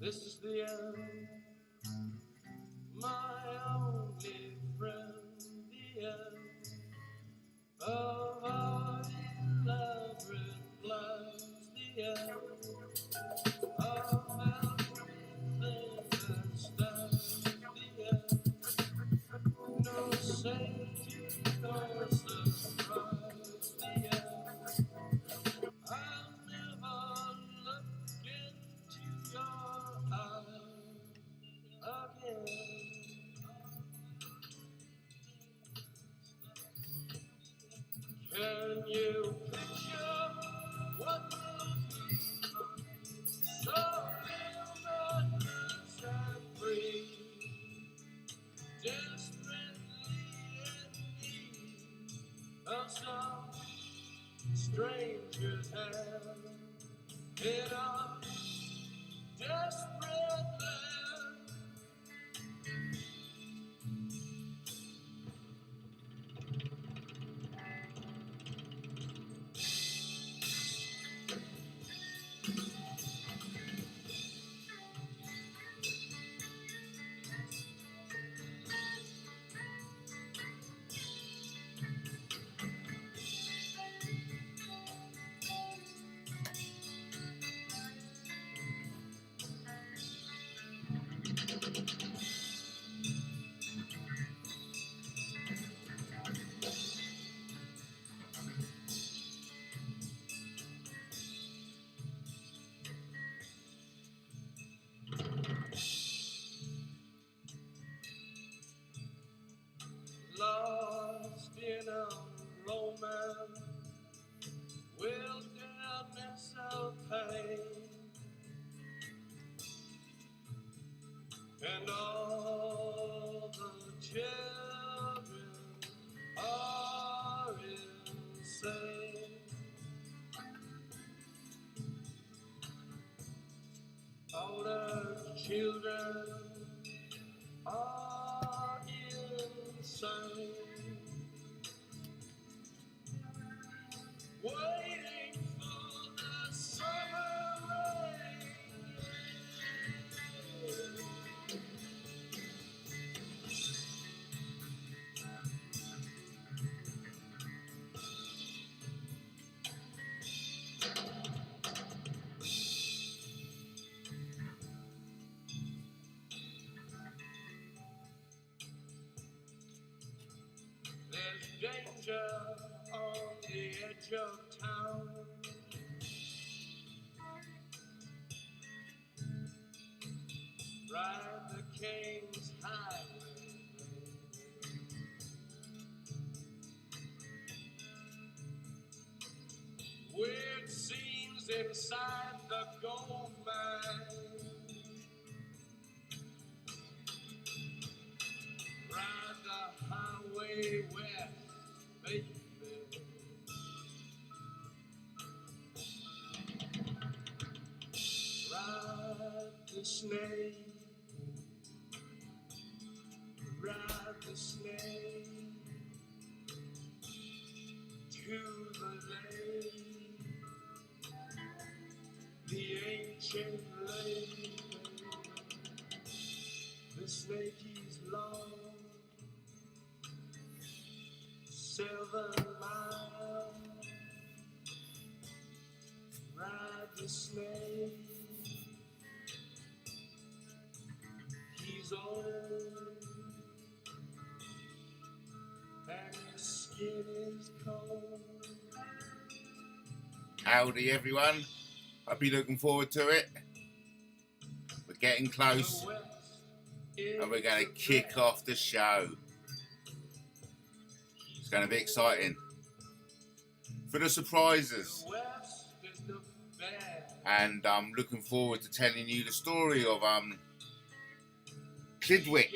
This is the end, my only friend, the end of our elaborate plans, the end of everything that stands, the end, no safety nor surprise, the end. I'll never look into your eyes again. Can you picture what will be? So monotonous and free, desperately in need of some stranger's hand in a desperate land. Lost in a romance, wilderness of pain, and all the children are insane. All the children are insane. Waiting for the summer rain. There's danger on the edge of town. Ride the King's Highway. Weird scenes inside the gold mine. Ride the highway west, baby. Ride the snake. Ride the snake to the lake, the ancient lake. The snake is long, 7 miles. Ride the snake. He's old and his skin is cold. Howdy everyone, I'll be looking forward to it. We're getting close and we're going to kick off the show. It's going to be exciting. For the surprises. And I'm looking forward to telling you the story of Clidwick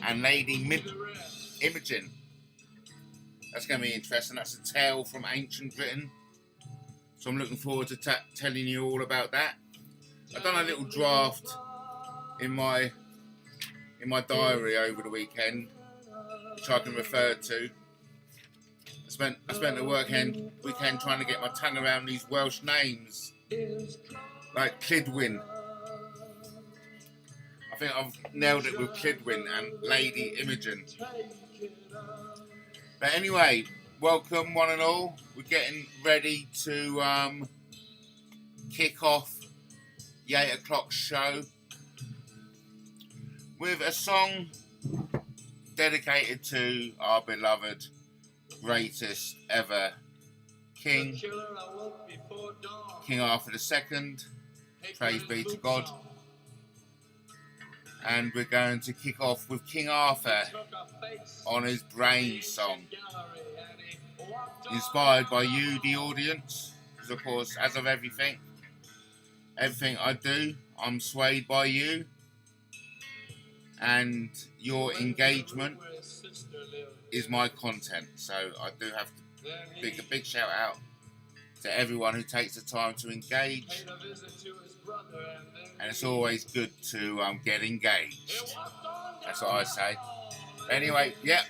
and Lady Imogen. That's going to be interesting. That's a tale from ancient Britain. So I'm looking forward to telling you all about that. I've done a little draft in my diary over the weekend, which I can refer to. I spent the weekend trying to get my tongue around these Welsh names, like Clydwyn, think I've nailed it with Clydwin and Lady Imogen. But anyway, welcome one and all. We're getting ready to kick off the 8 o'clock show with a song dedicated to our beloved, greatest ever King Arthur II. Praise be to God. And we're going to kick off with King Arthur on his Brain song, inspired by you, the audience, because of course, as of everything I do, I'm swayed by you, and your engagement is my content. So I do have to give a big shout out to everyone who takes the time to engage, and it's always good to get engaged. That's what I say. Anyway, yeah,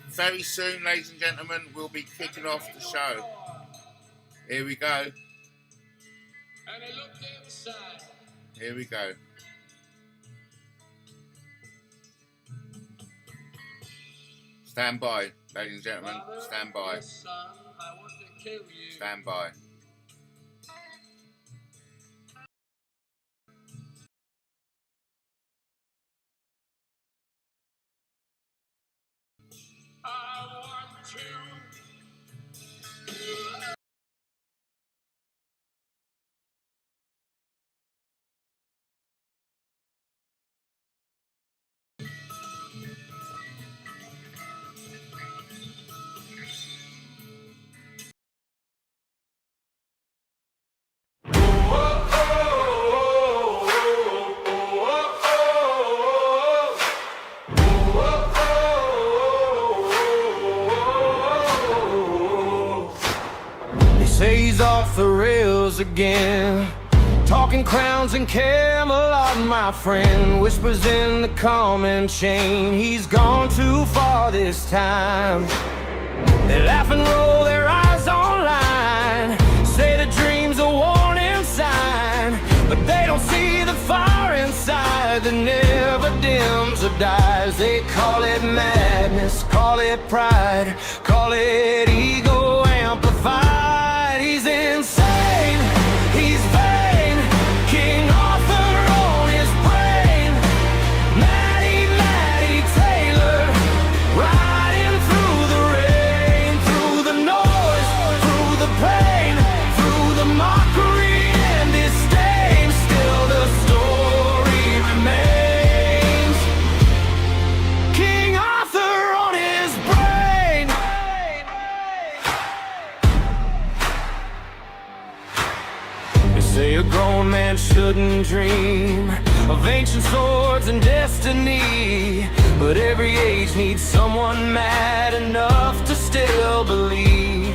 very soon, ladies and gentlemen, we'll be kicking off the show. Here we go. Here we go. Stand by, ladies and gentlemen. Stand by. Stand by. He's off the rails again, talking crowns and Camelot, my friend. Whispers in the common chain, he's gone too far this time. They laugh and roll their eyes online, say the dream's a warning sign, but they don't see the fire inside that never dims or dies. They call it madness, call it pride, call it ego amplified. He's insane, he's vain, King Arthur on his brain. Mattie Taylor, riding through the rain, through the noise, through the pain, through the mockery and disdain. Still the story remains. King Arthur on his brain. Say a grown man shouldn't dream of ancient swords and destiny, but every age needs someone mad enough to still believe.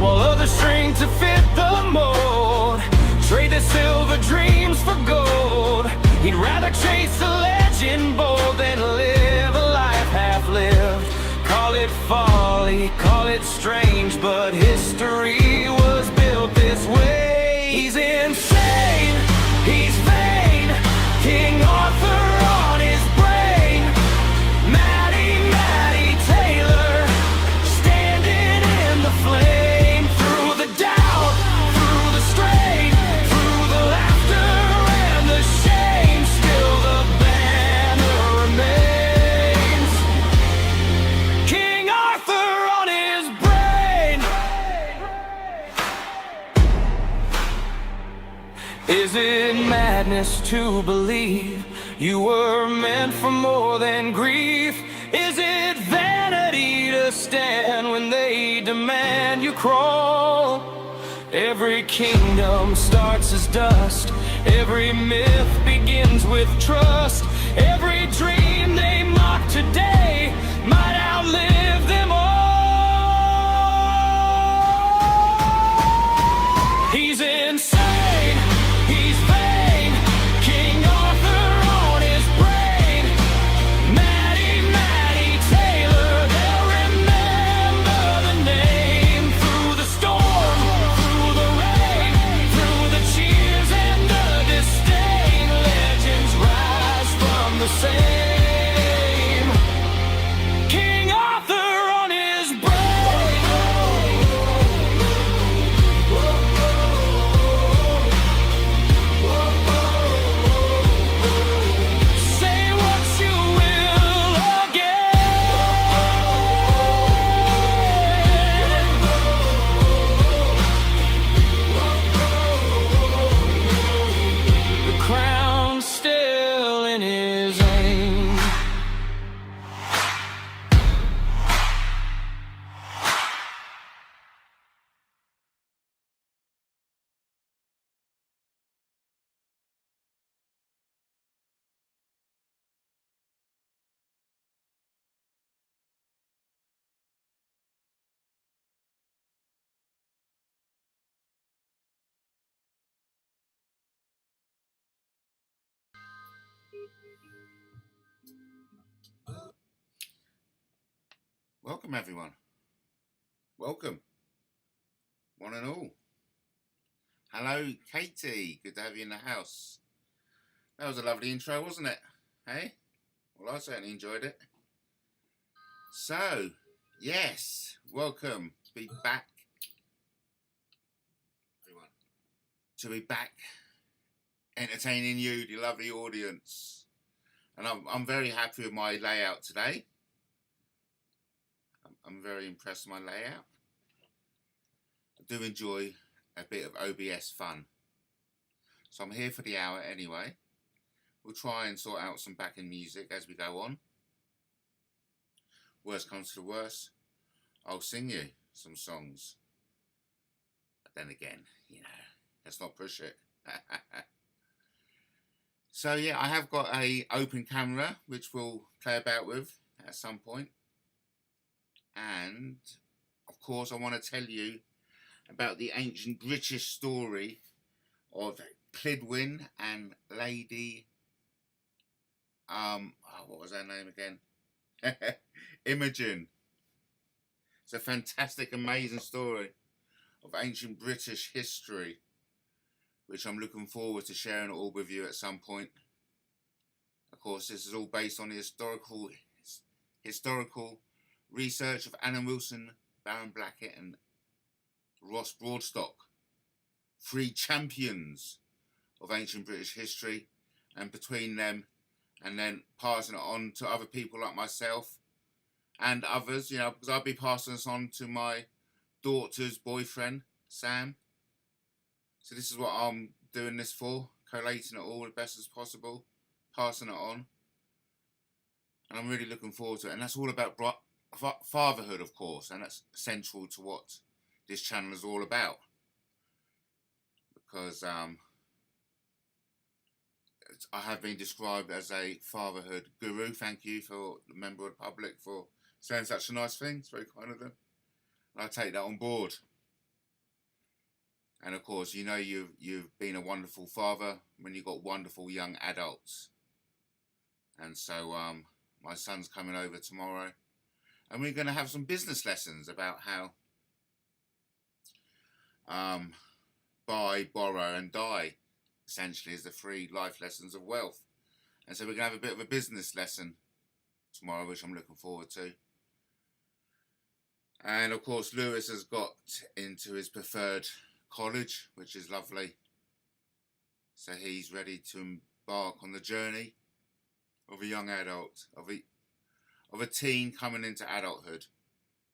While others shrink to fit the mold, trade their silver dreams for gold. He'd rather chase a legend bold than live a life half-lived. Call it folly, call it strange, but history was built this way. He's insane, he's vain, King Arthur on his brain. Mattie Taylor, standing in the flame, through the doubt, through the strain, through the laughter and the shame. Still the banner remains. King Arthur on his brain. Is it madness to believe you were meant for more than grief? Is it vanity to stand when they demand you crawl? Every kingdom starts as dust, every myth begins with trust. Every dream they mock today might outlive them all. He's insane, he's vain, King Arthur on his brain. Mattie Taylor, they'll remember the name. Through the storm, through the rain, through the cheers and the disdain, legends Welcome everyone. Welcome. One and all. Hello Katie. Good to have you in the house. That was a lovely intro, wasn't it? Hey? Well, I certainly enjoyed it. So, yes. Welcome. To be back. Everyone. To be back entertaining you, the lovely audience. And I'm very happy with my layout today. I'm very impressed with my layout. I do enjoy a bit of OBS fun. So I'm here for the hour anyway. We'll try and sort out some backing music as we go on. Worst comes to the worst, I'll sing you some songs. But then again, you know, let's not push it. So yeah, I have got a open camera which we'll play about with at some point. And of course I want to tell you about the ancient British story of Clydwyn and Lady what was her name again? Imogen. It's a fantastic, amazing story of ancient British history, which I'm looking forward to sharing it all with you at some point. Of course, this is all based on the historical research of Anna Wilson, Baron Blackett and Ross Broadstock, three champions of ancient British history, and between them and then passing it on to other people like myself and others, you know, because I'll be passing this on to my daughter's boyfriend, Sam. So this is what I'm doing this for, collating it all as best as possible, passing it on. And I'm really looking forward to it. And that's all about fatherhood, of course, and that's central to what this channel is all about. Because I have been described as a fatherhood guru. Thank you for the member of the public for saying such a nice thing. It's very kind of them. And I take that on board. And of course, you know you've been a wonderful father when you've got wonderful young adults. And so my son's coming over tomorrow. And we're going to have some business lessons about how buy, borrow and die essentially is the 3 life lessons of wealth. And so we're going to have a bit of a business lesson tomorrow, which I'm looking forward to. And of course, Lewis has got into his preferred college, which is lovely. So he's ready to embark on the journey of a young adult, of a teen coming into adulthood.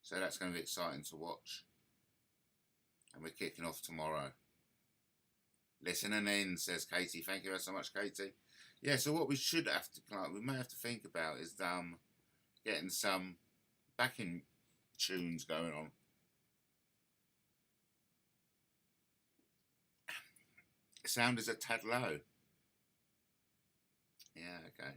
So that's going to be exciting to watch. And we're kicking off tomorrow. Listening in, says Katie. Thank you so much, Katie. Yeah, so what we should have to, we may have to think about is getting some backing tunes going on. Sound is a tad low. Yeah, okay.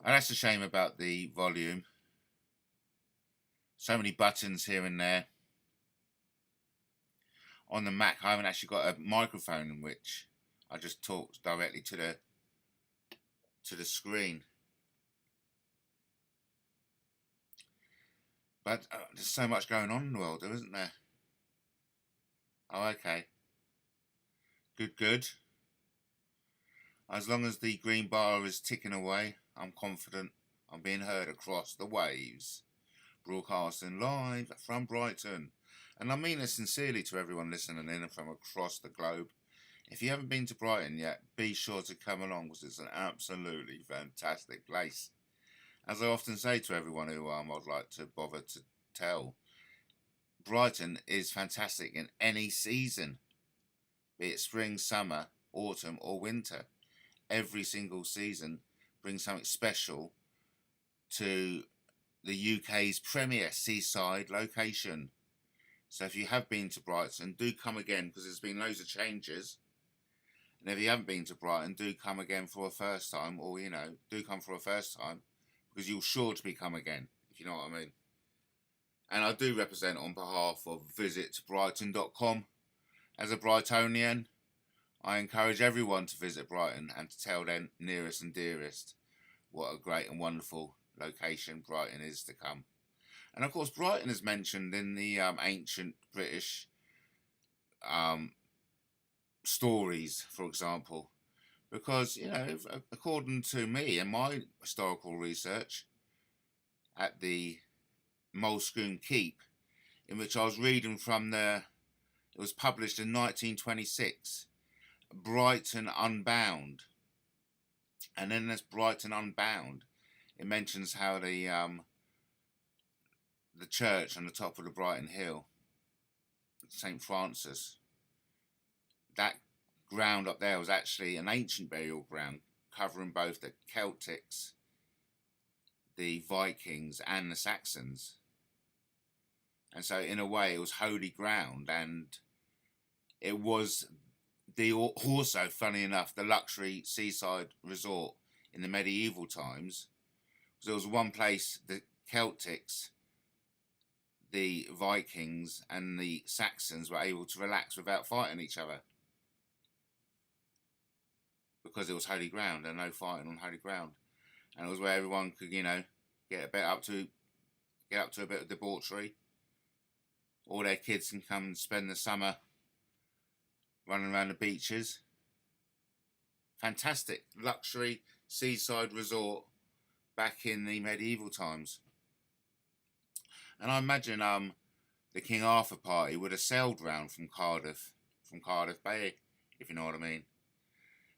And that's a shame about the volume. So many buttons here and there. On the Mac, I haven't actually got a microphone in which I just talk directly to the screen. But there's so much going on in the world, there isn't there? Oh, okay. Good, good. As long as the green bar is ticking away, I'm confident I'm being heard across the waves. Broadcasting live from Brighton. And I mean this sincerely to everyone listening in from across the globe. If you haven't been to Brighton yet, be sure to come along because it's an absolutely fantastic place. As I often say to everyone who I'd like to bother to tell, Brighton is fantastic in any season, be it spring, summer, autumn or winter. Every single season brings something special to the UK's premier seaside location. So if you have been to Brighton, do come again because there's been loads of changes. And if you haven't been to Brighton, do come again for a first time, or, you know, do come for a first time because you're sure to come again, if you know what I mean. And I do represent on behalf of visitbrighton.com as a Brightonian. I encourage everyone to visit Brighton and to tell their nearest and dearest what a great and wonderful location Brighton is to come. And of course, Brighton is mentioned in the ancient British stories, for example, because, you know, according to me and my historical research at the Mould Keep, in which I was reading from it was published in 1926, Brighton Unbound. And in this Brighton Unbound, it mentions how the church on the top of the Brighton Hill, St. Francis, that ground up there was actually an ancient burial ground covering both the Celtics, the Vikings and the Saxons. And so in a way it was holy ground, and it was also, funny enough, the luxury seaside resort in the medieval times. So there was one place the Celtics, the Vikings and the Saxons were able to relax without fighting each other, because it was holy ground and no fighting on holy ground. And it was where everyone could, you know, get up to a bit of debauchery. All their kids can come and spend the summer running around the beaches. Fantastic luxury seaside resort back in the medieval times. And I imagine the King Arthur party would have sailed round from Cardiff Bay, if you know what I mean.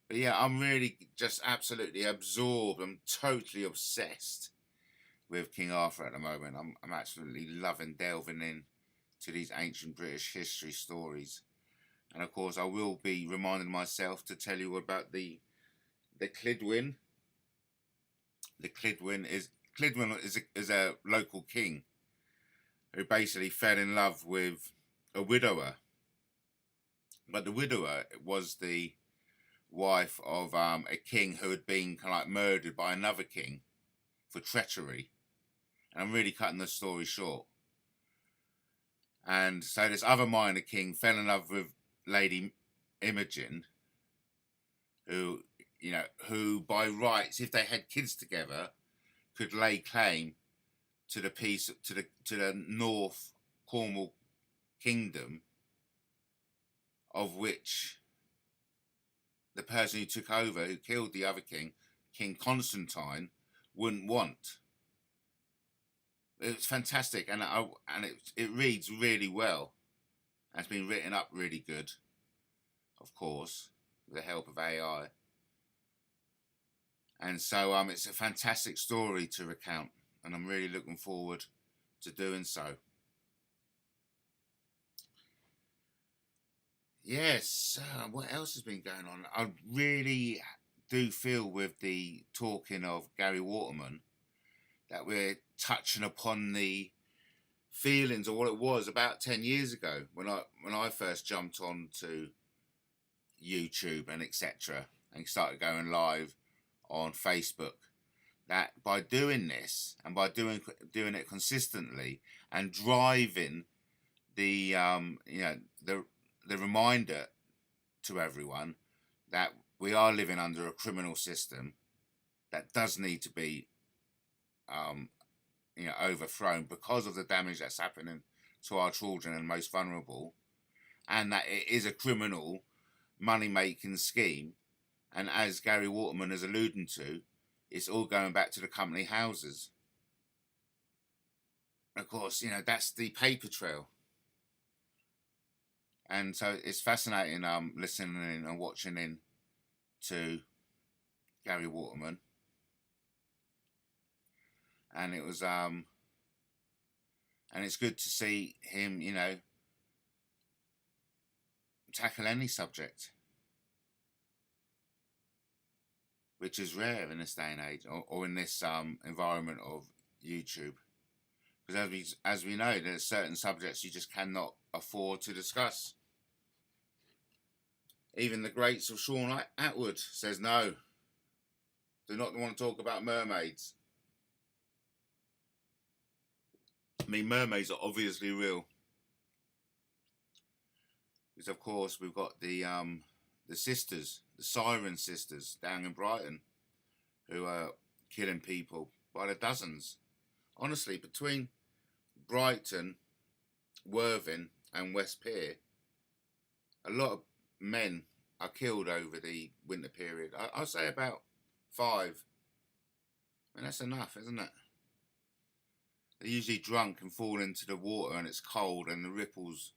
But yeah, I'm really just absolutely absorbed. I'm totally obsessed with King Arthur at the moment. I'm absolutely loving delving in to these ancient British history stories. And of course, I will be reminding myself to tell you about the Clydwyn. The Clydwyn is a local king who basically fell in love with a widower. But the widower was the wife of a king who had been kind of like murdered by another king for treachery. And I'm really cutting the story short. And so this other minor king fell in love with Lady Imogen, who by rights, if they had kids together, could lay claim to the North Cornwall kingdom, of which the person who took over, who killed the other king, King Constantine, wouldn't want. It's fantastic, and it reads really well. It's been written up really good, of course, with the help of AI. And so it's a fantastic story to recount, and I'm really looking forward to doing so. Yes, what else has been going on? I really do feel, with the talking of Gary Waterman, that we're touching upon the feelings of what it was about 10 years ago when I first jumped onto YouTube and etc. and started going live on Facebook. That by doing this, and by doing it consistently, and driving the reminder to everyone that we are living under a criminal system that does need to be overthrown because of the damage that's happening to our children and most vulnerable, and that it is a criminal money-making scheme. And as Gary Waterman is alluding to, it's all going back to the company houses. Of course, that's the paper trail. And so it's fascinating listening and watching in to Gary Waterman. And it was and it's good to see him, tackle any subject, which is rare in this day and age, or in this environment of YouTube. Because as we know, there's certain subjects you just cannot afford to discuss. Even the greats of Sean Atwood says no. Do not want to talk about mermaids. I mean, mermaids are obviously real. Because of course we've got the the sisters, the Siren sisters down in Brighton, who are killing people by the dozens. Honestly, between Brighton, Worthing and West Pier, a lot of men are killed over the winter period. I'll say about 5. I mean, that's enough, isn't it? They're usually drunk and fall into the water and it's cold and the ripples,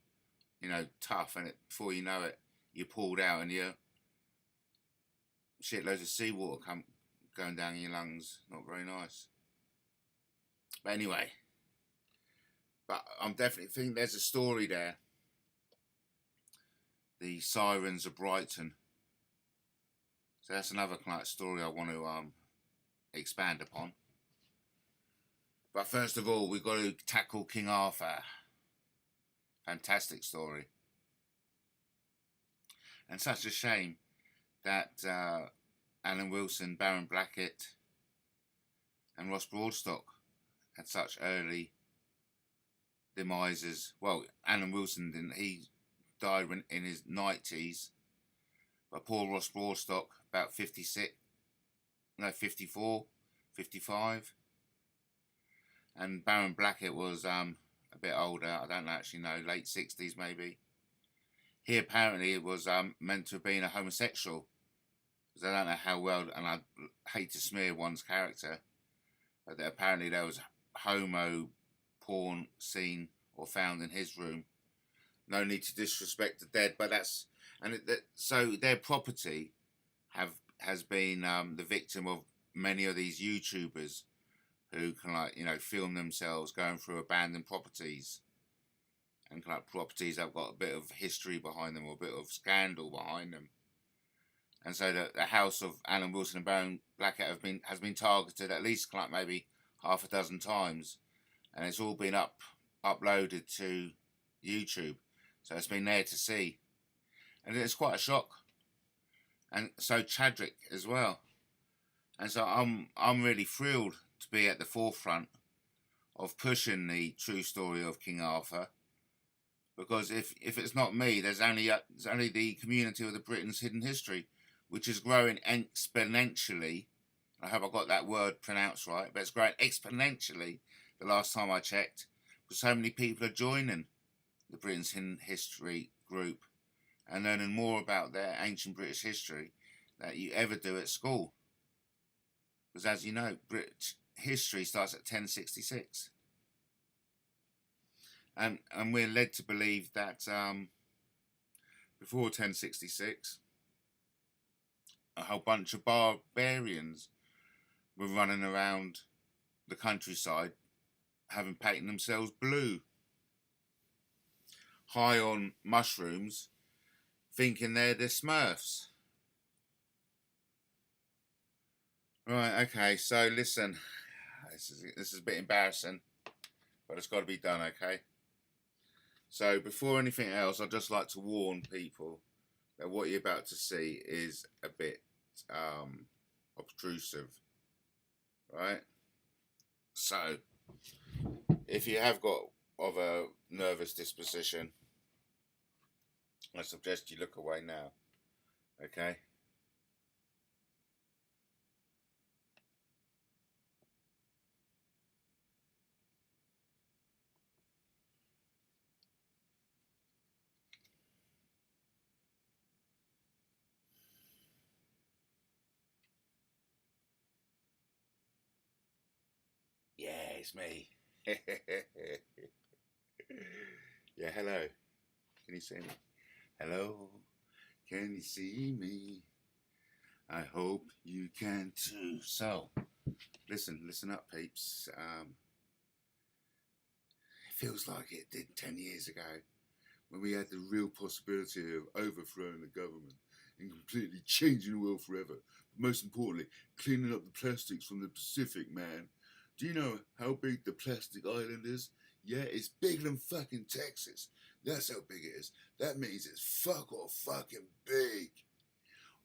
you know, tough, and before you know it, you're pulled out and you're shitloads of seawater going down your lungs. Not very nice. But anyway, I'm definitely think there's a story there. The Sirens of Brighton. So that's another kind of story I want to expand upon. But first of all, we've got to tackle King Arthur. Fantastic story. And such a shame that Alan Wilson, Baron Blackett and Ross Broadstock had such early demises. Well, Alan Wilson didn't. He died in his 90s. But poor Ross Broadstock, about 56, no, 54, 55. And Baron Blackett was a bit older. I don't actually know, late 60s maybe. He apparently was meant to have been a homosexual. Because I don't know how well, and I hate to smear one's character, but apparently there was homo porn seen or found in his room. No need to disrespect the dead, but that's, and so their property has been the victim of many of these YouTubers who can, like, you know, film themselves going through abandoned properties and like properties that have got a bit of history behind them or a bit of scandal behind them. And so the house of Alan Wilson and Baron Blackett has been targeted at least like maybe half a dozen times, and it's all been uploaded to YouTube, so it's been there to see, and it's quite a shock. And so Chadwick as well, and so I'm really thrilled to be at the forefront of pushing the true story of King Arthur, because if it's not me, there's only the community of the Britain's hidden history, which is growing exponentially. I hope I got that word pronounced right, but it's growing exponentially the last time I checked, because so many people are joining the Britain's Hidden History group and learning more about their ancient British history than you ever do at school. Because as you know, British history starts at 1066. And we're led to believe that before 1066, a whole bunch of barbarians were running around the countryside having painted themselves blue, high on mushrooms, thinking they're the Smurfs. Right, okay, so listen, this is a bit embarrassing, but it's got to be done, okay? So before anything else, I'd just like to warn people that what you're about to see is a bit obtrusive, right? So if you have got of a nervous disposition, I suggest you look away now, okay? Yeah, it's me. Yeah, hello. Can you see me? Hello, can you see me? I hope you can too. So, listen up, peeps. It feels like it did 10 years ago when we had the real possibility of overthrowing the government and completely changing the world forever. But most importantly, cleaning up the plastics from the Pacific, man. Do you know how big the plastic island is? Yeah, it's bigger than fucking Texas. That's how big it is. That means it's fuck off fucking big.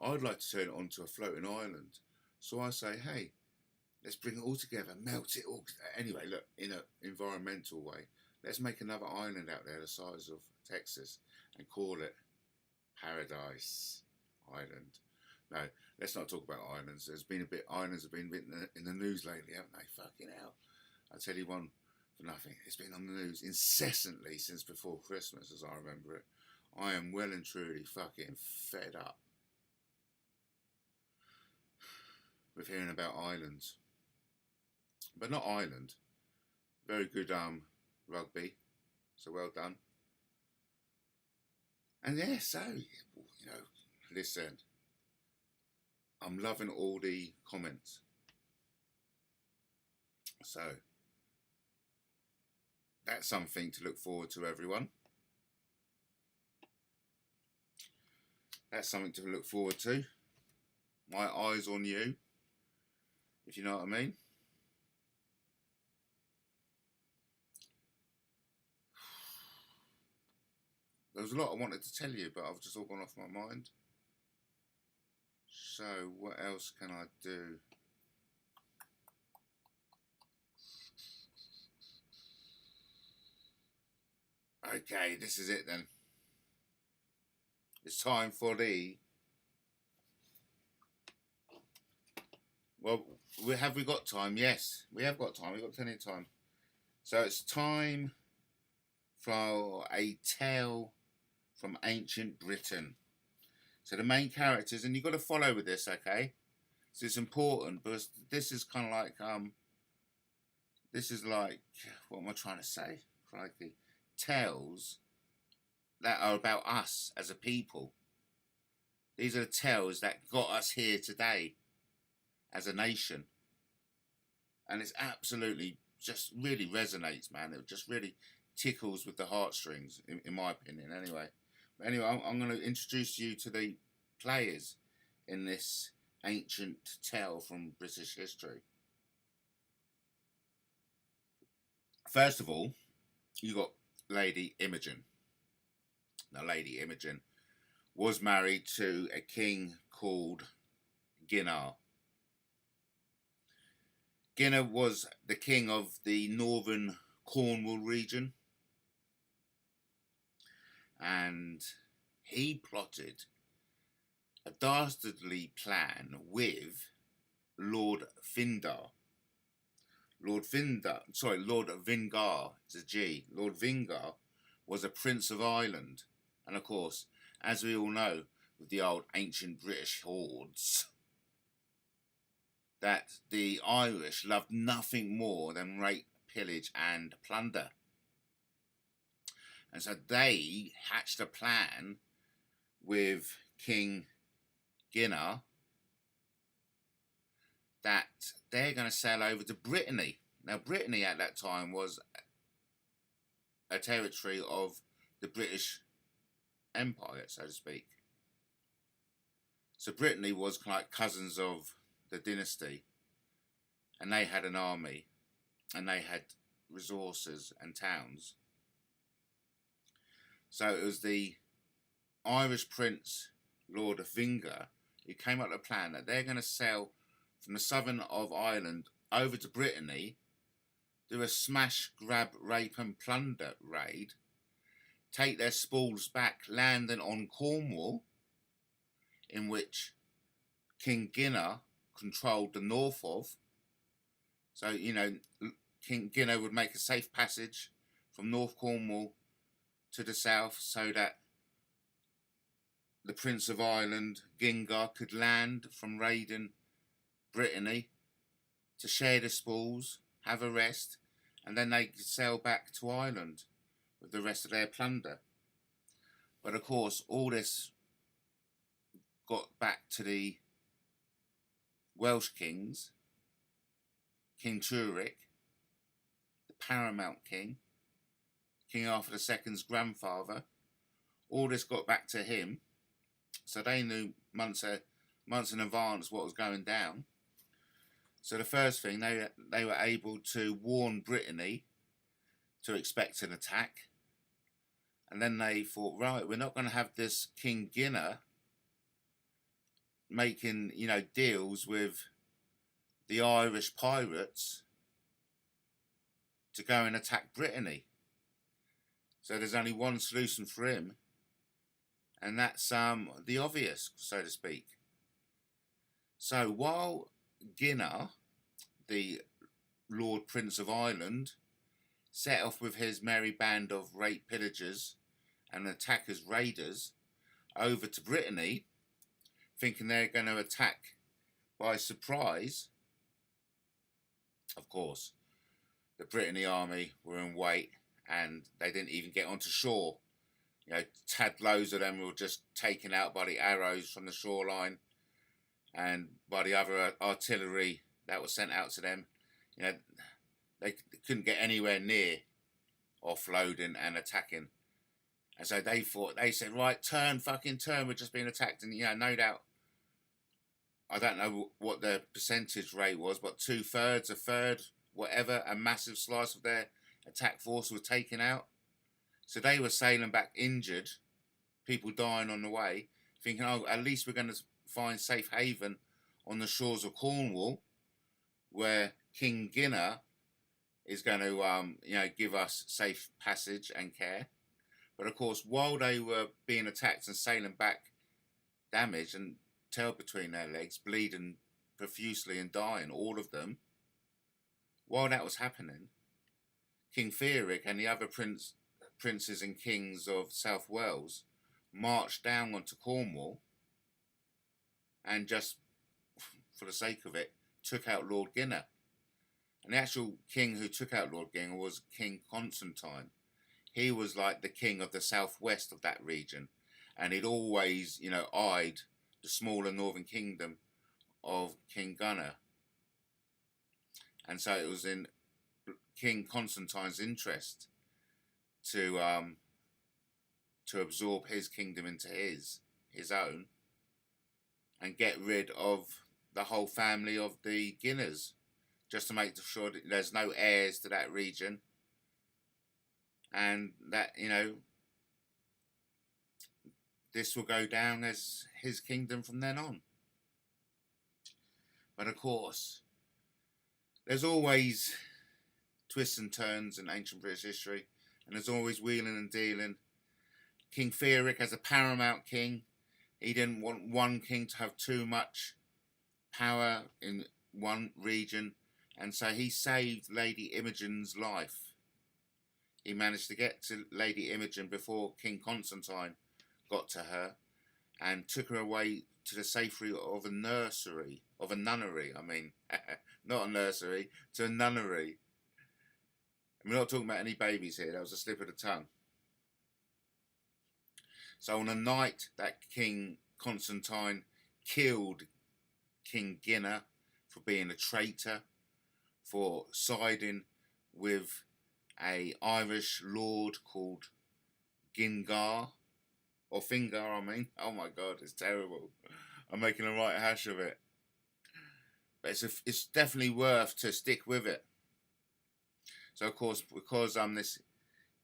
I'd like to turn it onto a floating island. So I say, hey, let's bring it all together, melt it all. Anyway, look, in an environmental way, let's make another island out there the size of Texas and call it Paradise. Ireland. No, let's not talk about islands. Islands have been a bit in the news lately, haven't they? Fucking hell. I'll tell you one for nothing. It's been on the news incessantly since before Christmas, as I remember it. I am well and truly fucking fed up with hearing about islands. But not Ireland. Very good rugby. So well done. And yeah, so, you know, listen. I'm loving all the comments. So, that's something to look forward to, everyone. That's something to look forward to. My eyes on you, if you know what I mean. There was a lot I wanted to tell you, but I've just all gone off my mind. So, what else can I do? Okay, this is it then. It's time for the... Well, have we got time? Yes, we have got time. We've got plenty of time. So it's time for a tale from ancient Britain. So the main characters, and you've got to follow with this, okay? So it's important, because this is kind of like, this is like, what am I trying to say? Crikey. Tales that are about us as a people. These are the tales that got us here today as a nation. And it's absolutely just really resonates, man. It just really tickles with the heartstrings, in my opinion, anyway. But anyway, I'm going to introduce you to the players in this ancient tale from British history. First of all, you got Lady Imogen. Now, Lady Imogen was married to a king called Gynar. Gynar was the king of the northern Cornwall region, and he plotted a dastardly plan with Lord Fingar. Lord Vingar, it's a G. Lord Vingar was a prince of Ireland. And of course, as we all know, with the old ancient British hordes, that the Irish loved nothing more than rape, pillage and plunder. And so they hatched a plan with King Gynar that they're going to sail over to Brittany. Now, Brittany at that time was a territory of the British Empire, so to speak. So Brittany was like cousins of the dynasty, and they had an army, and they had resources and towns. So it was the Irish prince, Lord Vingar, who came up with a plan that they're going to sail from the southern of Ireland over to Brittany, do a smash, grab, rape and plunder raid, take their spoils back, landing on Cornwall, in which King Gynar controlled the north of. So, you know, King Gynar would make a safe passage from North Cornwall to the south so that the Prince of Ireland, Gingar, could land from raiding Brittany to share the spoils, have a rest, and then they could sail back to Ireland with the rest of their plunder. But of course, all this got back to the Welsh kings, King Turik, the paramount king, King Arthur II's grandfather. All this got back to him, so they knew months in advance what was going down. So the first thing, they were able to warn Brittany to expect an attack. And then they thought, right, we're not going to have this King Gynar making, you know, deals with the Irish pirates to go and attack Brittany. So there's only one solution for him, And that's the obvious, so to speak. So while Ginner, the Lord Prince of Ireland, set off with his merry band of rape pillagers and attackers raiders over to Brittany, thinking they're going to attack by surprise, of course, the Brittany army were in wait and they didn't even get onto shore. You know, tad loads of them were just taken out by the arrows from the shoreline and by the other artillery that was sent out to them. You know, they couldn't get anywhere near offloading and attacking. And so they said, right, turn, we're just being attacked. And, no doubt, I don't know what the percentage rate was, but 2/3, a third, whatever, a massive slice of their attack force was taken out. So they were sailing back injured, people dying on the way, thinking, oh, at least we're going to find safe haven on the shores of Cornwall, where King Ginner is going to, give us safe passage and care. But of course, while they were being attacked and sailing back, damaged and tail between their legs, bleeding profusely and dying, all of them, while that was happening, King Fearic and the other princes and kings of South Wales marched down onto Cornwall and just, for the sake of it, took out Lord Ginner. And the actual king who took out Lord Ginner was King Constantine. He was like the king of the southwest of that region, and he'd always, eyed the smaller northern kingdom of King Gunnar. And so it was in King Constantine's interest to absorb his kingdom into his own, and get rid of the whole family of the Ginners, just to make sure that there's no heirs to that region, and that, this will go down as his kingdom from then on. But of course, there's always twists and turns in ancient British history, and there's always wheeling and dealing. King Fearic, as a paramount king, he didn't want one king to have too much power in one region, and so he saved Lady Imogen's life. He managed to get to Lady Imogen before King Constantine got to her, and took her away to the safety of a nunnery, not a nursery, to a nunnery. And we're not talking about any babies here, that was a slip of the tongue. So on the night that King Constantine killed King Ginner for being a traitor, for siding with a Irish lord called Fingar, oh my god, it's terrible. I'm making a right hash of it. But it's definitely worth to stick with it. So of course, because this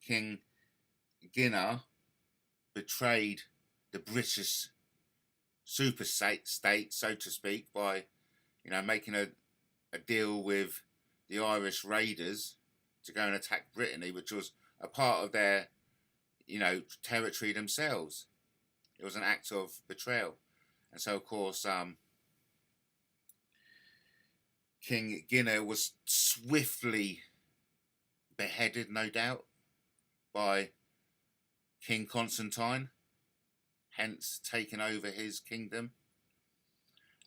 King Ginner betrayed the British super state, so to speak, by making a deal with the Irish raiders to go and attack Brittany, which was a part of their territory themselves. It was an act of betrayal. And so of course King Ginner was swiftly beheaded, no doubt, by King Constantine, hence taking over his kingdom.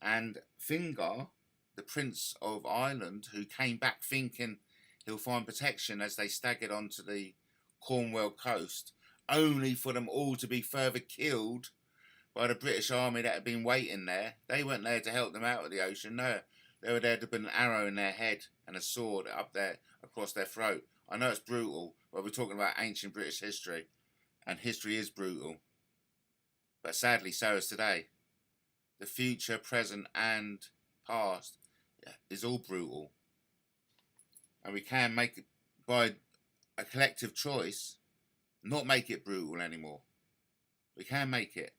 And Fingar, the Prince of Ireland, who came back thinking he'll find protection as they staggered onto the Cornwall coast, only for them all to be further killed by the British army that had been waiting there. They weren't there to help them out of the ocean, no. They were there to put an arrow in their head and a sword up there across their throat. I know it's brutal, but we're talking about ancient British history, and history is brutal. But sadly, so is today. The future, present, and past is all brutal. And we can make it, by a collective choice, not make it brutal anymore. We can make it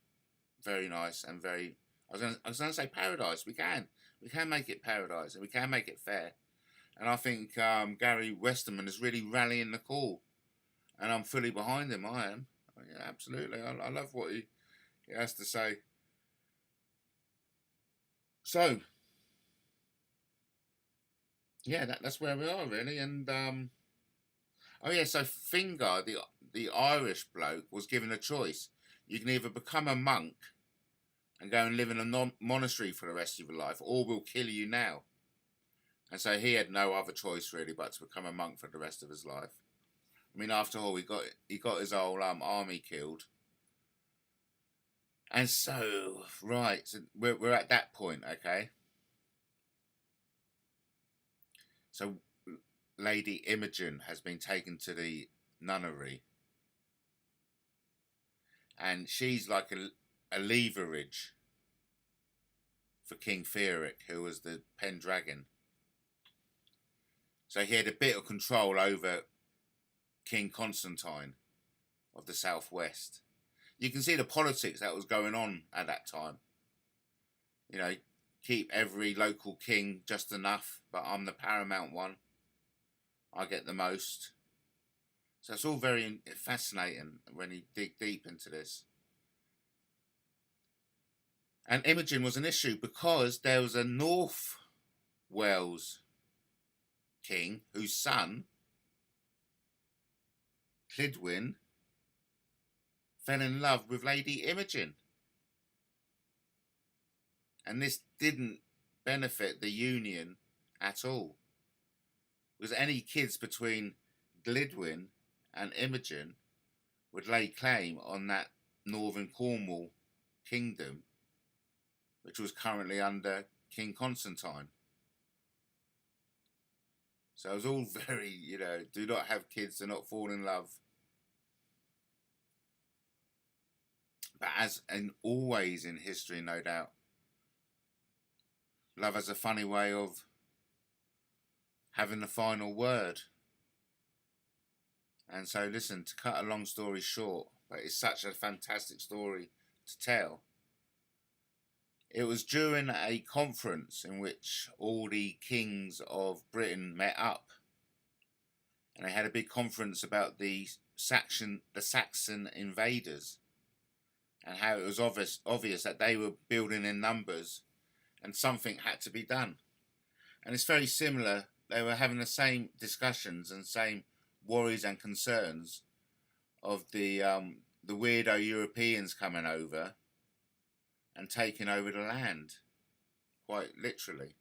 very nice and very, I was going to say paradise. We can make it paradise, and we can make it fair. And I think Gary Westerman is really rallying the call, and I'm fully behind him. I am. Yeah, absolutely. I love what It has to say. So, yeah, that's where we are really. And oh yeah, so Fingar, the Irish bloke, was given a choice. You can either become a monk and go and live in a monastery for the rest of your life, or we'll kill you now. And so he had no other choice really but to become a monk for the rest of his life. I mean, after all, he got his whole army killed. And so, right, so we're at that point, okay? So Lady Imogen has been taken to the nunnery. And she's like a leverage for King Fearic, who was the Pendragon. So he had a bit of control over King Constantine of the southwest. You can see the politics that was going on at that time. You know, keep every local king just enough, but I'm the paramount one. I get the most. So it's all very fascinating when you dig deep into this. And Imogen was an issue because there was a North Wales king whose son, Clydwyn, fell in love with Lady Imogen. And this didn't benefit the union at all. Because any kids between Clydwyn and Imogen would lay claim on that northern Cornwall kingdom, which was currently under King Constantine. So it was all very, you know, do not have kids, do not fall in love. But as and always in history, no doubt, love has a funny way of having the final word. And so, listen, to cut a long story short, but it's such a fantastic story to tell. It was during a conference in which all the kings of Britain met up. And they had a big conference about the Saxon invaders. And how it was obvious that they were building in numbers and something had to be done. And it's very similar. They were having the same discussions and same worries and concerns of the weirdo Europeans coming over and taking over the land, quite literally.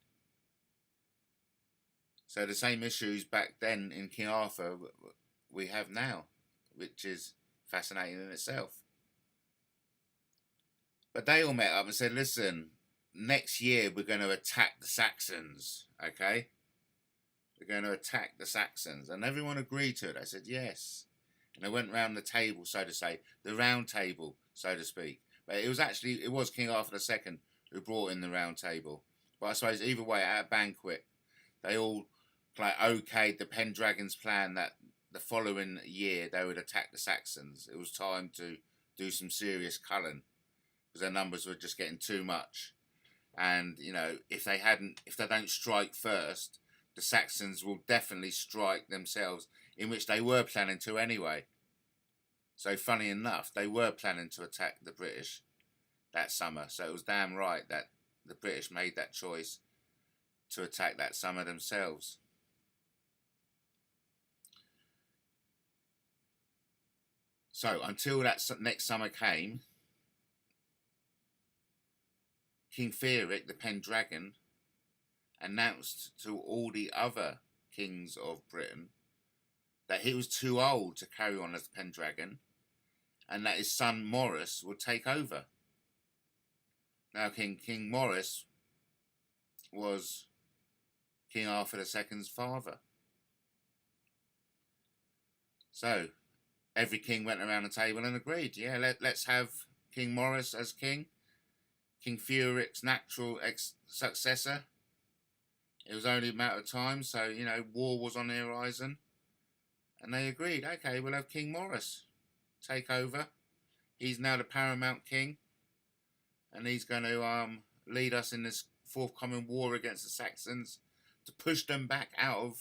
So the same issues back then in King Arthur we have now, which is fascinating in itself. But they all met up and said, listen, next year we're going to attack the Saxons, okay? We're going to attack the Saxons. And everyone agreed to it. They said, yes. And they went round the table, so to say, the round table, so to speak. But it was King Arthur II who brought in the round table. But I suppose either way, at a banquet, they all like okayed the Pendragon's plan that the following year they would attack the Saxons. It was time to do some serious culling because their numbers were just getting too much. And, you know, if they don't strike first, the Saxons will definitely strike themselves, in which they were planning to anyway. So funny enough, they were planning to attack the British that summer. So it was damn right that the British made that choice to attack that summer themselves. So until that next summer came, King Fearic, the Pendragon, announced to all the other kings of Britain that he was too old to carry on as the Pendragon and that his son Maurice would take over. Now King Maurice was King Arthur II's father. So every king went around the table and agreed, yeah, let's have King Maurice as king. King Fearic's natural successor. It was only a matter of time, so, you know, war was on the horizon. And they agreed, okay, we'll have King Maurice take over. He's now the paramount king. And he's going to lead us in this forthcoming war against the Saxons to push them back out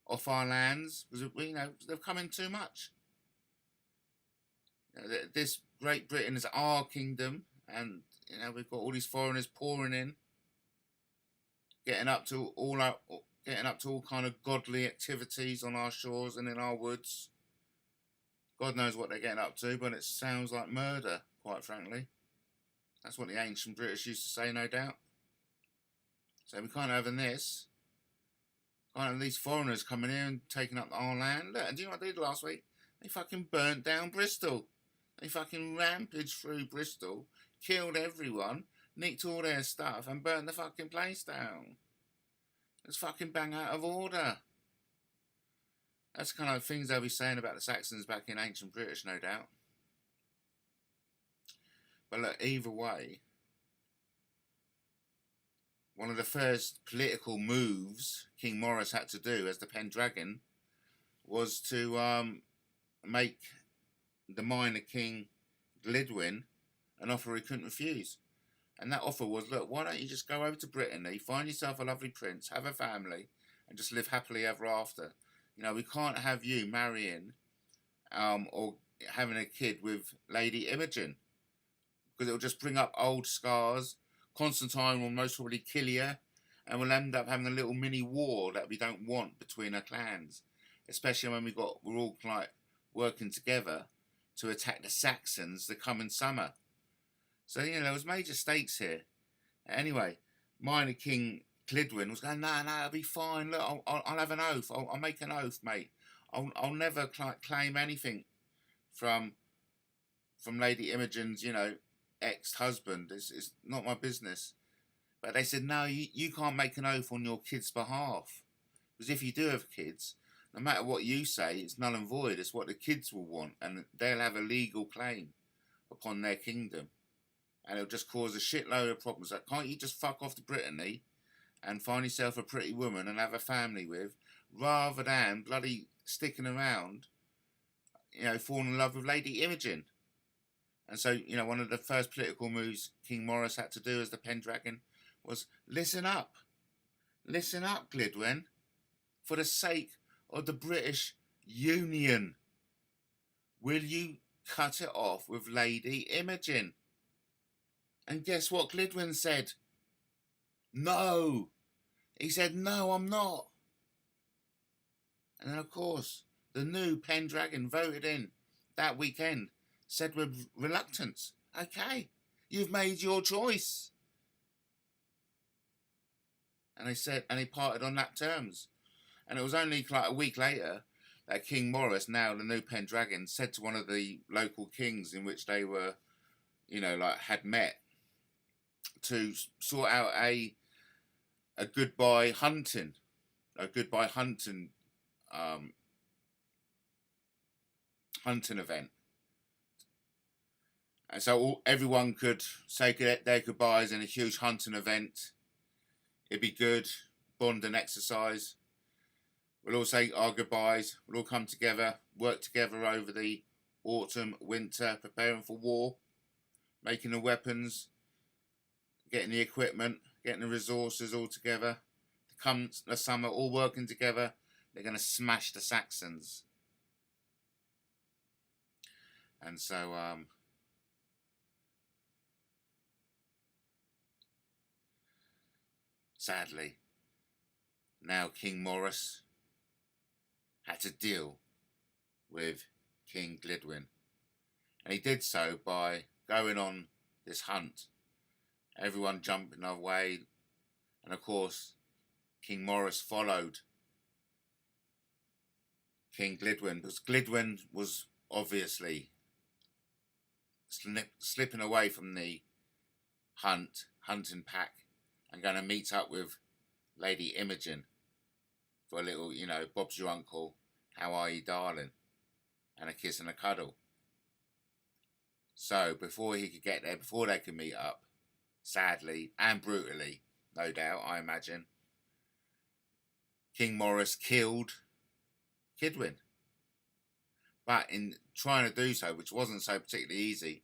off our lands. Because, you know, they've come in too much. This Great Britain is our kingdom, and you know we've got all these foreigners pouring in, getting up to all kind of godly activities on our shores and in our woods. God knows what they're getting up to, but it sounds like murder, quite frankly. That's what the ancient British used to say, no doubt. So we can't have this. Can't have these foreigners coming here and taking up our land. Look, and do you know what they did last week? They fucking burnt down Bristol. They fucking rampaged through Bristol, killed everyone, nicked all their stuff, and burnt the fucking place down. It's fucking bang out of order. That's the kind of things they'll be saying about the Saxons back in ancient British, no doubt. But look, either way, one of the first political moves King Maurice had to do as the Pendragon was to make the minor king Glidwin an offer he couldn't refuse. And that offer was, look, why don't you just go over to Brittany, find yourself a lovely prince, have a family, and just live happily ever after. You know, we can't have you marrying or having a kid with Lady Imogen, because it'll just bring up old scars. Constantine will most probably kill you, and we'll end up having a little mini war that we don't want between our clans, especially when we're all like working together to attack the Saxons the coming summer. So, you know, there was major stakes here. Anyway, minor King Glidwin was going, no, it'll be fine. Look, I'll have an oath. I'll make an oath, mate. I'll never claim anything from Lady Imogen's, you know, ex-husband. It's not my business. But they said, no, you can't make an oath on your kids' behalf. Because if you do have kids, no matter what you say, it's null and void. It's what the kids will want, and they'll have a legal claim upon their kingdom. And it'll just cause a shitload of problems. Like, can't you just fuck off to Brittany and find yourself a pretty woman and have a family with, rather than bloody sticking around, you know, falling in love with Lady Imogen? And so, you know, one of the first political moves King Maurice had to do as the Pendragon was, listen up, Glidwin, for the sake of the British Union, will you cut it off with Lady Imogen? And guess what Glidwin said? No. He said, no, I'm not. And then, of course, the new Pendragon voted in that weekend, said with reluctance, okay, you've made your choice. And he parted on that terms. And it was only like a week later that King Maurice, now the new Pendragon, said to one of the local kings in which they were, you know, like had met, to sort out a goodbye hunting event. And so everyone could say their goodbyes in a huge hunting event. It'd be good, bond and exercise. We'll all say our goodbyes. We'll all come together, work together over the autumn, winter, preparing for war, making the weapons, getting the equipment, getting the resources all together. Come the summer, all working together, they're going to smash the Saxons. And so, sadly, now King Maurice had to deal with King Glidwin. And he did so by going on this hunt. Everyone jumping away. And of course, King Maurice followed King Glidwin, because Glidwin was obviously slipping away from the hunting pack, and going to meet up with Lady Imogen for a little, you know, Bob's your uncle, how are you, darling, and a kiss and a cuddle. So before he could get there, before they could meet up, sadly and brutally, no doubt, I imagine, King Maurice killed Glidwin. But in trying to do so, which wasn't so particularly easy,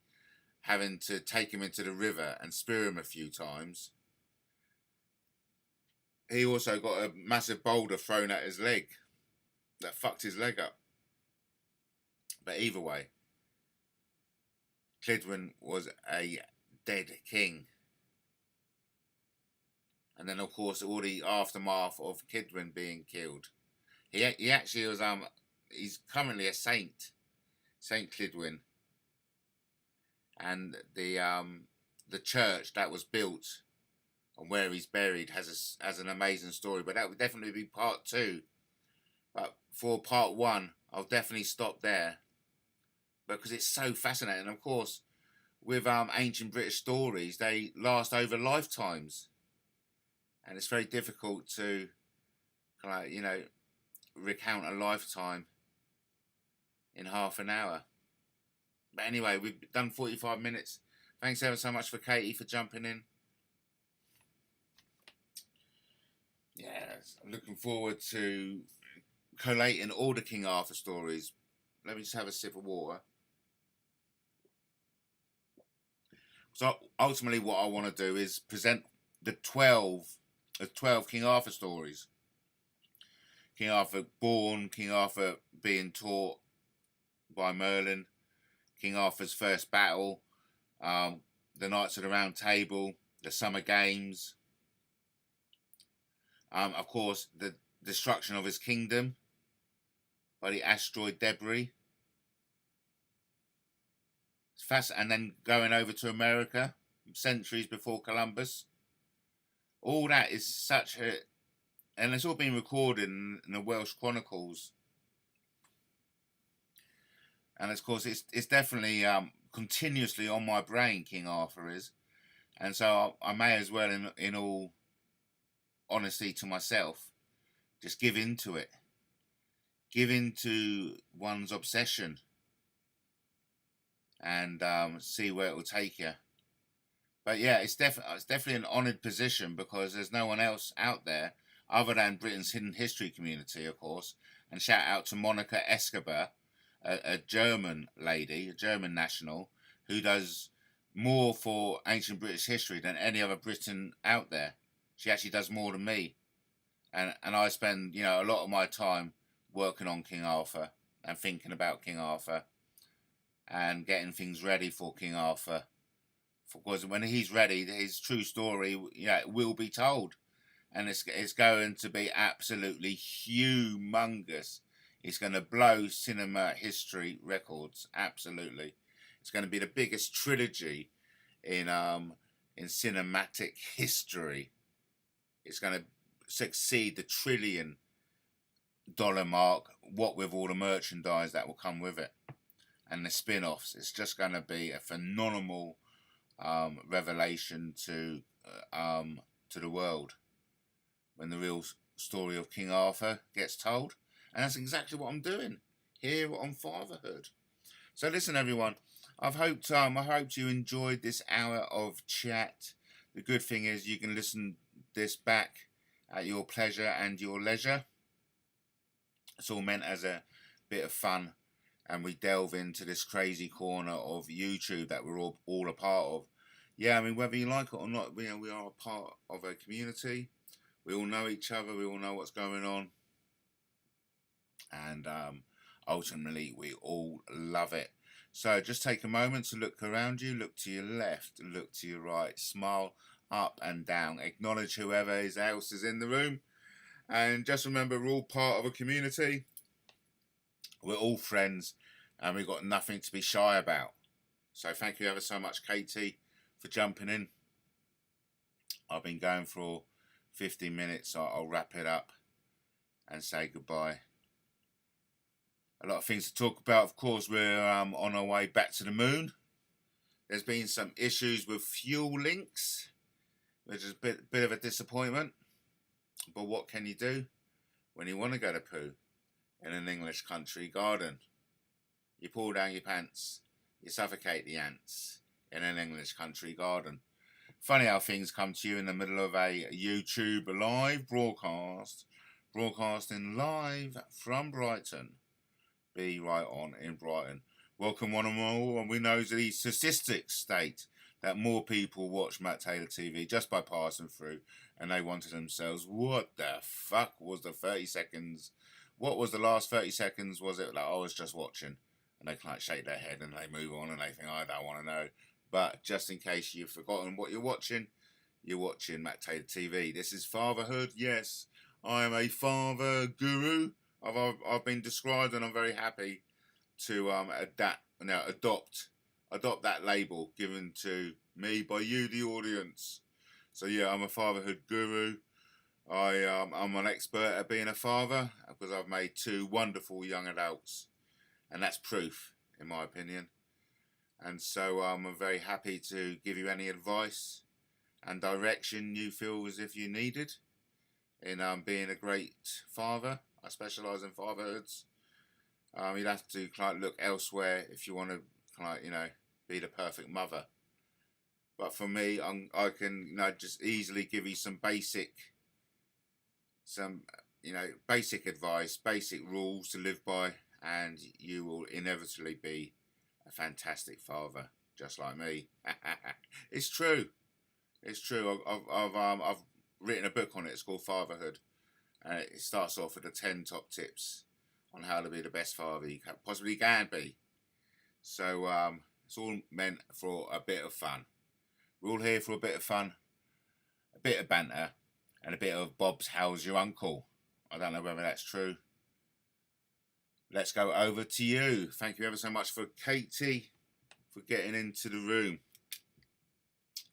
having to take him into the river and spear him a few times, he also got a massive boulder thrown at his leg that fucked his leg up. But either way, Clydwyn was a dead king. And then, of course, all the aftermath of Clydwyn being killed. He actually was he's currently a saint, Saint Clydwyn, and the church that was built and where he's buried has an amazing story. But that would definitely be part 2. But for part 1, I'll definitely stop there because it's so fascinating. And of course, with ancient British stories, they last over lifetimes, and it's very difficult to recount a lifetime in half an hour. But anyway, we've done 45 minutes. Thanks ever so much for Katie for jumping in. Yeah, I'm looking forward to collating all the King Arthur stories. Let me just have a sip of water. So ultimately what I want to do is present the 12 King Arthur stories. King Arthur born, King Arthur being taught by Merlin, King Arthur's first battle, the Knights of the Round Table, the Summer Games, of course the destruction of his kingdom by the asteroid debris. It's fast, and then going over to America centuries before Columbus. All that is such a, and it's all been recorded in the Welsh Chronicles. And of course, it's definitely continuously on my brain. King Arthur is, and so I may as well, in all honesty to myself, just give in to it. Give in to one's obsession, and see where it will take you. But yeah, it's definitely an honoured position because there's no one else out there other than Britain's hidden history community, of course. And shout out to Monica Escobar, a German lady, a German national, who does more for ancient British history than any other Briton out there. She actually does more than me. And I spend, a lot of my time working on King Arthur and thinking about King Arthur and getting things ready for King Arthur. Because when he's ready, his true story, will be told. And it's going to be absolutely humongous. It's going to blow cinema history records. Absolutely. It's going to be the biggest trilogy in cinematic history. It's going to succeed the $1 trillion mark, what with all the merchandise that will come with it. And the spin-offs. It's just going to be a phenomenal revelation to the world when the real story of King Arthur gets told. And that's exactly what I'm doing here on Fatherhood. So listen, everyone, I hope you enjoyed this hour of chat. The good thing is you can listen this back at your pleasure and your leisure. It's all meant as a bit of fun, and we delve into this crazy corner of YouTube that we're all a part of. Yeah, I mean, whether you like it or not, we are a part of a community. We all know each other. We all know what's going on. And ultimately, we all love it. So just take a moment to look around you. Look to your left. Look to your right. Smile up and down. Acknowledge whoever else is in the room. And just remember, we're all part of a community. We're all friends. And we've got nothing to be shy about. So thank you ever so much, Katie, for jumping in. I've been going for 15 minutes, so I'll wrap it up and say goodbye. A lot of things to talk about. Of course, we're on our way back to the moon. There's been some issues with fuel links, which is a bit of a disappointment. But what can you do when you want to go to poo in an English country garden? You pull down your pants, you suffocate the ants in an English country garden. Funny how things come to you in the middle of a YouTube live broadcasting live from Brighton. Be right on in Brighton. Welcome one and all, and we know the statistics state that more people watch Matt Taylor TV just by passing through, and they wondered themselves, what the fuck was the 30 seconds? What was the last 30 seconds was it that I was just watching? and they kind of shake their head and they move on and they think, I don't want to know. But just in case you've forgotten what you're watching Matt Taylor TV. This is fatherhood. Yes, I am a father guru. I've been described, and I'm very happy to adopt that label given to me by you, the audience. So yeah, I'm a fatherhood guru. I'm an expert at being a father because I've made 2 wonderful young adults, and that's proof, in my opinion. And so I'm very happy to give you any advice and direction you feel as if you needed in being a great father. I specialise in fatherhoods. You'd have to kind of look elsewhere if you want to kind of, be the perfect mother. But for me, I can just easily give you some basic advice, basic rules to live by, and you will inevitably be a fantastic father, just like me. It's true. It's true. I've written a book on it. It's called Fatherhood, and it starts off with the 10 top tips on how to be the best father you possibly can be. So it's all meant for a bit of fun. We're all here for a bit of fun, a bit of banter, and a bit of Bob's how's your uncle. I don't know whether that's true. Let's go over to you. Thank you ever so much for Katie for getting into the room.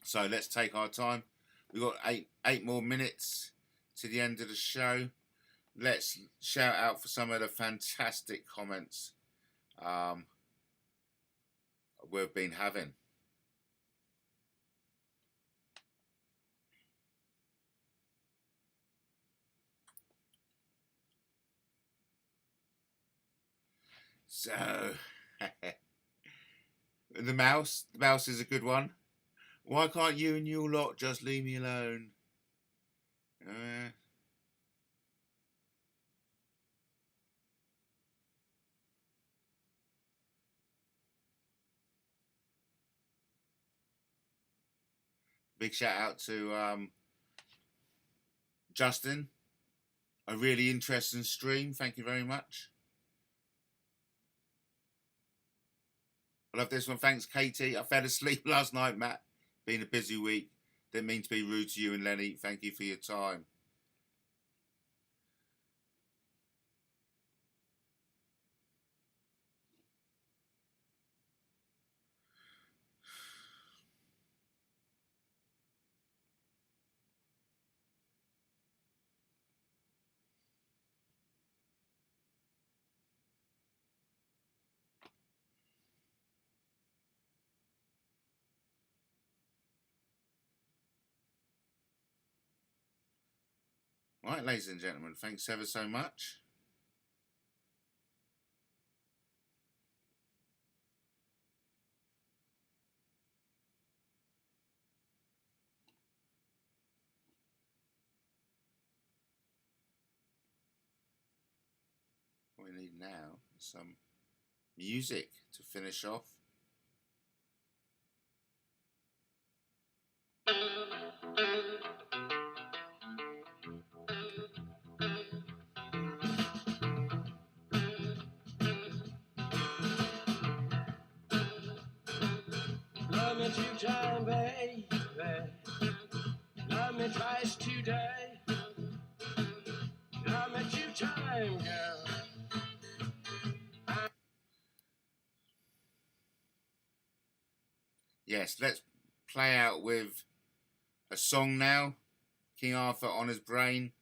So let's take our time. We've got eight more minutes to the end of the show. Let's shout out for some of the fantastic comments we've been having. So the mouse is a good one. Why can't you and your lot just leave me alone? Big shout out to Justin. A really interesting stream. Thank you very much. I love this one. Thanks, Katie. I fell asleep last night, Matt. Been a busy week. Didn't mean to be rude to you and Lenny. Thank you for your time. Right, ladies and gentlemen, thanks ever so much. What we need now is some music to finish off. Love me 2 times, baby. Love me twice today. Love me 2 times, girl. Yes, let's play out with a song now. King Arthur on his brain.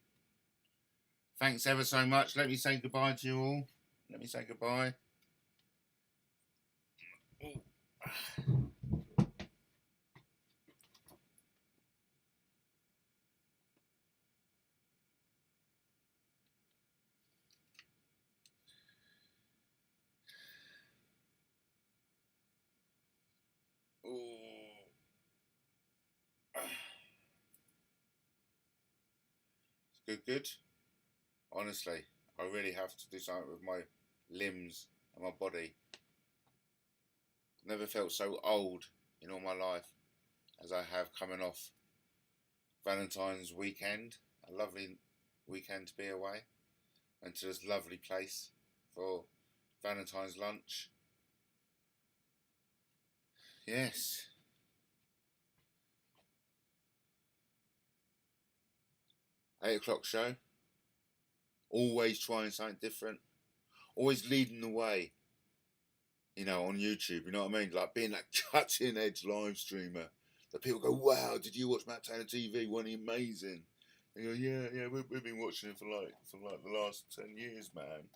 Thanks ever so much. Let me say goodbye to you all. Let me say goodbye. Good. Honestly, I really have to do something with my limbs and my body. Never felt so old in all my life as I have coming off Valentine's weekend. A lovely weekend to be away. Went to this lovely place for Valentine's lunch. yes. £8 show. Always trying something different. Always leading the way. You know, on YouTube, you know what I mean? Like being that cutting edge live streamer. That people go, wow, did you watch MattTaylorTV? Wasn't he amazing? And you go, yeah, we've been watching him for like the last 10 years, man.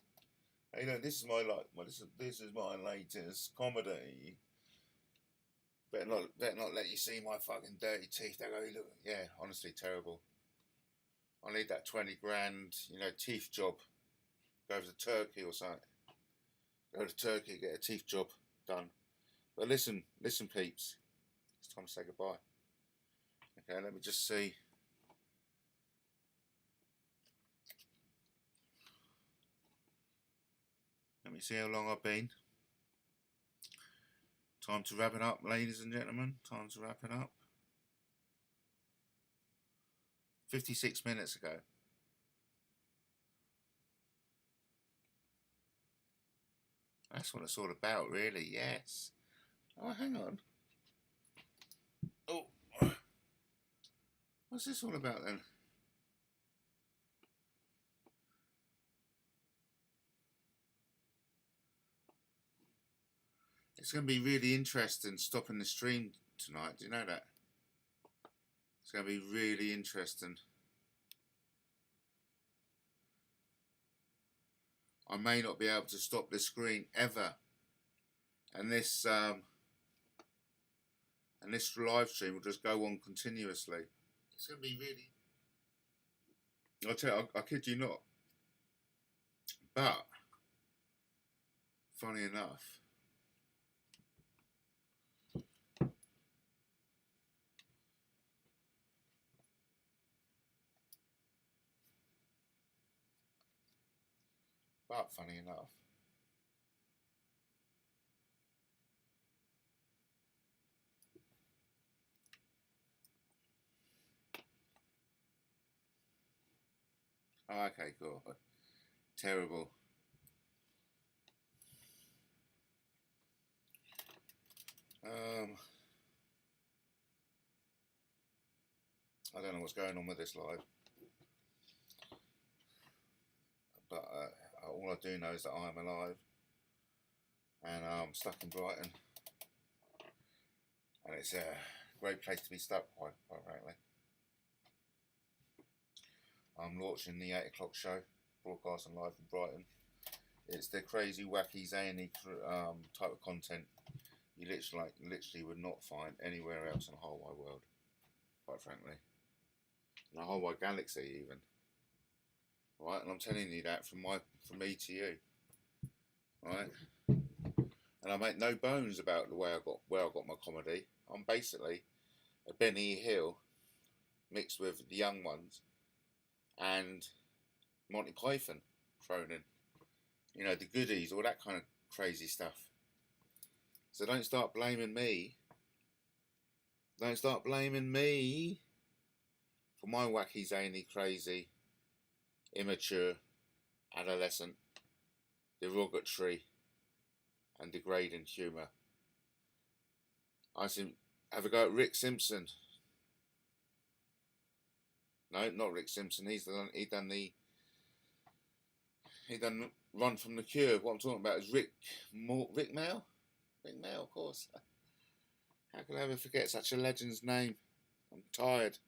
And, you know, this is my this is my latest comedy. Better not let you see my fucking dirty teeth. They go, look, yeah, honestly, terrible. I need that 20 grand, you know, teeth job. Go over to Turkey or something. Go to Turkey, get a teeth job done. But listen, peeps. It's time to say goodbye. Okay, let me just see. Let me see how long I've been. Time to wrap it up, ladies and gentlemen. Time to wrap it up. 56 minutes ago. That's what it's all about, really, yes. Oh, hang on. Oh. What's this all about then? It's going to be really interesting stopping the stream tonight. Do you know that? It's going to be really interesting. I may not be able to stop the screen ever. And this live stream will just go on continuously. It's going to be really... I'll tell you, I kid you not. But, funny enough, oh, okay, cool. Terrible. I don't know what's going on with this live, but all I do know is that I'm alive, and I'm stuck in Brighton, and it's a great place to be stuck, quite frankly. I'm launching the £8 show, broadcasting live from Brighton. It's the crazy, wacky, zany type of content you literally would not find anywhere else in the whole wide world, quite frankly. In the whole wide galaxy, even. Right, and I'm telling you that from me to you. Right, and I make no bones about the way where I got my comedy. I'm basically a Benny Hill mixed with the young ones and Monty Python thrown in. You know, the goodies, all that kind of crazy stuff. So don't start blaming me. Don't start blaming me for my wacky, zany, crazy, immature, adolescent, derogatory and degrading humour. I have a go at Rick Simpson. No, not Rick Simpson. He done Run from the Cure. What I'm talking about is Rick Mail. Rick Mail, of course. How could I ever forget such a legend's name? I'm tired.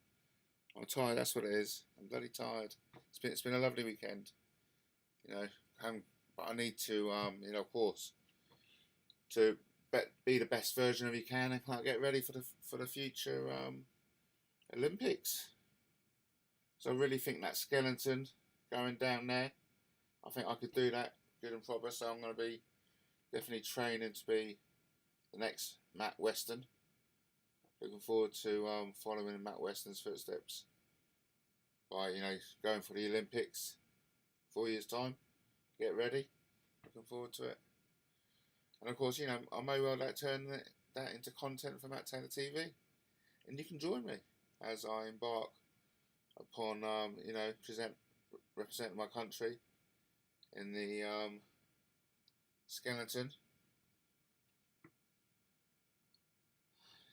That's what it is. I'm bloody tired. It's been a lovely weekend. You know, but I need to, you know, of course, to be the best version of you can and can't get ready for the future Olympics. So I really think that skeleton going down there, I think I could do that good and proper. So I'm going to be definitely training to be the next Matt Weston. Looking forward to following in Matt Weston's footsteps by, you know, going for the Olympics 4 years' time. Get ready. Looking forward to it. And of course, you know, I may well turn that into content for MattTaylorTV, and you can join me as I embark upon, you know, representing my country in the skeleton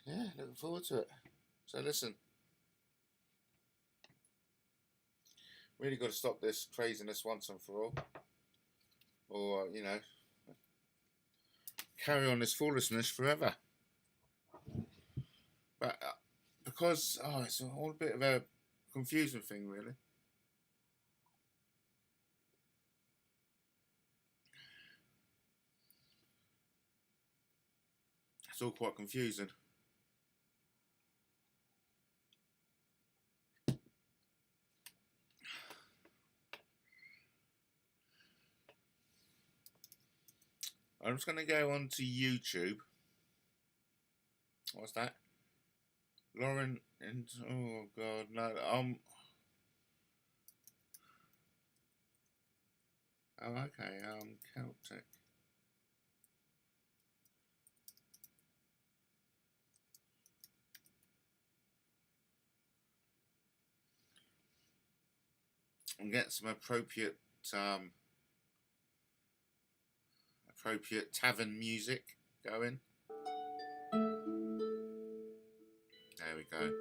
yeah, looking forward to it. So listen, really got to stop this craziness once and for all, or you know, carry on this foolishness forever. But because it's all a bit of a confusing thing, really. It's all quite confusing. I'm just going to go on to YouTube. What's that? Lauren and oh god, no. Oh, okay. Celtic. And get some appropriate tavern music going. There we go.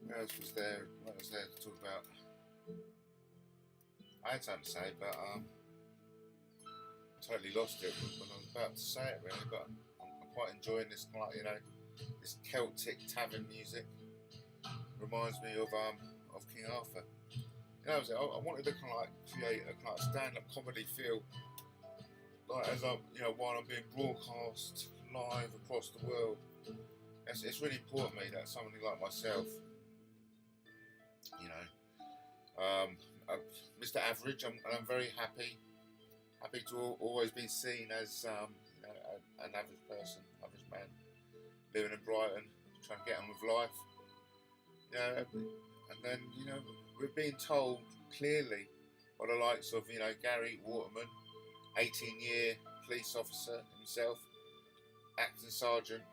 What else was there? What was there to talk about? I had something to say, but totally lost it when I was about to say it, really. But I'm quite enjoying this, like, you know, this Celtic tavern music. Reminds me of King Arthur. You know, I wanted to kind of like create a kind of stand-up comedy feel, like as I'm, you know, while I'm being broadcast live across the world. It's really important to me that somebody like myself, you know, Mr. Average, I'm very happy to always be seen as you know, an average person, average man, living in Brighton, trying to get on with life. You know, and then, you know, we're being told clearly by the likes of, you know, Gary Waterman, 18-year police officer himself, acting sergeant,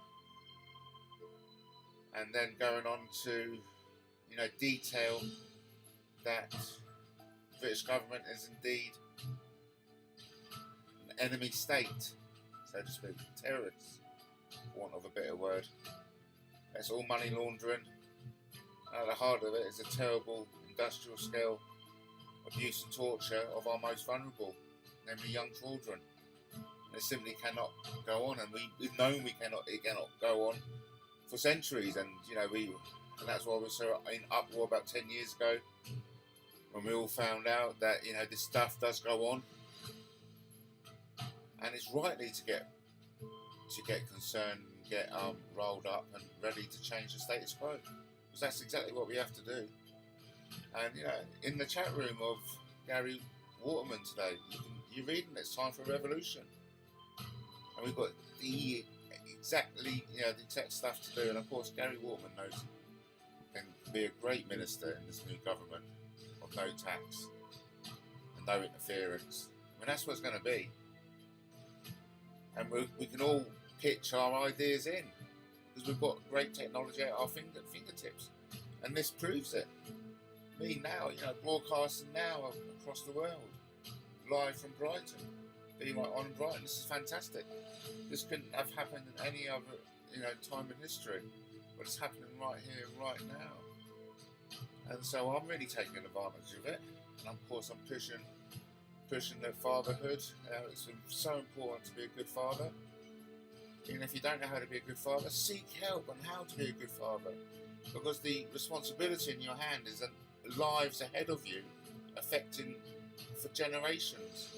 and then going on to, you know, detail that the British government is indeed an enemy state, so to speak, terrorists, for want of a better word. It's all money laundering. At the heart of it is a terrible industrial scale abuse and torture of our most vulnerable, namely young children. And it simply cannot go on, and we've known it cannot go on for centuries. And you know, and that's why we were so in uproar about 10 years ago when we all found out that, you know, this stuff does go on, and it's rightly to get concerned and get rolled up and ready to change the status quo. Because that's exactly what we have to do. And, you know, in the chat room of Gary Waterman today, you're reading it's time for a revolution. And we've got the exact stuff to do. And of course, Gary Waterman knows he can be a great minister in this new government of no tax and no interference. I mean, that's what it's going to be. And we can all pitch our ideas in, because we've got great technology at our fingertips, and this proves it. Me now, you know, broadcasting now across the world, live from Brighton, being right on in Brighton. This is fantastic. This couldn't have happened in any other, you know, time in history, but it's happening right here, right now. And so I'm really taking advantage of it, and of course I'm pushing the fatherhood. It's so important to be a good father. Even if you don't know how to be a good father, seek help on how to be a good father, because the responsibility in your hand is lives ahead of you, affecting for generations.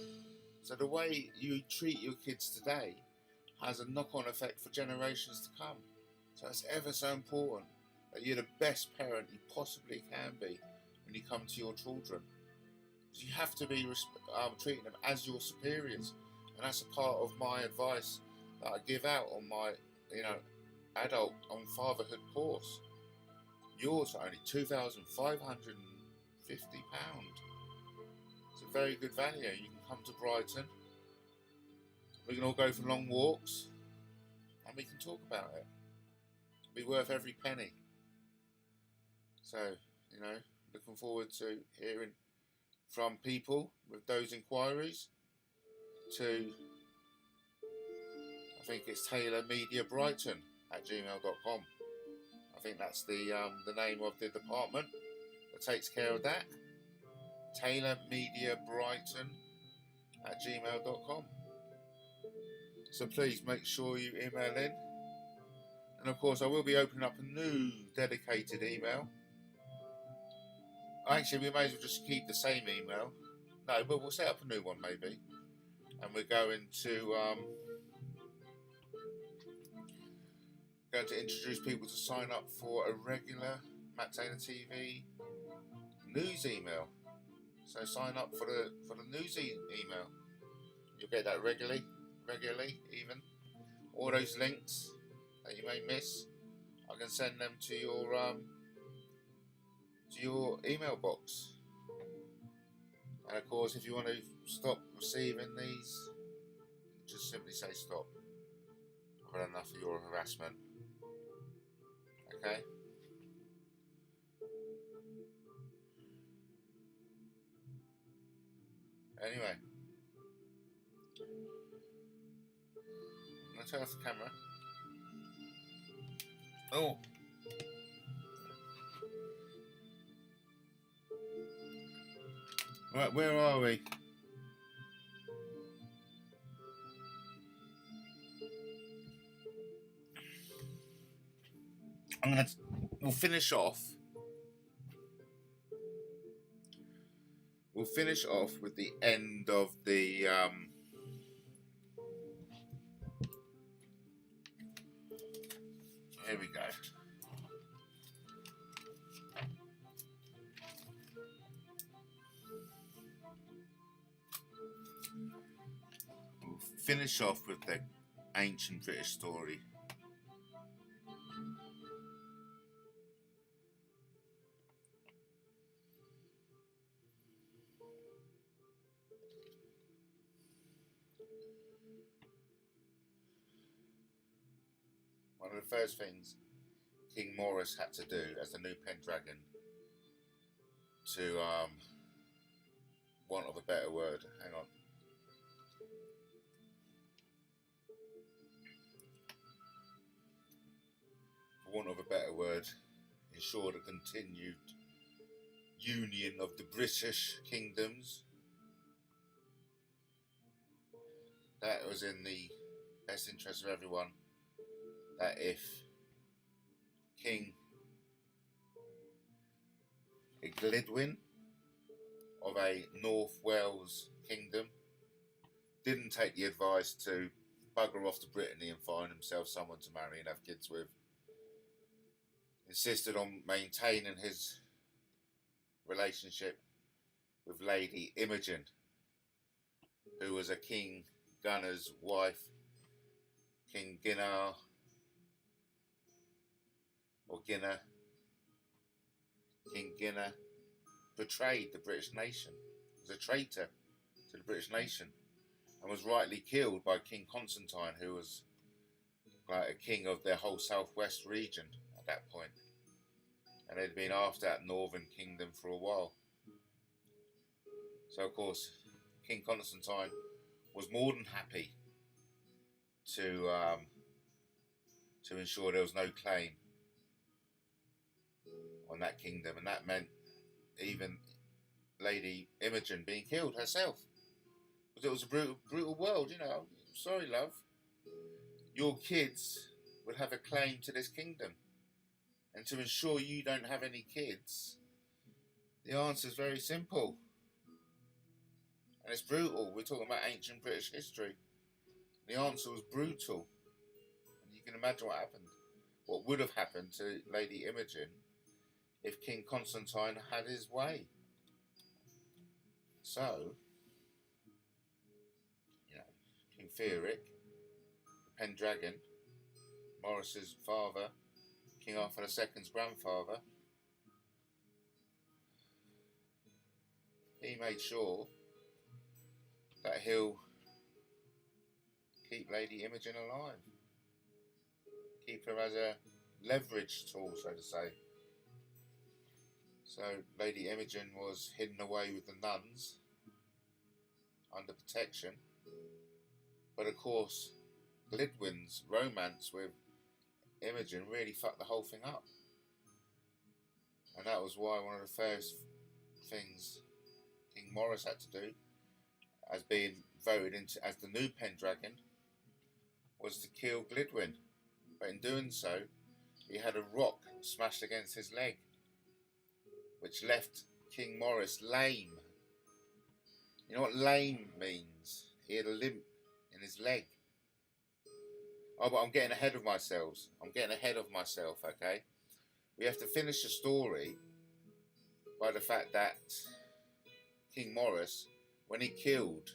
So the way you treat your kids today has a knock-on effect for generations to come. So it's ever so important that you're the best parent you possibly can be when you come to your children. You have to be treating them as your superiors, and that's a part of my advice that I give out on my, adult on fatherhood course. Yours are only £2,550. It's a very good value. You can come to Brighton. We can all go for long walks, and we can talk about it. It'll be worth every penny. So, looking forward to hearing from people with those inquiries. To, I think it's taylormediabrighton@gmail.com. I think that's the name of the department that takes care of that. taylormediabrighton@gmail.com. So please make sure you email in. And of course I will be opening up a new dedicated email. Actually, we may as well just keep the same email. No, but we'll set up a new one maybe. And we're going to introduce people to sign up for a regular MattTaylorTV news email. So sign up for the news email. You'll get that regularly even. All those links that you may miss, I can send them to your email box. And of course, if you want to stop receiving these, just simply say stop. I've had enough of your harassment. Okay? Anyway, I'm going to turn off the camera. Oh! Right, where are we? We'll finish off. We'll finish off with the end of the here we go. We'll finish off with the ancient British story. One of the first things King Maurice had to do as the new Pendragon, to want of a better word, hang on. For want of a better word, ensure the continued union of the British kingdoms. That was in the best interest of everyone. That if King Glydwin of a North Wales kingdom didn't take the advice to bugger off to Brittany and find himself someone to marry and have kids with, insisted on maintaining his relationship with Lady Imogen, who was a King Gunner's wife. King Gunnar or Ginner, King Ginner, betrayed the British nation, was a traitor to the British nation, and was rightly killed by King Constantine, who was like a king of their whole southwest region at that point, and they'd been after that northern kingdom for a while. So of course King Constantine was more than happy to ensure there was no claim on that kingdom, and that meant even Lady Imogen being killed herself, because it was a brutal world, you know. Sorry, love, your kids would have a claim to this kingdom, and to ensure you don't have any kids, The answer is very simple. And it's brutal. We're talking about ancient British history. The answer was brutal. And you can imagine what happened. What would have happened to Lady Imogen if King Constantine had his way. So, King Theodoric, the Pendragon, Maurice's father, King Arthur II's grandfather, he made sure that he'll keep Lady Imogen alive. Keep her as a leverage tool, so to say. So Lady Imogen was hidden away with the nuns under protection. But of course, Glidwin's romance with Imogen really fucked the whole thing up. And that was why one of the first things King Maurice had to do, as being voted into as the new Pendragon, was to kill Glidwin. But in doing so, he had a rock smashed against his leg, which left King Maurice lame. You know what lame means? He had a limp in his leg. Oh, but I'm getting ahead of myself. Okay? We have to finish the story by the fact that King Maurice, when he killed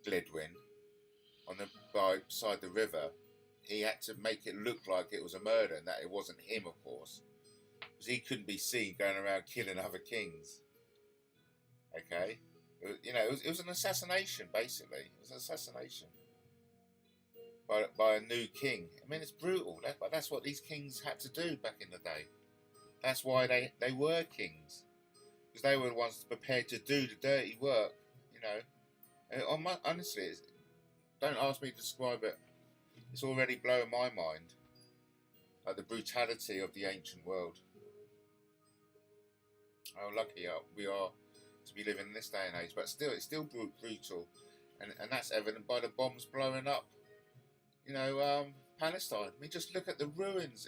Glidwin beside the river, he had to make it look like it was a murder and that it wasn't him, of course, because he couldn't be seen going around killing other kings. Okay, it was an assassination, basically. It was an assassination by a new king. I mean, it's brutal. But that's what these kings had to do back in the day. That's why they were kings, because they were the ones prepared to do the dirty work. Honestly, don't ask me to describe it. It's already blowing my mind, like the brutality of the ancient world. How lucky we are to be living in this day and age, but still, it's still brutal, and that's evident by the bombs blowing up. Palestine. I mean, just look at the ruins.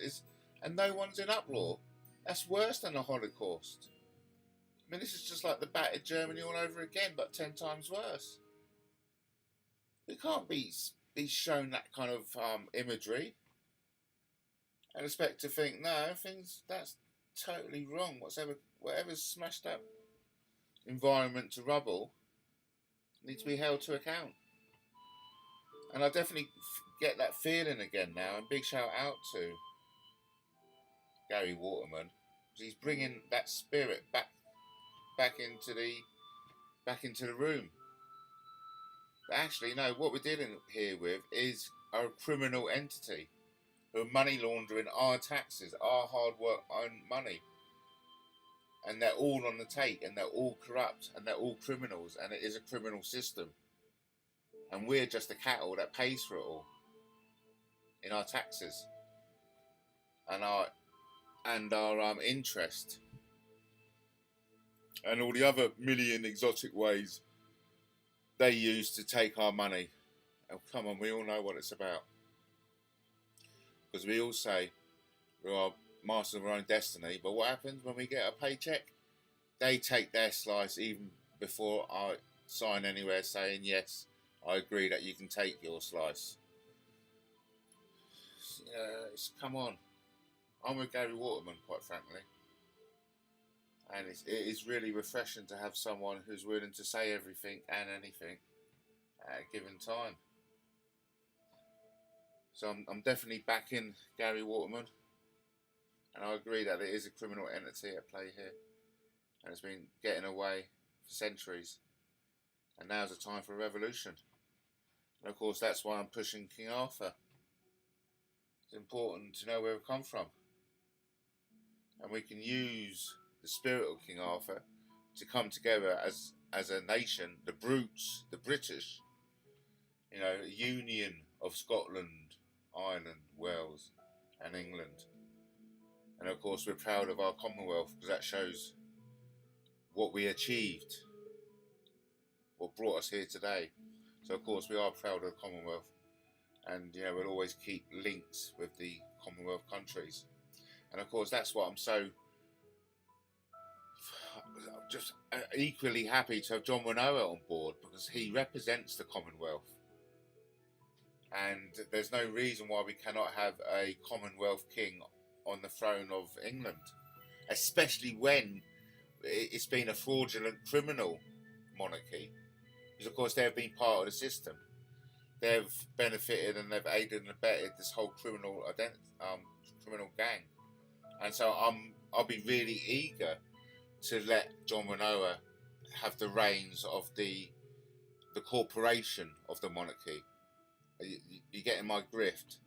And no one's in uproar. That's worse than the Holocaust. I mean, this is just like the battered Germany all over again, but 10 times worse. We can't be shown that kind of imagery and expect to think, no, that's totally wrong. Whatever's smashed up environment to rubble needs to be held to account. And I definitely get that feeling again now. And big shout out to Gary Waterman, because he's bringing that spirit back into the room. But actually, no, what we're dealing here with is a criminal entity who are money laundering our taxes, our hard work, own money. And they're all on the take, and they're all corrupt, and they're all criminals, and it is a criminal system. And we're just the cattle that pays for it all in our taxes and our interest and all the other million exotic ways they use to take our money. And come on, we all know what it's about, because we all say we are masters of our own destiny. But what happens when we get a paycheck? They take their slice even before I sign anywhere saying, yes, I agree that you can take your slice. Come on. I'm with Gary Waterman, quite frankly. And it is really refreshing to have someone who's willing to say everything and anything at a given time. So I'm definitely backing Gary Waterman. And I agree that it is a criminal entity at play here. And it's been getting away for centuries. And now's the time for a revolution. And of course, that's why I'm pushing King Arthur. It's important to know where we've come from. And we can use the spirit of King Arthur to come together as a nation, the brutes, the British, a union of Scotland, Ireland, Wales and England. And of course, we're proud of our Commonwealth, because that shows what we achieved, what brought us here today. So of course, we are proud of the Commonwealth, and we'll always keep links with the Commonwealth countries. And of course, that's what I'm so just equally happy to have John Manoa on board, because he represents the Commonwealth. And there's no reason why we cannot have a Commonwealth king on the throne of England, especially when it's been a fraudulent criminal monarchy, because of course they've been part of the system. They've benefited and they've aided and abetted this whole criminal gang, and so I'll be really eager to let John Manoa have the reins of the corporation of the monarchy. You're getting my grift,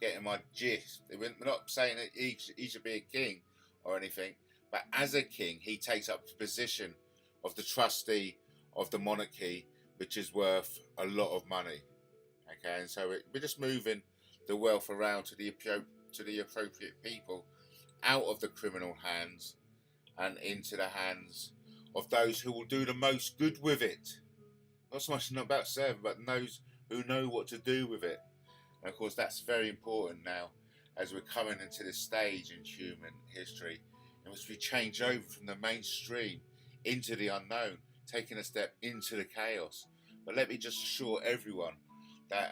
getting my gist. We're not saying that he should be a king or anything, but as a king, he takes up the position of the trustee of the monarchy, which is worth a lot of money. Okay, and so we're just moving the wealth around to the appropriate people, out of the criminal hands and into the hands of those who will do the most good with it. Not so much not about serving, but those who know what to do with it. And of course, that's very important now, as we're coming into this stage in human history in which we change over from the mainstream into the unknown, taking a step into the chaos. But let me just assure everyone that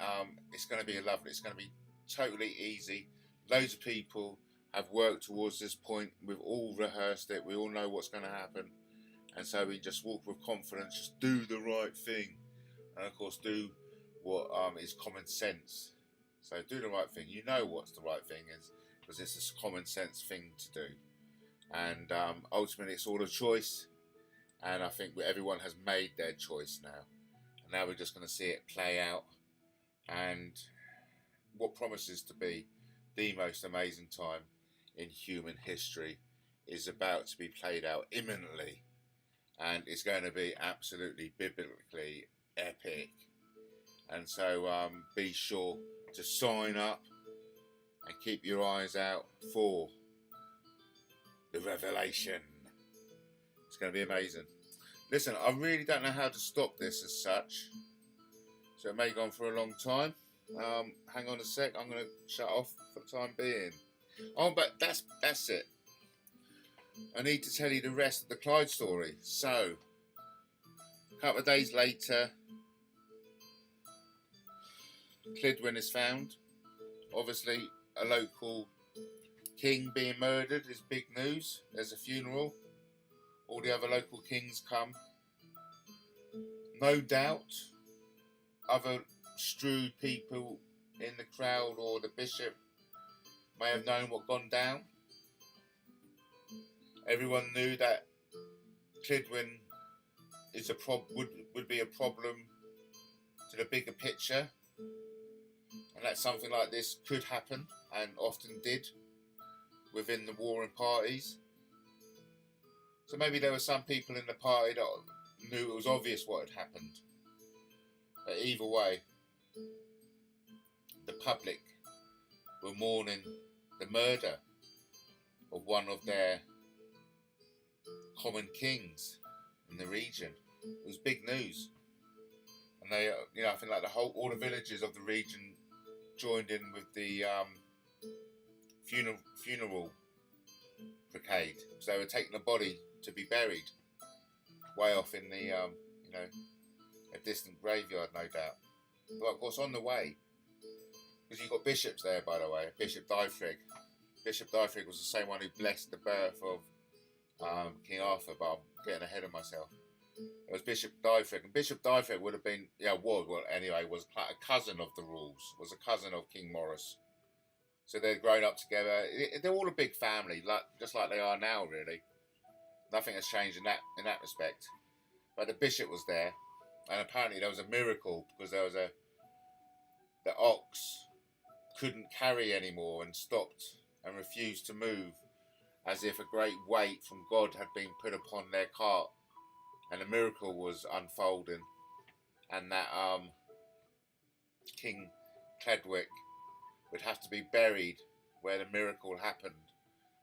it's going to be lovely. It's going to be totally easy. Loads of people have worked towards this point. We've all rehearsed it. We all know what's going to happen. And so we just walk with confidence, just do the right thing. And of course, do what is common sense. So do the right thing. You know what's the right thing is, because it's a common sense thing to do. And ultimately, it's all a choice. And I think everyone has made their choice now. And now we're just going to see it play out. And what promises to be the most amazing time in human history is about to be played out imminently. And it's going to be absolutely biblically epic. And so be sure to sign up and keep your eyes out for the revelation. It's going to be amazing. Listen, I really don't know how to stop this as such, so it may go on for a long time. Hang on a sec, I'm going to shut off for the time being. Oh, but that's it. I need to tell you the rest of the Clyde story. So, a couple of days later, Clydwyn is found. Obviously, a local king being murdered is big news. There's a funeral. All the other local kings come. No doubt, other shrewd people in the crowd or the bishop may have known what gone down. Everyone knew that Clydwyn is would be a problem to the bigger picture, and that something like this could happen, and often did, within the warring parties. So maybe there were some people in the party that knew it was obvious what had happened. But either way, the public were mourning the murder of one of their common kings in the region. It was big news. And they, I think like all the villages of the region joined in with the funeral brigade. So they were taking the body to be buried way off in the, a distant graveyard, no doubt. But of course, on the way, because you've got bishops there, by the way, Bishop Dyfrig. Bishop Dyfrig was the same one who blessed the birth of King Arthur, but I'm getting ahead of myself. It was Bishop Dyfrig, and Bishop Dyfrig would have been, was a cousin of the Rules, was a cousin of King Maurice. So they'd grown up together. They're all a big family, just like they are now, really. Nothing has changed in that respect. But the bishop was there, and apparently there was a miracle, because the ox couldn't carry anymore and stopped and refused to move, as if a great weight from God had been put upon their cart, and a miracle was unfolding, and that King Clydwyn would have to be buried where the miracle happened,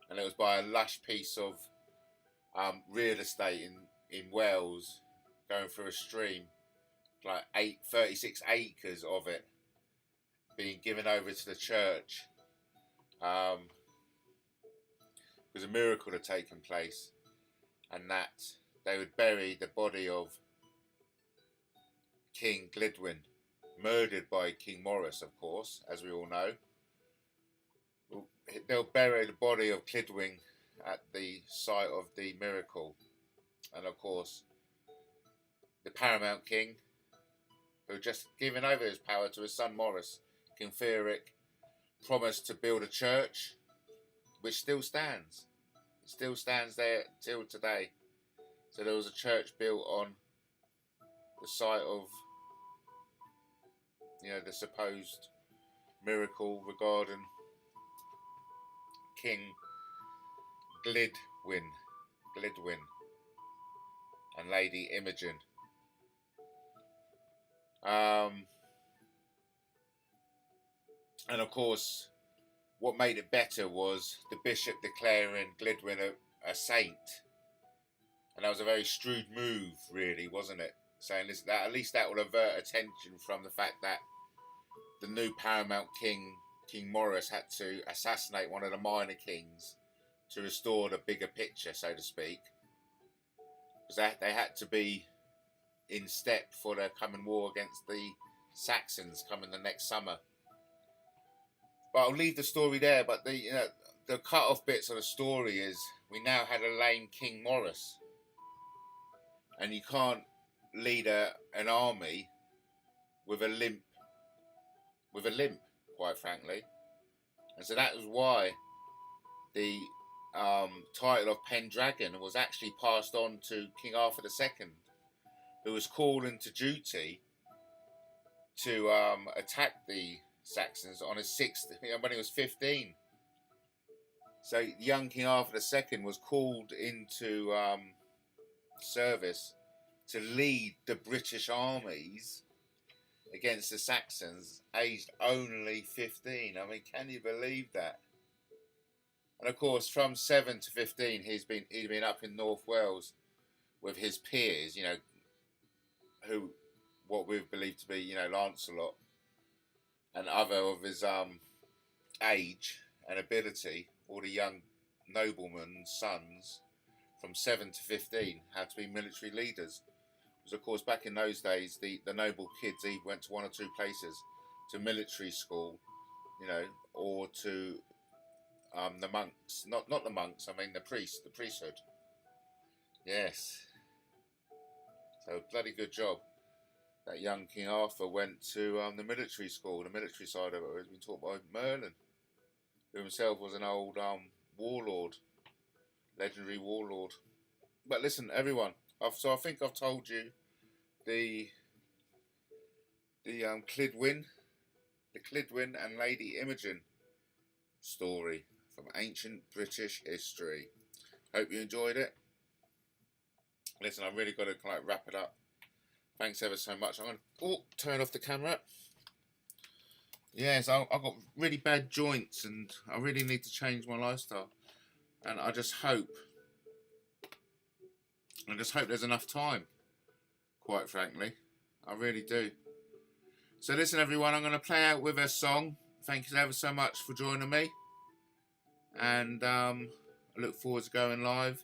and it was by a lush piece of real estate in Wales, going through a stream, like 36 acres of it being given over to the church, because a miracle had taken place, and that they would bury the body of King Glidwin, murdered by King Maurice, of course, as we all know. They'll bury the body of Glidwin at the site of the miracle. And of course, the paramount king, who had just given over his power to his son Maurice, King Theodoric, promised to build a church, which still stands. It still stands there till today. So there was a church built on the site of, you know, the supposed miracle regarding King Glidwin and Lady Imogen. And of course, what made it better was the bishop declaring Glidwin a saint. And that was a very shrewd move, really, wasn't it? Saying this, that at least that will avert attention from the fact that the new paramount king, King Maurice, had to assassinate one of the minor kings to restore the bigger picture, so to speak. Because they had to be in step for the coming war against the Saxons coming the next summer. But I'll leave the story there. But the cut-off bits of the story is we now had a lame King Maurice, and you can't lead an army with a limp, quite frankly. And so that was why the title of Pendragon was actually passed on to King Arthur II, who was called into duty to attack the Saxons on his 6th, when he was 15. So young King Arthur II was called into service to lead the British armies against the Saxons, aged only 15. I mean, can you believe that? And of course, from 7 to 15, he'd been up in North Wales with his peers, you know, who what we believe to be, you know, Lancelot and other of his age and ability, all the young noblemen's sons from 7 to 15 had to be military leaders. Because of course, back in those days, the noble kids either went to one or two places, to military school, you know, or to the monks, not the monks, I mean the priesthood. Yes. So bloody good job. That young King Arthur went to the military school, the military side of it, has been taught by Merlin, who himself was an old warlord, legendary warlord. But listen, everyone, so I think I've told you the Glidwin and Lady Imogen story from ancient British history. Hope you enjoyed it. Listen, I've really got to wrap it up. Thanks ever so much. I'm going to turn off the camera. Yes, I've got really bad joints and I really need to change my lifestyle. And I just hope there's enough time, quite frankly. I really do. So listen, everyone, I'm going to play out with a song. Thank you ever so much for joining me. And I look forward to going live.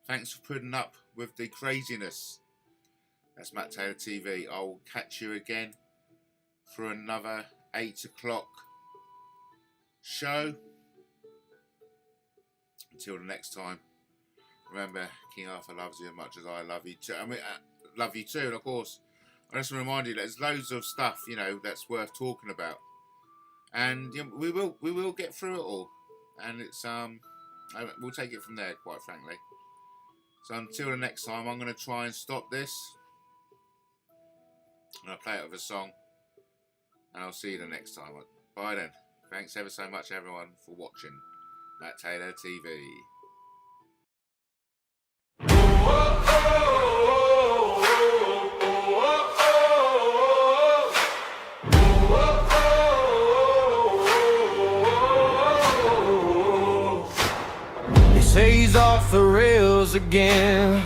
Thanks for putting up with the craziness. That's MattTaylorTV. I will catch you again for another 8 o'clock show. Until the next time, remember, King Arthur loves you as much as I love you too. I mean, love you too. And of course, I just want to remind you that there's loads of stuff, you know, that's worth talking about. And you know, we will get through it all. And it's we'll take it from there, quite frankly. So until the next time, I'm going to try and stop this. And I'll play it with a song. And I'll see you the next time. Bye then. Thanks ever so much, everyone, for watching MattTaylorTV. He say he's off the rails again,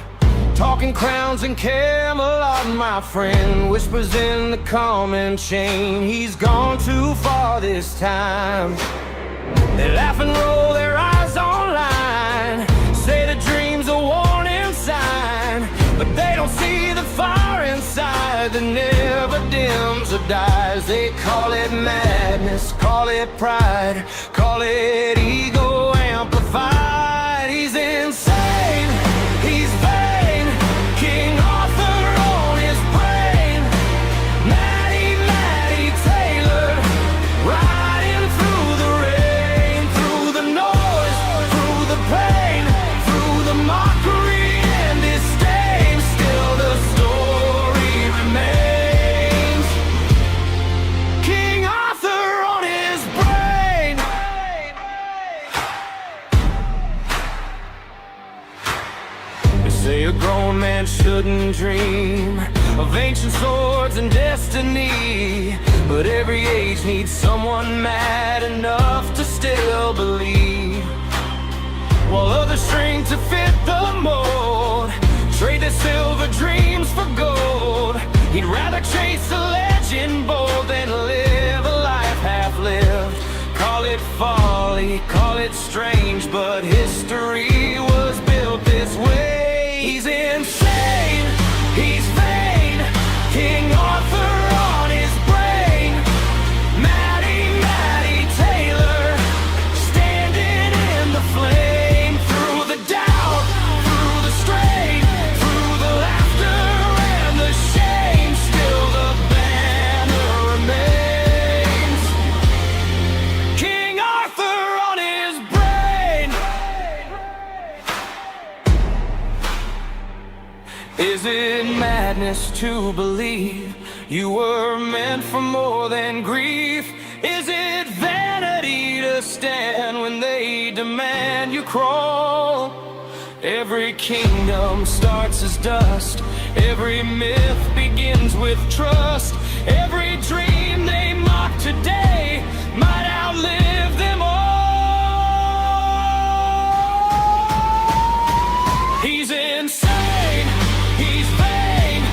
talking crowns and Camelot, my friend. Whispers in the common chain, he's gone too far this time. They laugh and roll their eyes online, say the dream's a warning see the fire inside that never dims or dies. They call it madness, call it pride, call it ego amplified. He's insane, he's vain, King Arthur on his brain. Mattie Taylor, riding through the rain, through the noise, through the pain, through the mockery and disdain. Still the story remains. King Arthur on his brain. They say a grown man shouldn't dream of ancient swords and destiny, but every age needs someone mad enough to still believe. While others shrink to fit the mold, trade their silver dreams for gold. He'd rather chase a legend bold than live a life half-lived. Call it folly, call it strange, but history was built this way. He's insane, he's vain, King Arthur on his brain. Mattie Taylor, standing in the flame. Through the doubt, through the strain, through the laughter and the shame, still the banner remains. King Arthur on his brain. Is it madness to believe you were meant for more than grief? Is it vanity to stand when they demand you crawl? Every kingdom starts as dust, every myth begins with trust. Every dream they mock today might outlive them all. He's insane, he's vain,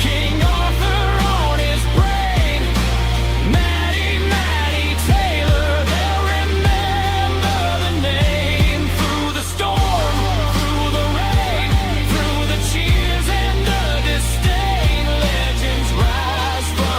King Arthur on his brain. Mattie Taylor, they'll remember the name. Through the storm, through the rain, through the cheers and the disdain, legends rise from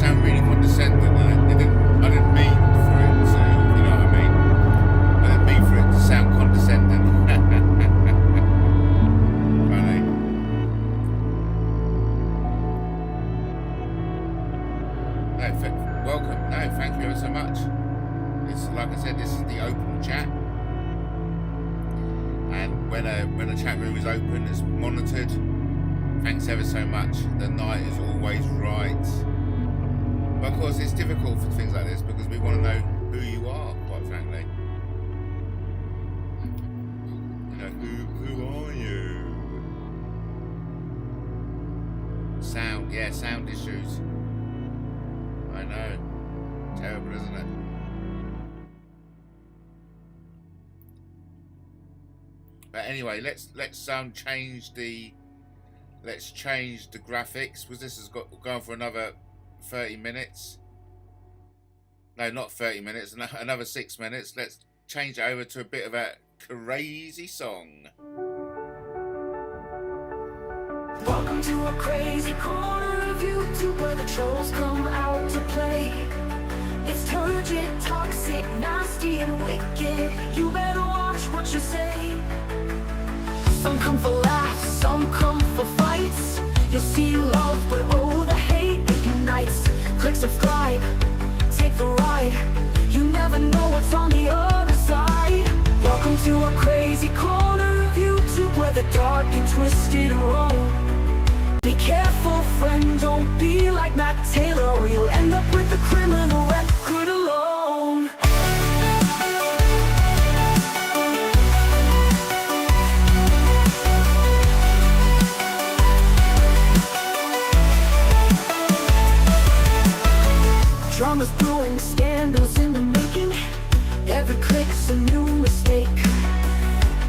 sound really condescending, and I didn't mean for it to, you know what I mean? I didn't mean for it to sound condescending. Funny. No, welcome. No, thank you ever so much. This, like I said, this is the open chat. And when a chat room is open, it's monitored. Thanks ever so much. The night is always right. But of course, it's difficult for things like this because we want to know who you are, quite frankly. You know, who are you? Sound, yeah, sound issues. I know. Terrible, isn't it? But anyway, let's change the graphics, because this has got going for another 30 minutes. No, not 30 minutes, another 6 minutes. Let's change it over to a bit of a crazy song. Welcome to a crazy corner of YouTube where the trolls come out to play. It's turgid, toxic, nasty and wicked. You better watch what you say. Some come for laughs, some come for fights. You'll see love, but oh, the hate it unites. Click subscribe, take the ride. You never know what's on the other side. Welcome to a crazy corner of YouTube where the dark and twisted roam. Be careful, friend, don't be like Matt Taylor, or you'll end up with the criminal record alone. Drama's brewing, scandals in the making. Every click's a new mistake.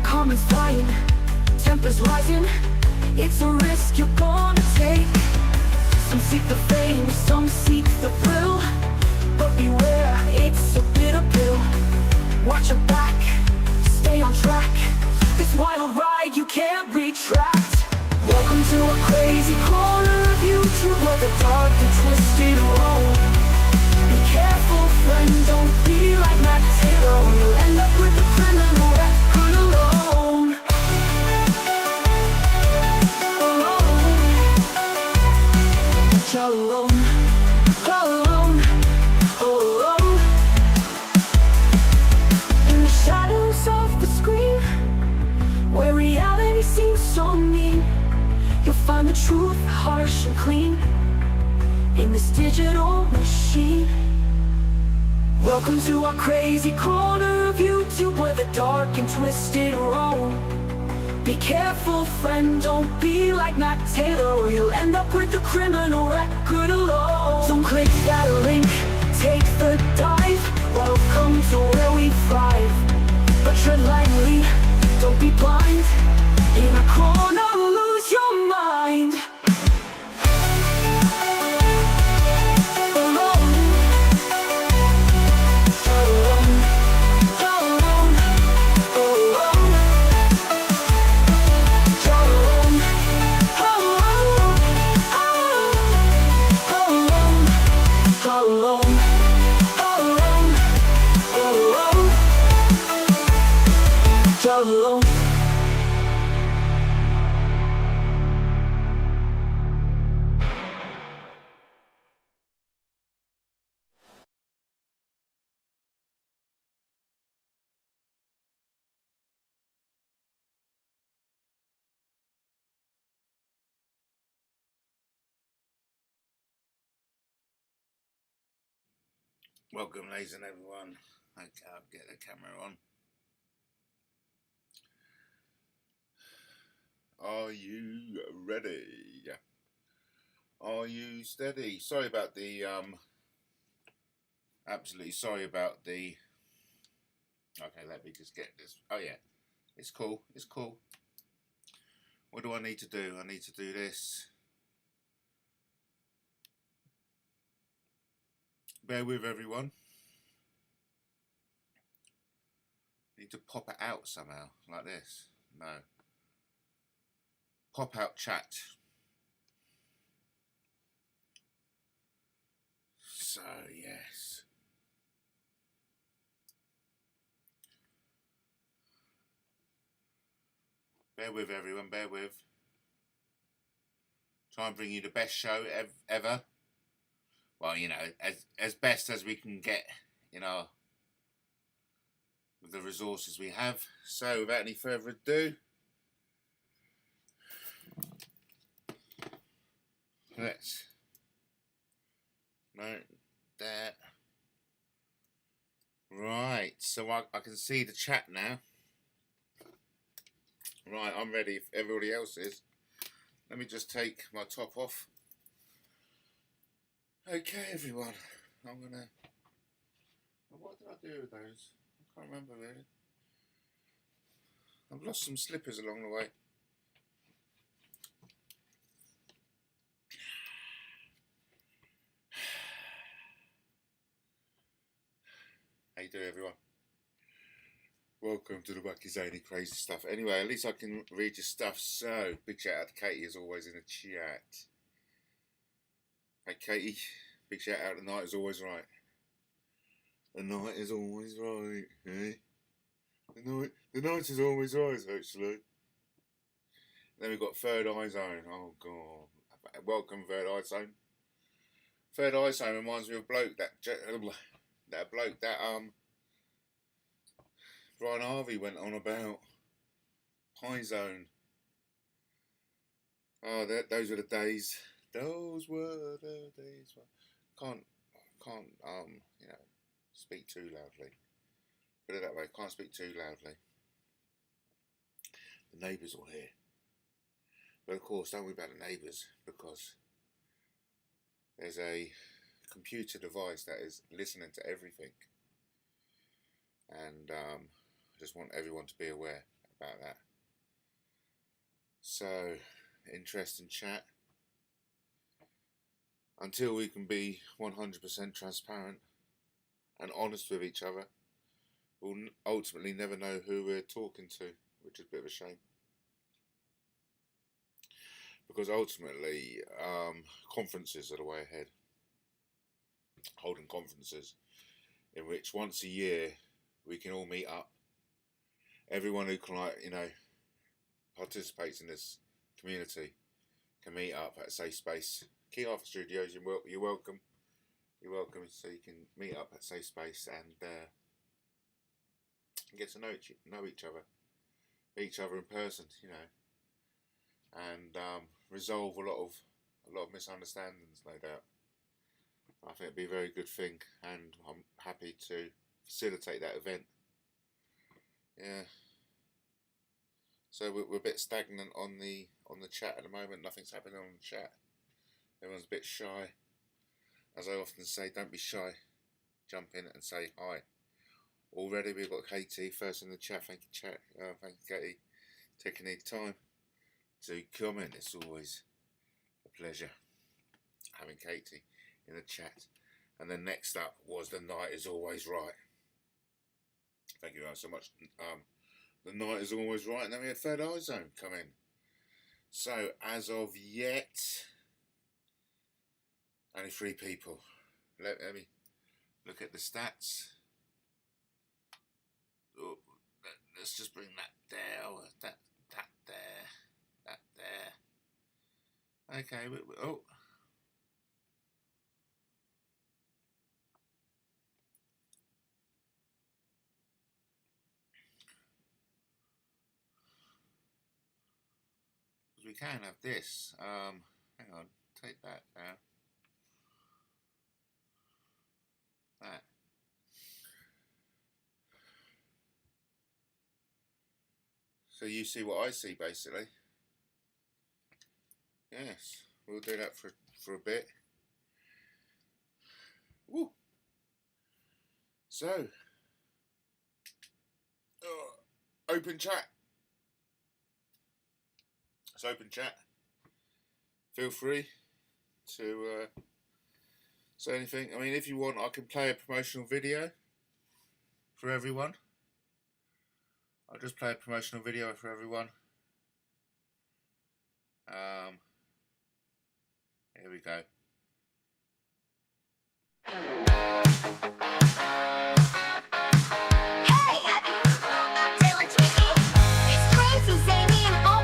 Comments flying, tempers rising. It's a risk you're gonna take. Some seek the fame, some seek the thrill. But beware, it's a bitter pill. Watch your back, stay on track. This wild ride you can't retract. Welcome to a crazy corner of YouTube where the dark and twisted roam. Be careful, friend, don't be like Matt Taylor, or you'll end up with the criminal record alone. All alone, all alone, all alone. In the shadows of the screen, where reality seems so mean, you'll find the truth harsh and clean in this digital machine. Welcome to our crazy corner of YouTube where the dark and twisted roam. Be careful, friend, don't be like Matt Taylor, or you'll end up with the criminal record alone. Don't click that link, take the dive. Welcome to where we thrive. But tread lightly, don't be blind. In a corner, lose your mind. Alone. Welcome, ladies and everyone. Okay, I'll get the camera on. Are you ready? Are you steady? Sorry about the absolutely sorry about the. Okay, let me just get this. Oh yeah, it's cool. It's cool. What do I need to do? I need to do this. Bear with everyone. Need to pop it out somehow, like this. No. Pop out chat. Bear with, everyone, bear with. Try and bring you the best show ever. Well, you know, as best as we can get, you know, with the resources we have. So, without any further ado, let's note that. Right, so I can see the chat now. Right, I'm ready if everybody else is. Let me just take my top off. Okay, everyone. I'm gonna. What did I do with those? I can't remember really. I've lost some slippers along the way. How you doing, everyone? Welcome to the wacky, zany, crazy stuff. Anyway, at least I can read your stuff. So, big shout out to Katie as always in the chat. Hey Katie, big shout out. The night is always right. The night is always right, eh? The night is always right, actually. Then we've got Third Eye Zone. Oh god, welcome Third Eye Zone. Third Eye Zone reminds me of a bloke that Brian Harvey went on about. Pie Zone. Oh, those were the days. Those were the days. Can't you know, speak too loudly. Put it that way. Can't speak too loudly. The neighbours will hear. But of course, don't worry about the neighbours, because there's a computer device that is listening to everything, and I just want everyone to be aware about that. So, interesting chat. Until we can be 100% transparent and honest with each other, we'll ultimately never know who we're talking to, which is a bit of a shame. Because ultimately, conferences are the way ahead. Holding conferences in which once a year we can all meet up. Everyone who can, like, you know, participates in this community can meet up at a safe space. Key Arthur Studios, you're welcome. You're welcome. So you can meet up at safe space and get to know each other, meet each other in person, you know, and resolve a lot of misunderstandings, no doubt. I think it'd be a very good thing, and I'm happy to facilitate that event. Yeah. So we're a bit stagnant on the chat at the moment. Nothing's happening on the chat. Everyone's a bit shy. As I often say, don't be shy. Jump in and say hi. Already we've got Katie first in the chat. Thank you, chat. Thank you, Katie. Taking the time to comment. It's always a pleasure having Katie in the chat. And then next up was The Night Is Always Right. Thank you guys so much. The Night Is Always Right. And then we had Third Eye Zone come in. So as of yet, only 3 people. Let me look at the stats. Oh, let's just bring that down. That there. Okay. Oh. We can have this. Hang on. Take that down. That. So you see what I see, basically. Yes, we'll do that for a bit. Woo. So, open chat. It's open chat. Feel free to say anything. I mean, if you want, I can play a promotional video for everyone. I'll just play a promotional video for everyone. Here we go. Hey, MattTaylorTV. It's crazy, zany, and all.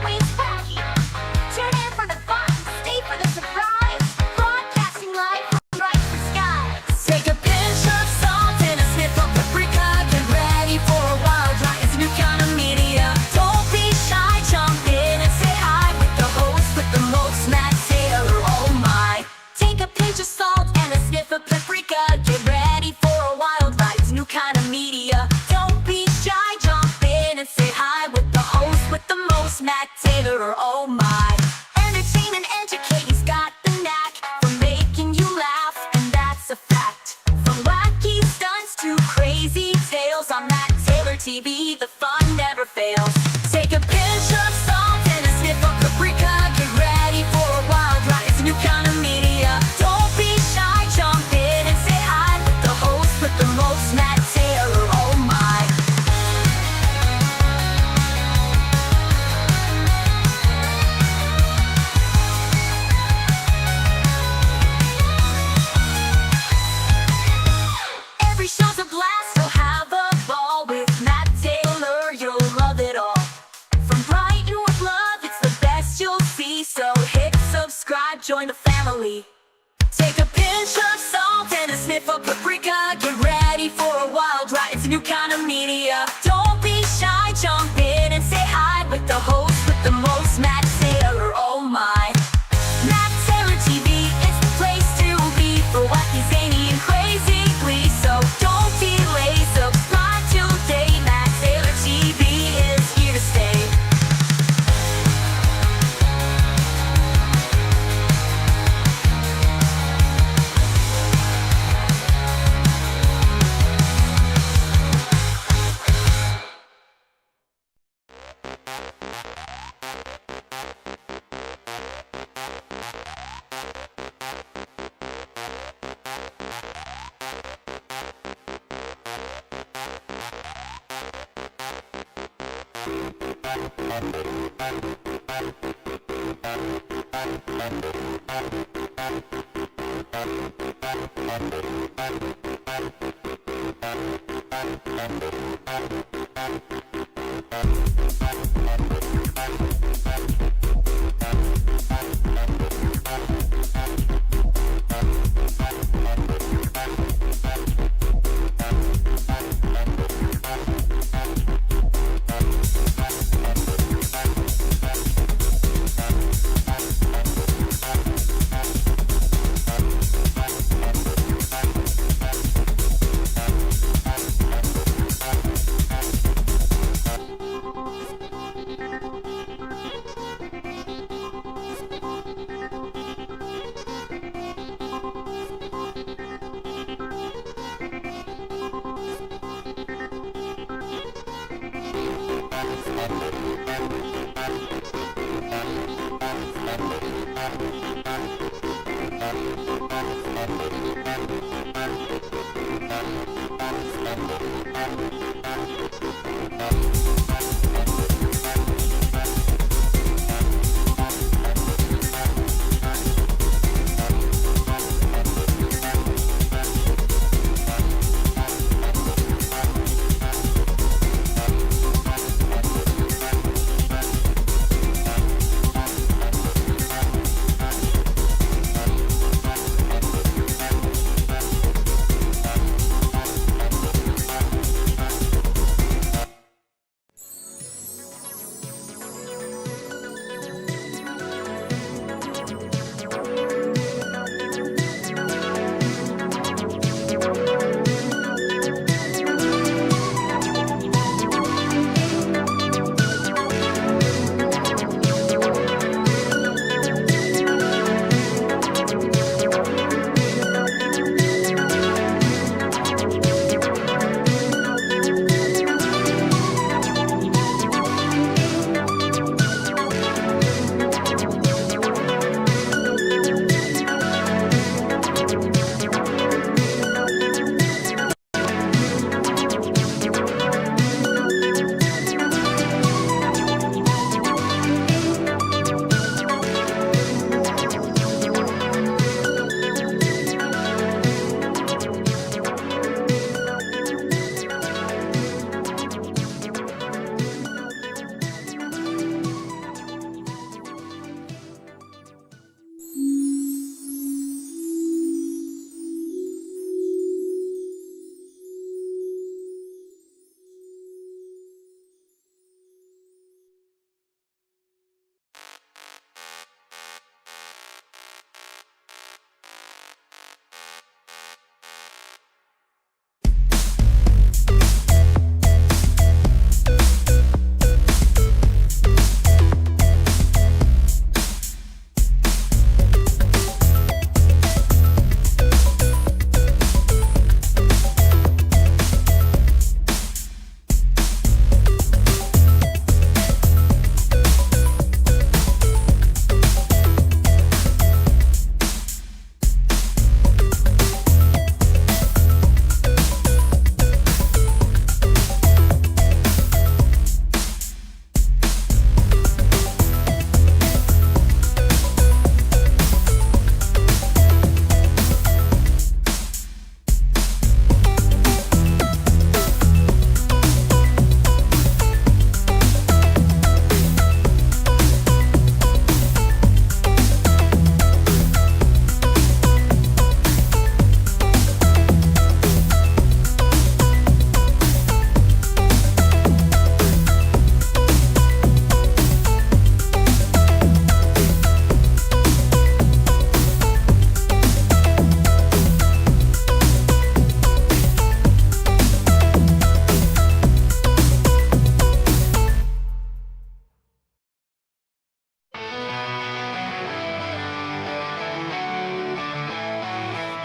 pinch of salt and a sniff of paprika. Get ready for a wild ride, it's a new kind of media. Don't be shy, jump in and say hi with the host with the most, Matt Taylor, or oh my. Entertain and educate, he's got the knack for making you laugh, and that's a fact. From wacky stunts to crazy tales, on MattTaylorTV, the fun never fails. Take a pinch of salt and a sniff of paprika. Get ready for a wild ride, it's a new kind of media. Don't be shy, jump in and say hi with the host with the most, Matt Taylor, oh my. Every show's a blast, so have a ball with Matt Taylor, you'll love it all. From Brighton with love, it's the best you'll see, so hit subscribe, join the family. Take a pinch of salt and a sniff of paprika. Get ready for a wild ride, it's a new kind of media. Don't be shy, jump in and say hi with the host with the most, Matt Taylor, oh my. MattTaylorTV, it's the place to be for wacky, zany, and crazy glee. So don't delay, subscribe today. MattTaylorTV is here to stay.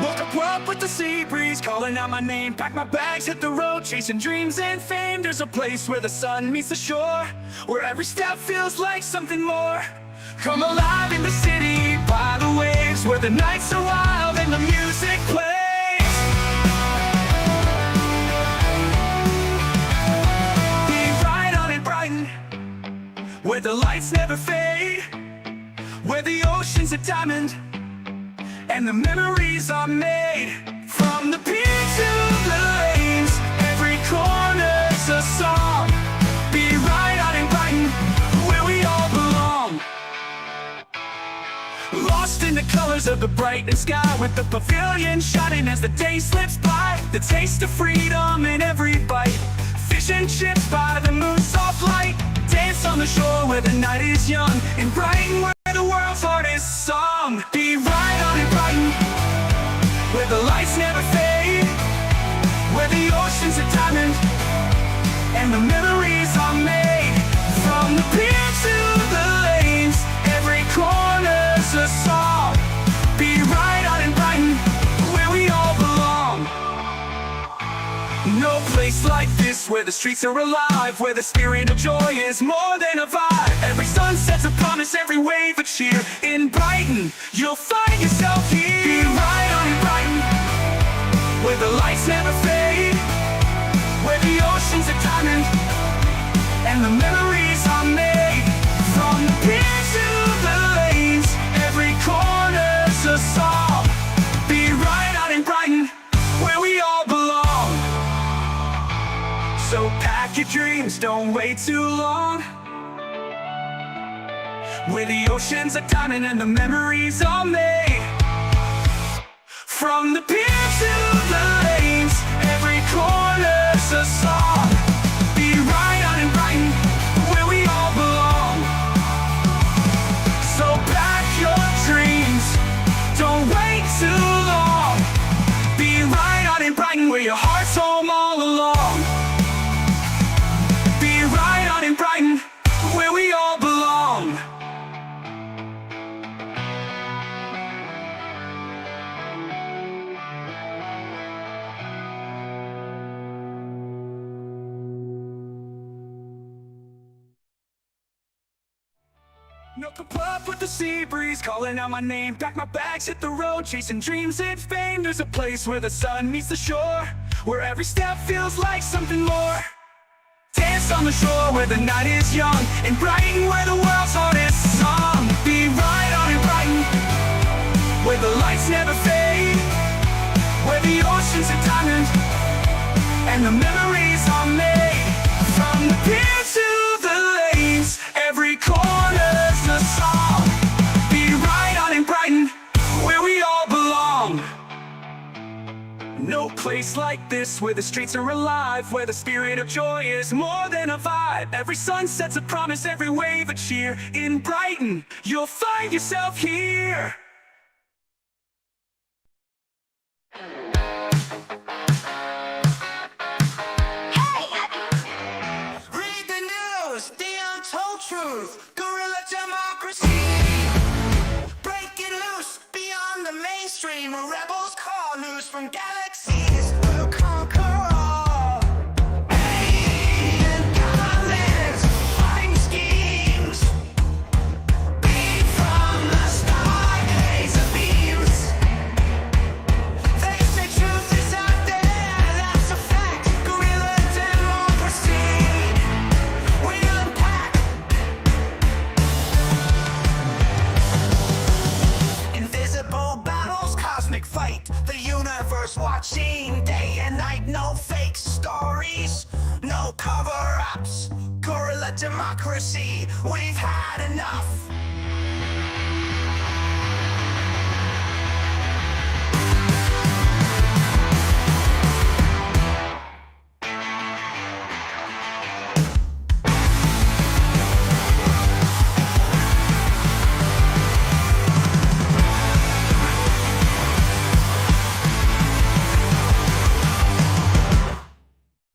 Woke up with the sea breeze calling out my name. Pack my bags, hit the road, chasing dreams and fame. There's a place where the sun meets the shore, where every step feels like something more. Come alive in the city by the waves, where the nights are wild and the music plays. Be right on in Brighton, where the lights never fade, where the ocean's a diamond and the memories are made. From the pier to the lanes, every corner's a song. Be right out in Brighton, where we all belong. Lost in the colors of the brightening sky, with the pavilion shining as the day slips by. The taste of freedom in every bite, fish and chips by the moon's soft light. Dance on the shore where the night is young, in Brighton where the world's hardest song. Be right on in Brighton, where the lights never fade, where the ocean's a diamond and the memories are made. From the pier to the lanes, every corner's a song. Be right out in Brighton, where we all belong. No place like this, where the streets are alive, where the spirit of joy is more than a vibe. Every sunset's a promise, every wave a cheer. In Brighton, you'll find yourself here. Be right on in Brighton, where the lights never fade, where the ocean's a diamond and the memories are made. From the pier to the lanes, every corner's a song. Be right out in Brighton, where we all belong. So pack your dreams, don't wait too long, where the ocean's a diamond and the memories are made. From the pier to the lanes, every corner's a song. Be right out in Brighton, where we all belong. So pack your dreams, don't wait too long. Be right out in Brighton, where your heart's home all along. Be right out in Brighton, where we all belong. Knuckle up with the sea breeze calling out my name. Pack my bags, hit the road, chasing dreams and fame. There's a place where the sun meets the shore, where every step feels like something more. Dance on the shore where the night is young, in Brighton where the world's hardest song. Be right on in Brighton, where the lights never fade, where the ocean's a diamond and the memories are made. From the pier to the lanes, every corner's a song. Be right out in Brighton, where we all belong. No place like this, where the streets are alive, where the spirit of joy is more than a vibe. Every sunset's a promise, every wave a cheer. In Brighton, you'll find yourself here. Read the news, the untold truth, guerrilla democracy. Breaking loose beyond the mainstream, rebels call loose from galaxies. We'll conquer all. Alien governments, fighting schemes. Beat from the stargaze of beams. They say truth is out there, that's a fact. Guerrilla democracy. We'll unpack. Invisible battles, cosmic fight, the universe watching day and night. No fake stories, no cover-ups. Guerrilla democracy, we've had enough.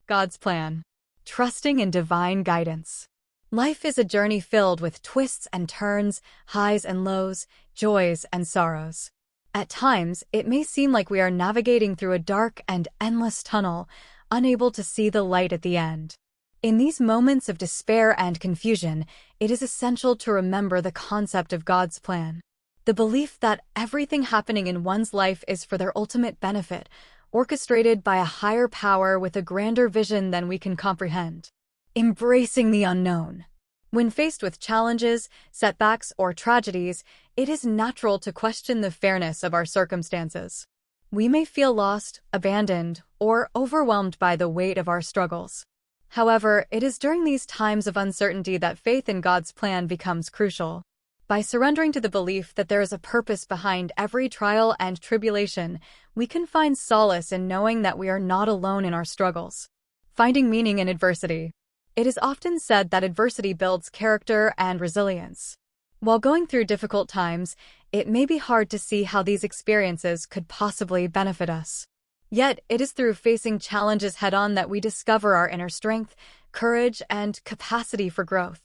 God's plan. Trusting in divine guidance. Life is a journey filled with twists and turns, highs and lows, joys and sorrows. At times, it may seem like we are navigating through a dark and endless tunnel, unable to see the light at the end. In these moments of despair and confusion, it is essential to remember the concept of God's plan. The belief that everything happening in one's life is for their ultimate benefit, orchestrated by a higher power with a grander vision than we can comprehend. Embracing the unknown. When faced with challenges, setbacks, or tragedies, it is natural to question the fairness of our circumstances. We may feel lost, abandoned, or overwhelmed by the weight of our struggles. However, it is during these times of uncertainty that faith in God's plan becomes crucial. By surrendering to the belief that there is a purpose behind every trial and tribulation, we can find solace in knowing that we are not alone in our struggles. Finding meaning in adversity. It is often said that adversity builds character and resilience. While going through difficult times, it may be hard to see how these experiences could possibly benefit us. Yet, it is through facing challenges head-on that we discover our inner strength, courage, and capacity for growth.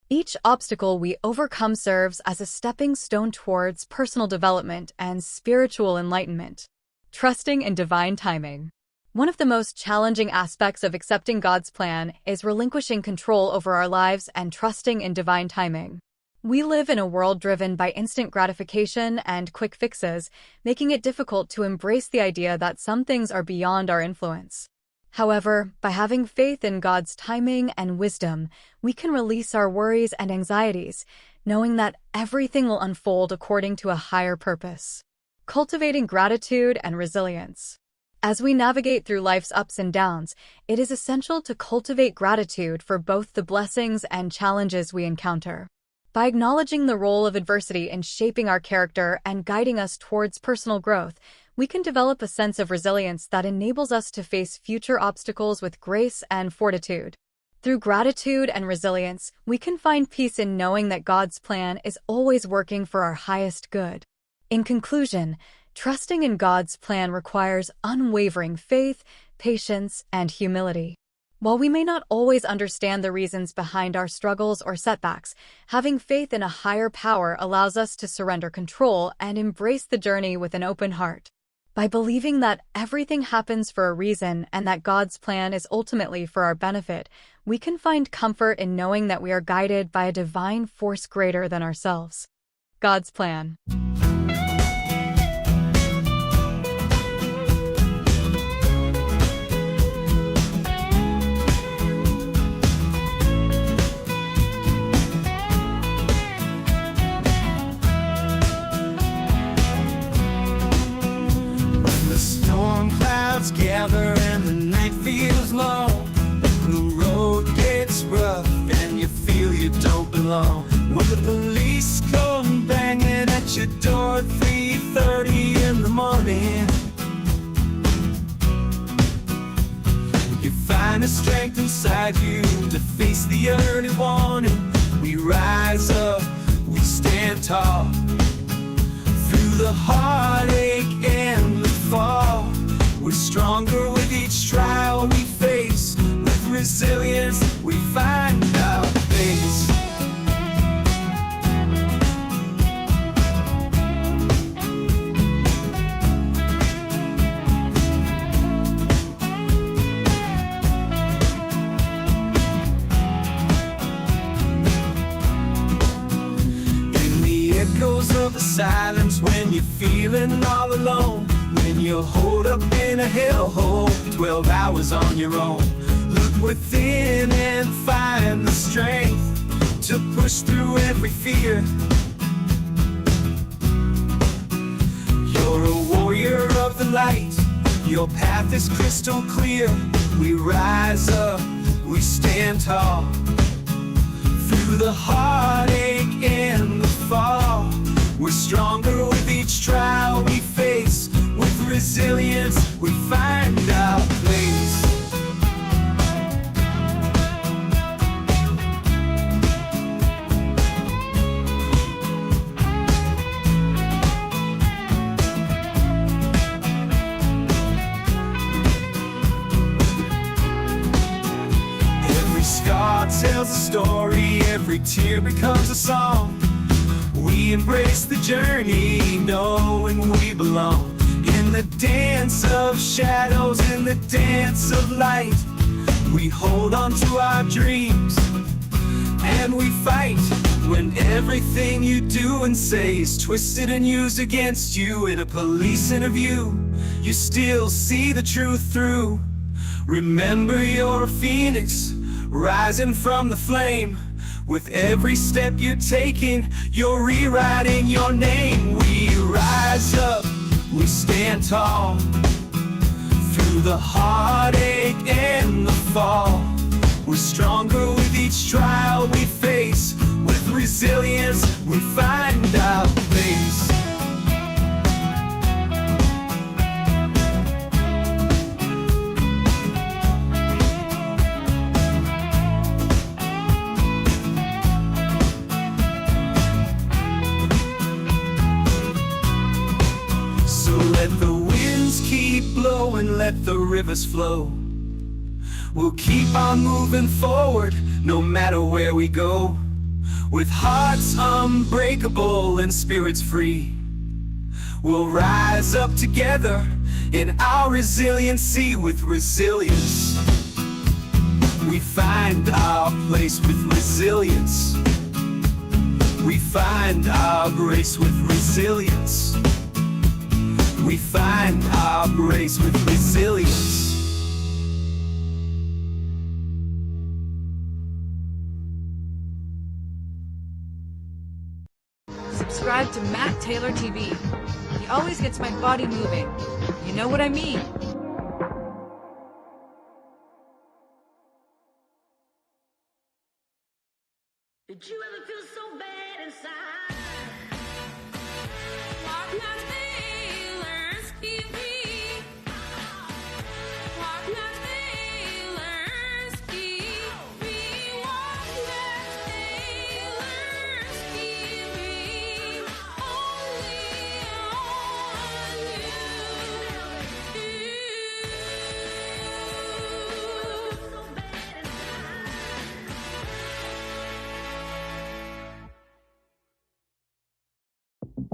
Each obstacle we overcome serves as a stepping stone towards personal development and spiritual enlightenment. Trusting in divine timing. One of the most challenging aspects of accepting God's plan is relinquishing control over our lives and trusting in divine timing. We live in a world driven by instant gratification and quick fixes, making it difficult to embrace the idea that some things are beyond our influence. However, by having faith in God's timing and wisdom, we can release our worries and anxieties, knowing that everything will unfold according to a higher purpose. Cultivating gratitude and resilience. As we navigate through life's ups and downs, it is essential to cultivate gratitude for both the blessings and challenges we encounter. By acknowledging the role of adversity in shaping our character and guiding us towards personal growth, we can develop a sense of resilience that enables us to face future obstacles with grace and fortitude. Through gratitude and resilience, we can find peace in knowing that God's plan is always working for our highest good. In conclusion, trusting in God's plan requires unwavering faith, patience, and humility. While we may not always understand the reasons behind our struggles or setbacks, having faith in a higher power allows us to surrender control and embrace the journey with an open heart. By believing that everything happens for a reason and that God's plan is ultimately for our benefit, we can find comfort in knowing that we are guided by a divine force greater than ourselves. God's plan. Gather and the night feels long. The road gets rough and you feel you don't belong. When the police come banging at your door at 3:30 in the morning, you find the strength inside you to face the early warning. We rise up, we stand tall. Through the heartache and the fall, we're stronger with each trial we face. With resilience, we find our place. In the echoes of the silence, when you're feeling all alone, when you're holed up in a hellhole, 12 hours on your own, look within and find the strength to push through every fear. You're a warrior of the light, your path is crystal clear. We rise up, we stand tall. Through the heartache and the fall, we're stronger with each trial we face. With resilience, we find our place. Every scar tells a story, every tear becomes a song. We embrace the journey, knowing we belong in the dance of shadows, in the dance of light. We hold on to our dreams and we fight when everything you do and say is twisted and used against you. In a police interview, you still see the truth through. Remember, you're a phoenix rising from the flame. With every step you're taking, you're rewriting your name. We rise up, we stand tall, through the heartache and the fall. We're stronger with each trial we face. With resilience, we find our place. So let the winds keep blowing, let the rivers flow. We'll keep on moving forward, no matter where we go. With hearts unbreakable and spirits free, we'll rise up together in our resiliency. With resilience, we find our place. With resilience, we find our grace. With resilience, we find our grace. With resilience. Subscribe to Matt Taylor TV. He always gets my body moving. You know what I mean? Did you ever feel so bad inside? Watch Matt Taylor's TV. Watch Matt Taylor's TV. Watch Matt Taylor's TV. Only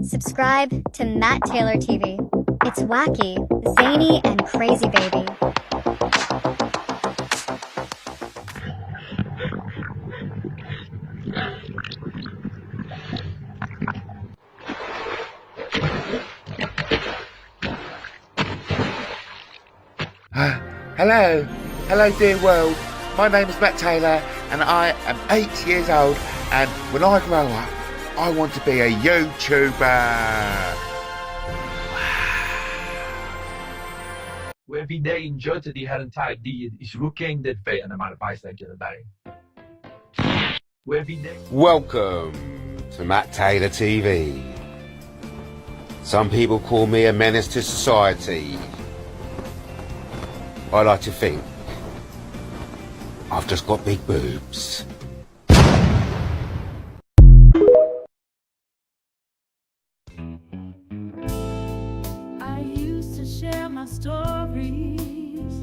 Subscribe to Matt Taylor TV. It's wacky, zany, and crazy, baby. Hello dear world, my name is Matt Taylor and I am 8 years old, and when I grow up I want to be a YouTuber. Every day enjoyte die her entire day is looking that way and I'm out of ice like the day. Every day. Welcome to Matt Taylor TV. Some people call me a menace to society. I like to think I've just got big boobs. I used to share my stories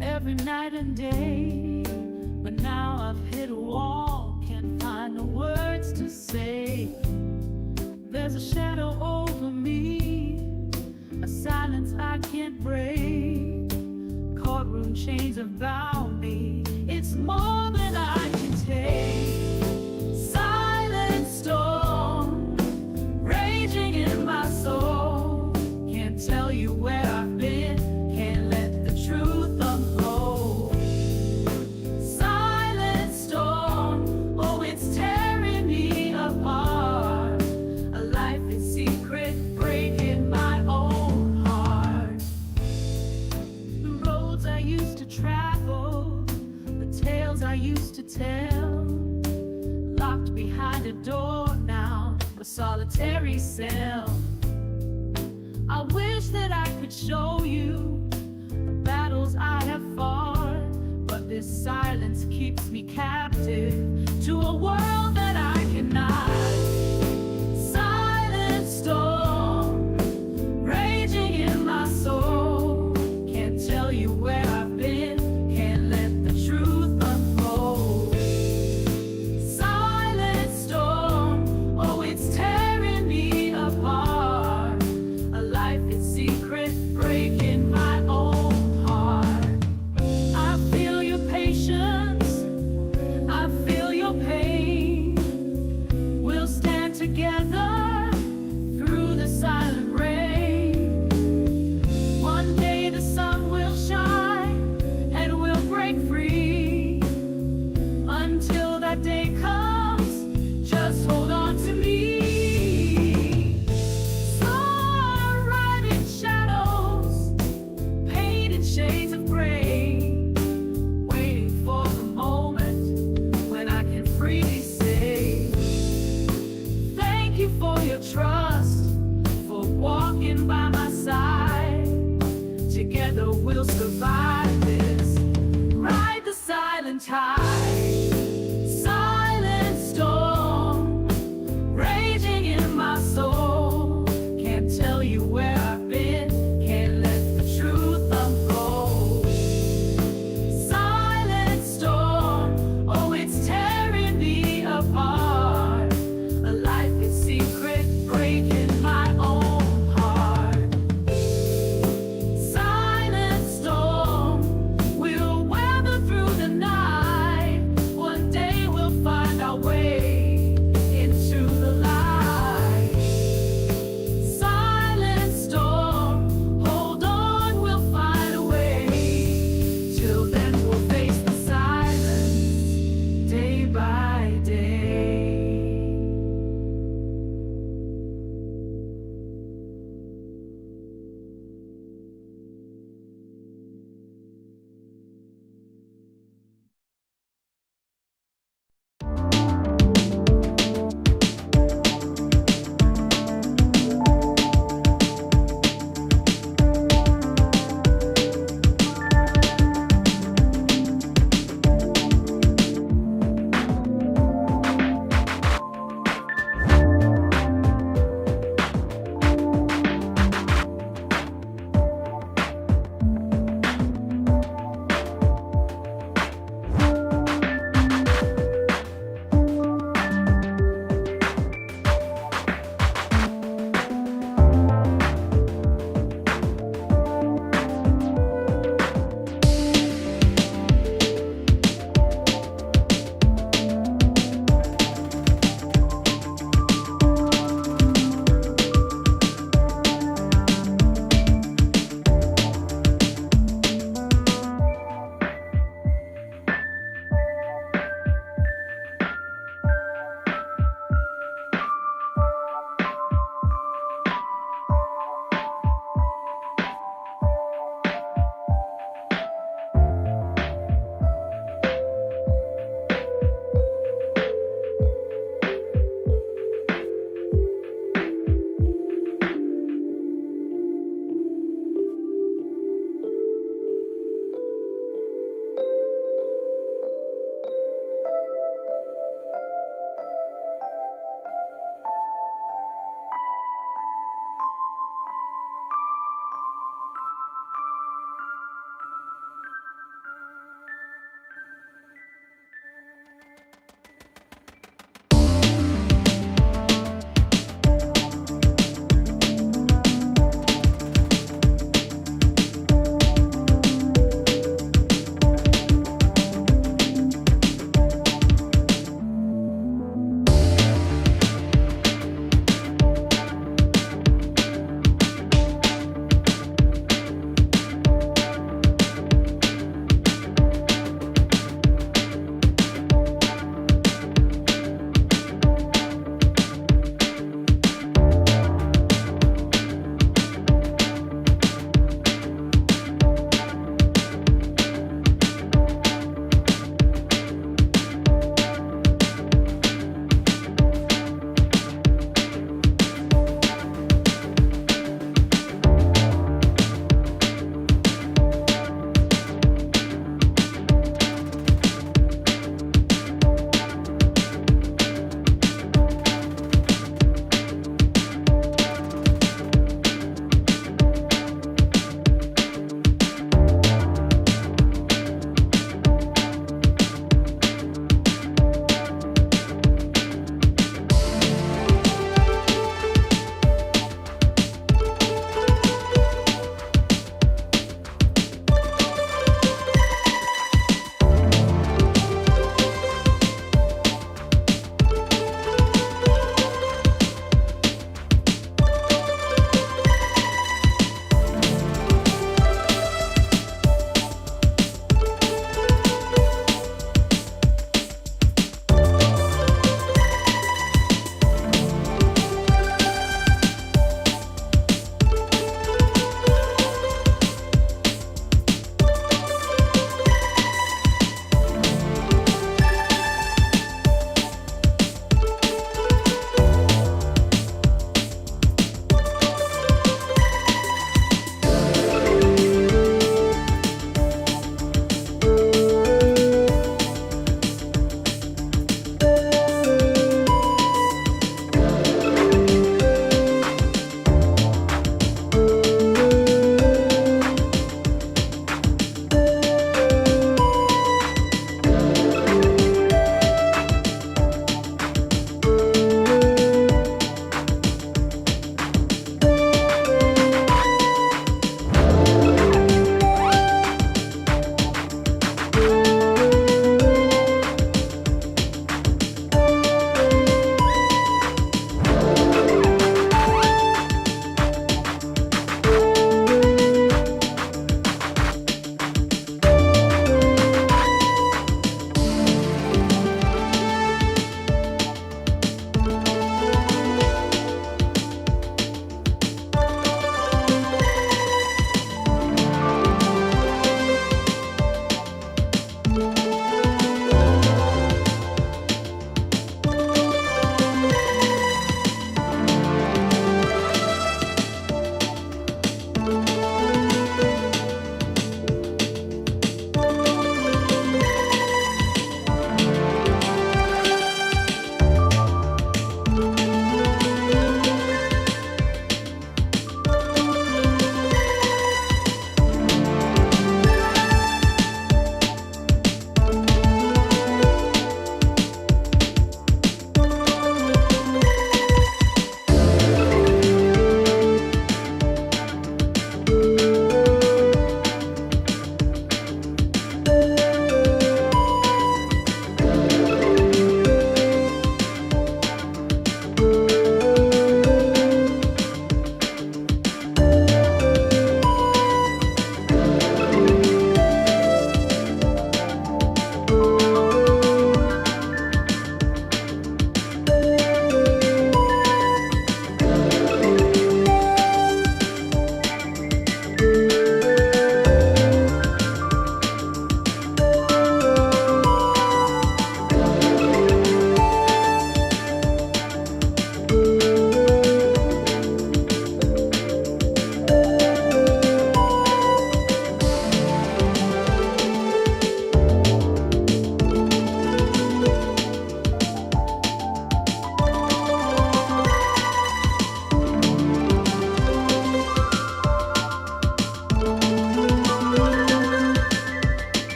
every night and day, but now I've hit a wall, can't find the words to say. There's a shadow over me, a silence I can't break. Courtroom chains have bound me, it's more than I can take. Silent storm raging in my soul, can't tell you where I've been, can't let the truth unfold. Silent storm, oh it's tearing me apart, a life in secret breaking my own heart. The roads I used to travel, the tales I used to tell, locked behind a door now, a solitary cell. I wish that I could show you the battles I have fought, but this silence keeps me captive to a world that I cannot. Silent storm raging in my soul, can't tell you where I've been, can't let the truth unfold. Silent storm, oh it's terrible.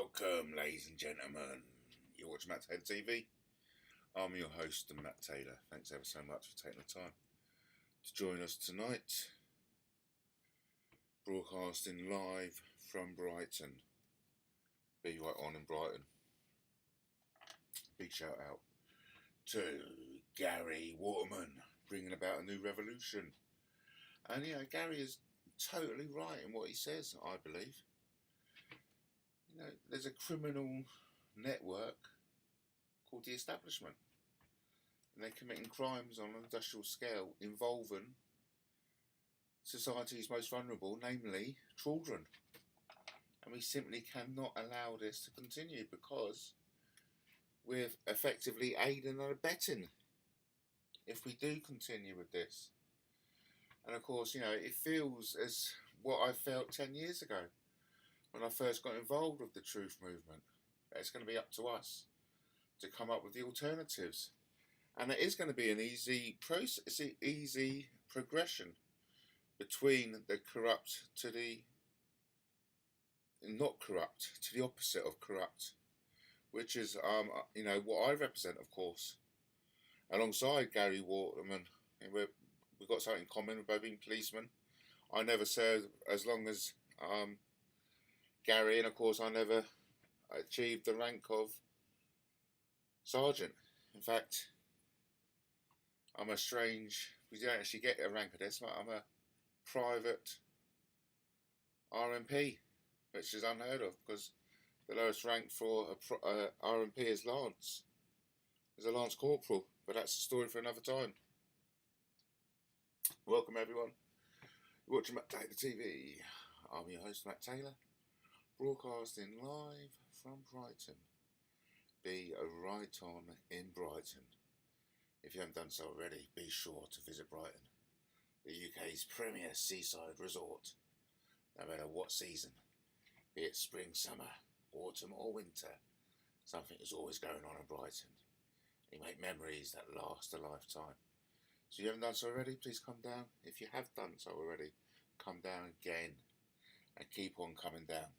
Welcome, ladies and gentlemen. You're watching Matt Taylor TV. I'm your host, Matt Taylor. Thanks ever so much for taking the time to join us tonight. Broadcasting live from Brighton. Be right on in Brighton. Big shout out to Gary Waterman, bringing about a new revolution. And you know, Gary is totally right in what he says, I believe. You know, there's a criminal network called the establishment, and they're committing crimes on an industrial scale involving society's most vulnerable, namely children. And we simply cannot allow this to continue, because we're effectively aiding and abetting if we do continue with this. And of course, you know, it feels as what I felt 10 years ago when I first got involved with the truth movement. It's going to be up to us to come up with the alternatives. And it is going to be an easy process, easy progression between the corrupt to the not corrupt, to the opposite of corrupt, which is, you know, what I represent, of course. Alongside Gary Waterman, we've got something in common. We've both been policemen. I never served as long as Gary, and of course I never achieved the rank of sergeant. In fact, I'm a strange, we don't actually get a rank of this, but I'm a private RMP, which is unheard of, because the lowest rank for a RMP is Lance. Is a Lance Corporal, but that's a story for another time. Welcome everyone. You're watching Matt Taylor TV. I'm your host, Matt Taylor, broadcasting live from Brighton. Be right on in Brighton. If you haven't done so already, be sure to visit Brighton, the UK's premier seaside resort. No matter what season, be it spring, summer, autumn or winter, something is always going on in Brighton. You make memories that last a lifetime. So if you haven't done so already, please come down. If you have done so already, come down again and keep on coming down.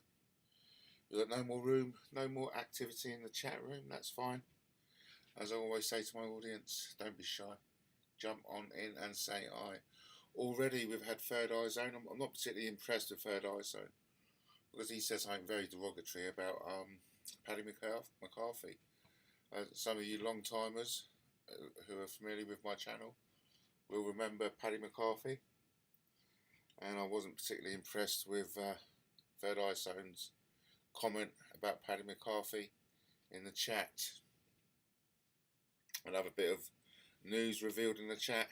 We've got no more room, no more activity in the chat room. That's fine. As I always say to my audience, don't be shy. Jump on in and say hi. Already we've had Third Eye Zone. I'm not particularly impressed with Third Eye Zone, because he says something very derogatory about Paddy McCarthy. Some of you long timers who are familiar with my channel will remember Paddy McCarthy, and I wasn't particularly impressed with Third Eye Zone's comment about Paddy McCarthy in the chat. Another bit of news revealed in the chat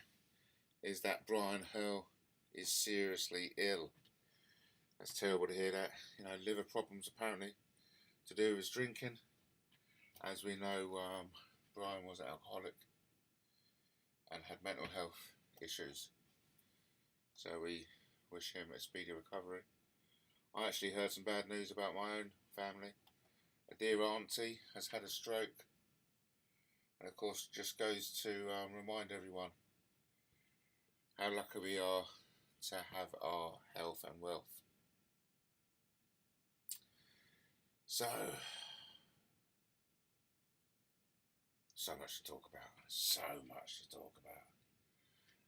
is that Brian Hurl is seriously ill. That's terrible to hear that. You know, liver problems apparently to do with his drinking. As we know, Brian was an alcoholic and had mental health issues. So we wish him a speedy recovery. I actually heard some bad news about my own family. A dear auntie has had a stroke. And of course, just goes to remind everyone how lucky we are to have our health and wealth. So much to talk about. So much to talk about.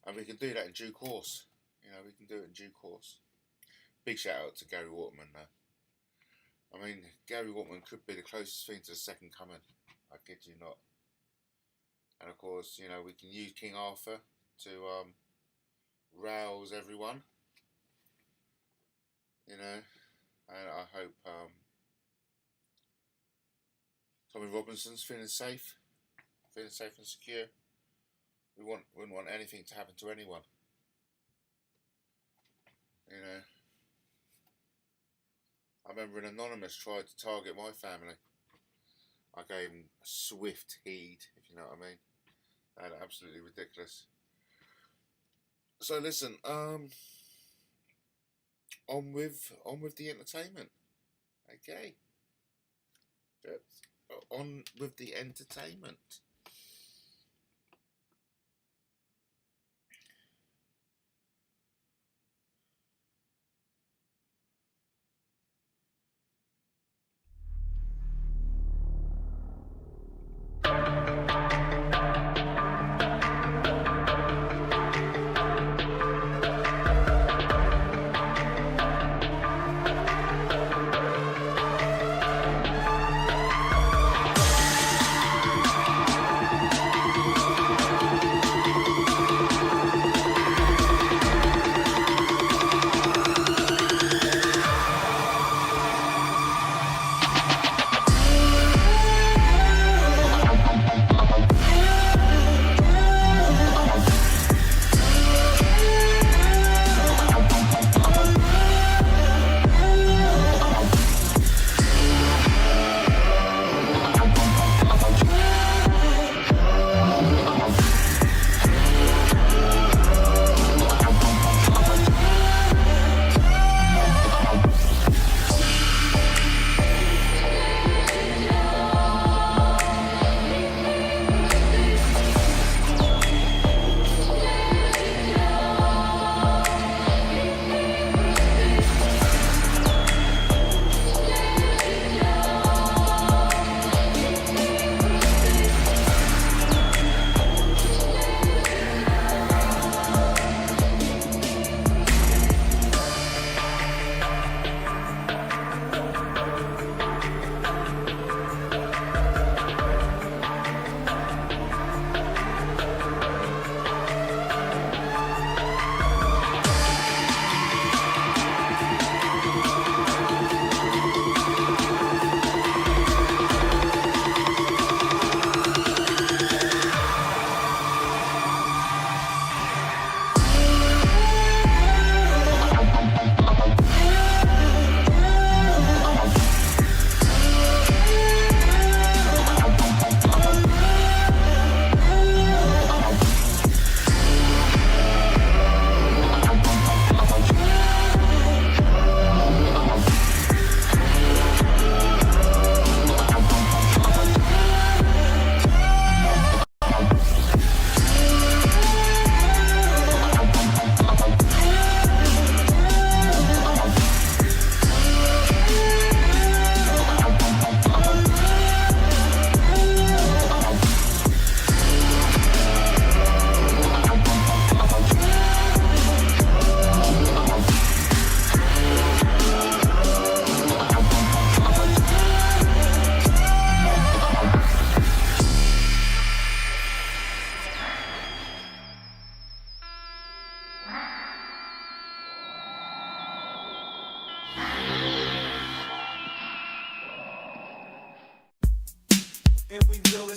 And we can do that in due course. You know, we can do it in due course. Big shout out to Gary Waterman though. I mean, Gary Waterman could be the closest thing to the second coming. I kid you not. And of course, you know, we can use King Arthur to rouse everyone. You know, and I hope Tommy Robinson's feeling safe and secure. We wouldn't want anything to happen to anyone. You know, I remember an anonymous tried to target my family. I gave him swift heed, if you know what I mean. That's absolutely ridiculous. So listen, on with the entertainment. Okay. On with the entertainment.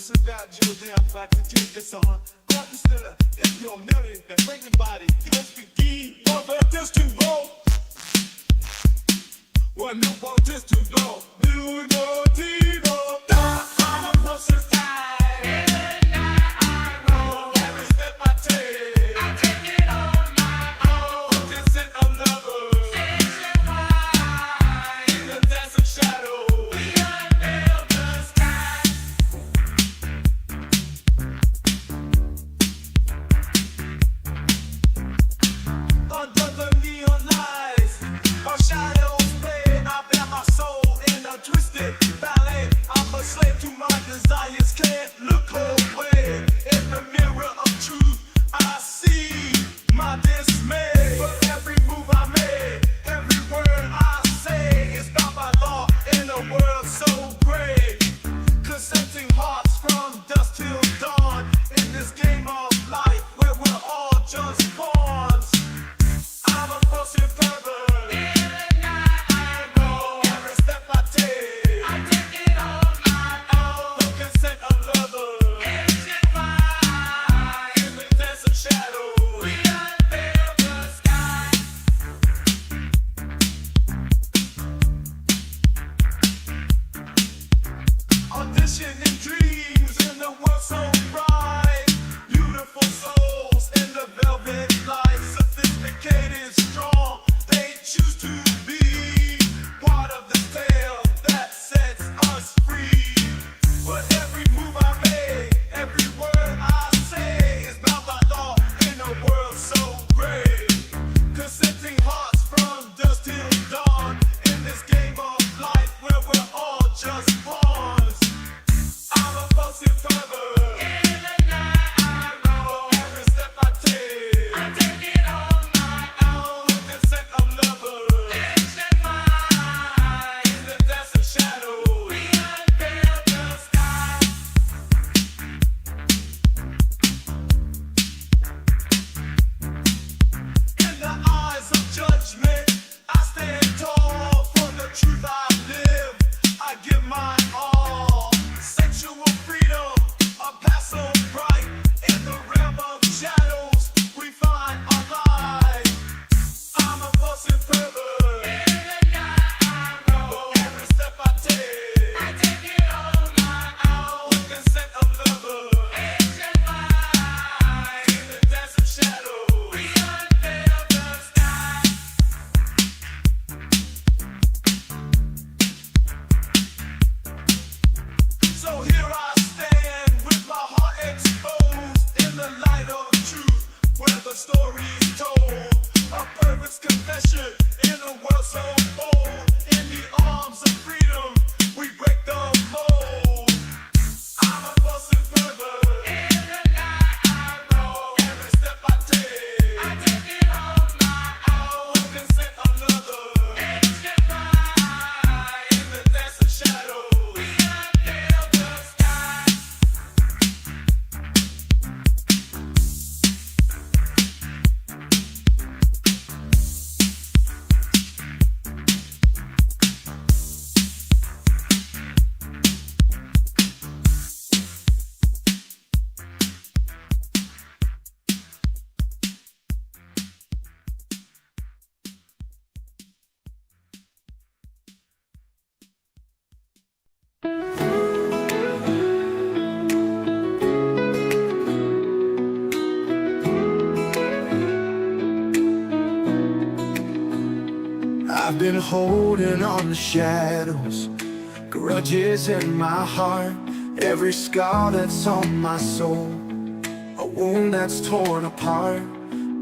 it's about you, then I'm about to take this on. Grab the stiller, if you're married, then bring the body. Let's begin. One for this to go. One new for this to go. New no Tino. I'm a person's time. Every night I roll. Every step I take. I take it on my own. Just in a lover. In the desert shadow. We unveil the sky. Under the neon lights, our shadows play. I bear my soul in a twisted ballet. I'm a slave to my desires, can't look away. In the mirror of truth, I see my dismay. But every move I make, every word I say is not by law in a world so gray. Consenting hearts from dusk till dawn. In this game of life where we're all just pawns. I'm a compulsive pervert. In the night I go. Every step I take, I take it on my own. The consent of lovers. Ancient fire. In the desert shadow. We unveil the sky. Auditioning dreams in the world so bright. Beautiful souls in the velvet light. Sophisticated, strong, they choose to be part of the tale that sets us free. But every move I make, every word I say is bound by law in a world so gray. Consenting hearts from dusk till dawn. In this game of life where we're all just pawns. I'm a compulsive pervert. In the night I roll. Every step I take it on my own. The consent of lovers. Ancient fire. In the desert shadow. We unveil the sky. In the eyes of judgment, I stand tall. For the truth I live, I give my all. Sexual freedom, a path so bright. In the realm of shadows, we find our light. I'm a compulsive pervert. In the night I roll. Every step I take it on my own. The consent of lovers. Ancient fire. In the desert shadow. We unveil the sky. So here I stand with my heart exposed in the light of truth, where the story's told. A perfect confession in a world so bold. In the arms of freedom, we break the mold. I'm a compulsive pervert. In the night I roll. Every step I take it on my own. The consent of lovers. Ancient fire. In the desert shadow. We unveil the sky. I've been holding on to shadows, grudges in my heart, every scar that's on my soul, a wound that's torn apart.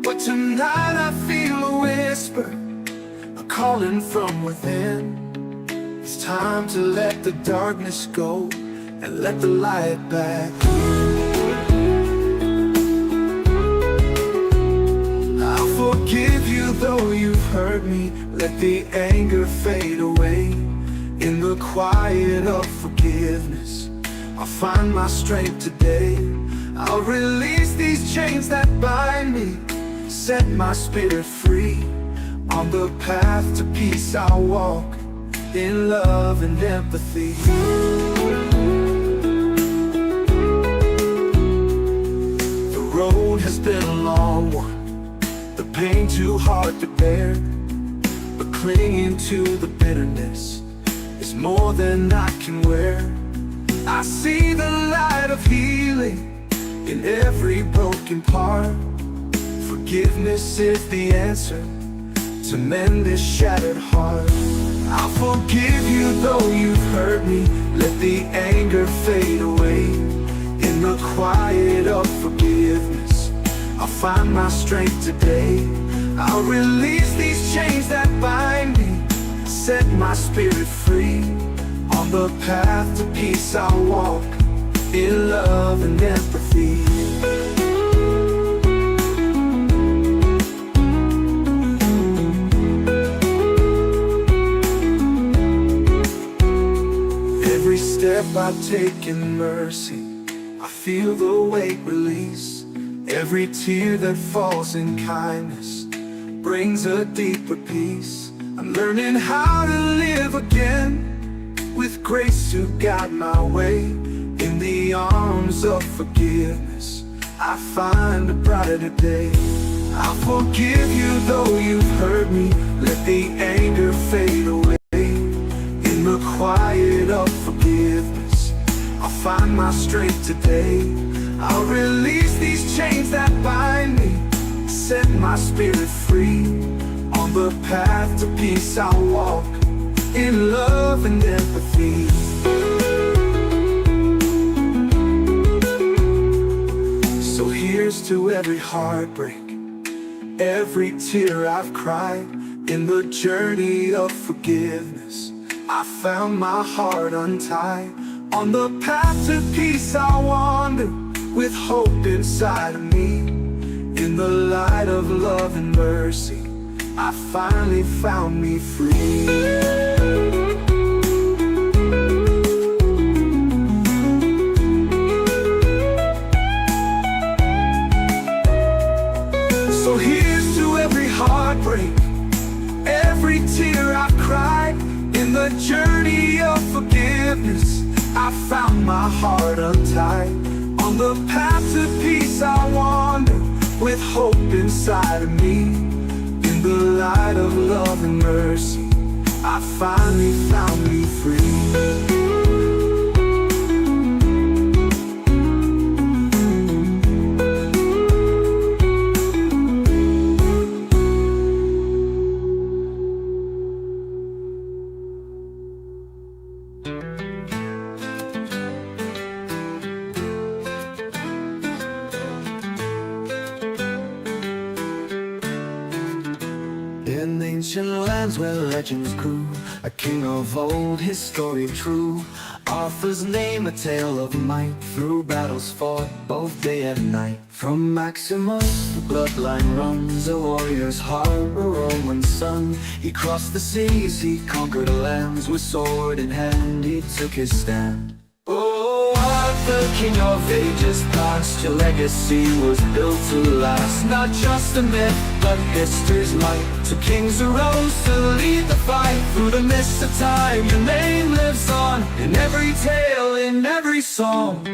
But tonight I feel a whisper, a calling from within. It's time to let the darkness go and let the light back. I'll forgive you though you've hurt me. Let the anger fade away. In the quiet of forgiveness, I'll find my strength today. I'll release these chains that bind me, set my spirit free. On the path to peace I'll walk, in love and empathy. road has been a long one, the pain too hard to bear, but clinging to the bitterness is more than I can wear. I see the light of healing in every broken part. Forgiveness is the answer to mend this shattered heart. I'll forgive you though you've hurt me. Let the anger fade away. In the quiet of forgiveness, I'll find my strength today. I'll release these chains that bind me, set my spirit free. On the path to peace I'll walk, in love and empathy. Every step I take in mercy, I feel the weight release. Every tear that falls in kindness brings a deeper peace. I'm learning how to live again, with grace to guide my way. In the arms of forgiveness, I find a brighter day. I'll forgive you though you've hurt me. Let the anger fade away. In the quiet of forgiveness, I'll find my strength today. I'll release these chains that bind me, set my spirit free. On the path to peace I'll walk, in love and empathy. So here's to every heartbreak, every tear I've cried. In the journey of forgiveness, I found my heart untied. On the path to peace I'll wander, with hope inside of me. In the light of love and mercy, I finally found me free. So here's to every heartbreak, every tear I've cried. In the journey of forgiveness, I found my heart untied. On the path to peace I wander, with hope inside of me. In the light of love and mercy, I finally found me free. In ancient lands where legends grew, a king of old, his story true. Arthur's name a tale of might, through battles fought both day and night. From Maximus the bloodline runs, a warrior's heart, a Roman son. He crossed the seas, he conquered lands, with sword in hand he took his stand. Oh, Arthur, king of ages past, your legacy was built to last. Not just a myth, but history's light. So kings arose to lead the fight. Through the mist of time, your name lives on, in every tale, in every song.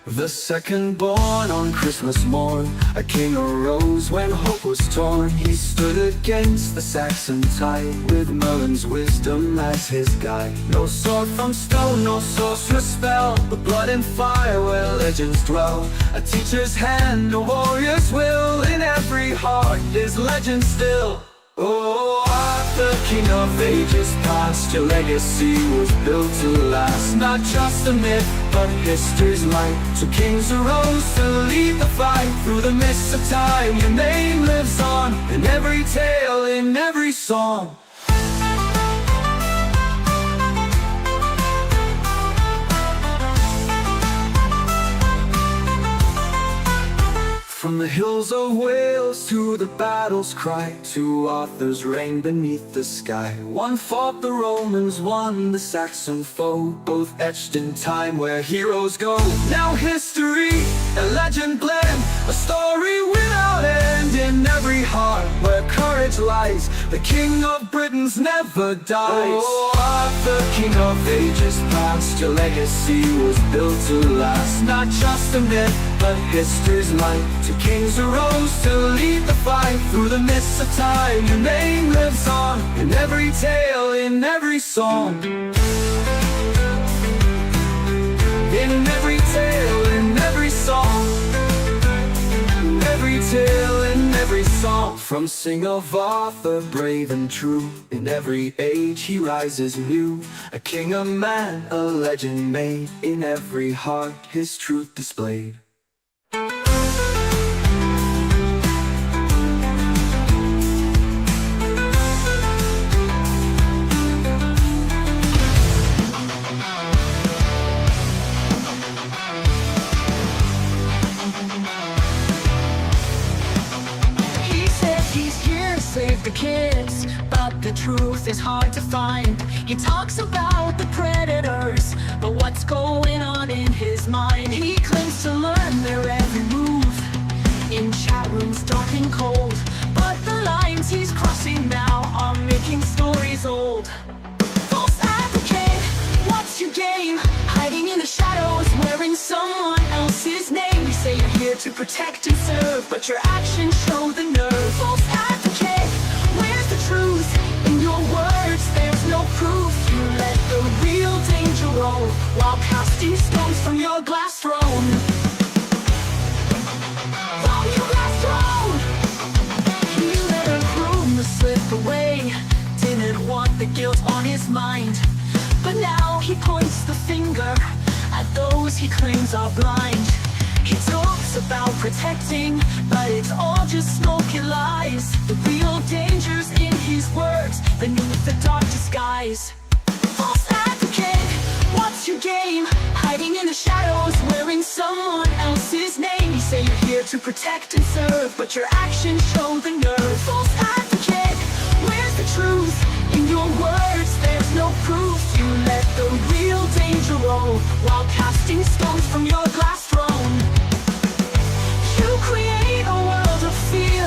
The second born on Christmas morn, a king arose when hope was torn. He stood against the Saxon tide, with Merlin's wisdom as his guide. No sword from stone, no sorcerer's spell, but blood and fire where legends dwell. A teacher's hand, a warrior's will, in every heart is legend still. Oh, Arthur, king of ages past, your legacy was built to last. Not just a myth, but history's light. So kings arose to lead the fight. Through the mists of time, your name lives on, in every tale, in every song. From the hills of Wales, to the battle's cry, to Arthur's reign beneath the sky. One fought the Romans, one the Saxon foe, both etched in time where heroes go. Now history and legend blend, a story without end in every heart where courage lies. The King of Britons never dies. Oh, Arthur, King of ages past, your legacy was built to last. Not just a myth, but history's light. Two kings arose to lead the fight. Through the mists of time, your name lives on, in every tale, in every song. In every tale, in every song. In every tale, in every song. From sing of Arthur, brave and true, in every age he rises new. A king, a man, a legend made, in every heart his truth displayed. Save the kids, but the truth is hard to find. He talks about the predators, but what's going on in his mind? He claims to learn their every move in chat rooms dark and cold, but the lines he's crossing now are making stories old. False advocate, what's your game? Hiding in the shadows, wearing someone else's name. You say you're here to protect and serve, but your actions show the nerve. False advocate, where's the truth? In your words, there's no proof. You let the real danger roll, while casting stones from your glass throne. From your glass throne! He let her groom slip away, didn't want the guilt on his mind. But now he points the finger at those he claims are blind. He talks about protecting, but it's all just smoky lies. The real danger's in his words, beneath the dark disguise. False advocate, what's your game? Hiding in the shadows, wearing someone else's name. You say you're here to protect and serve, but your actions show the nerve. False advocate, where's the truth? In your words, there's no proof. You let the real danger roll, while casting stones from your glass throne. You create a world of fear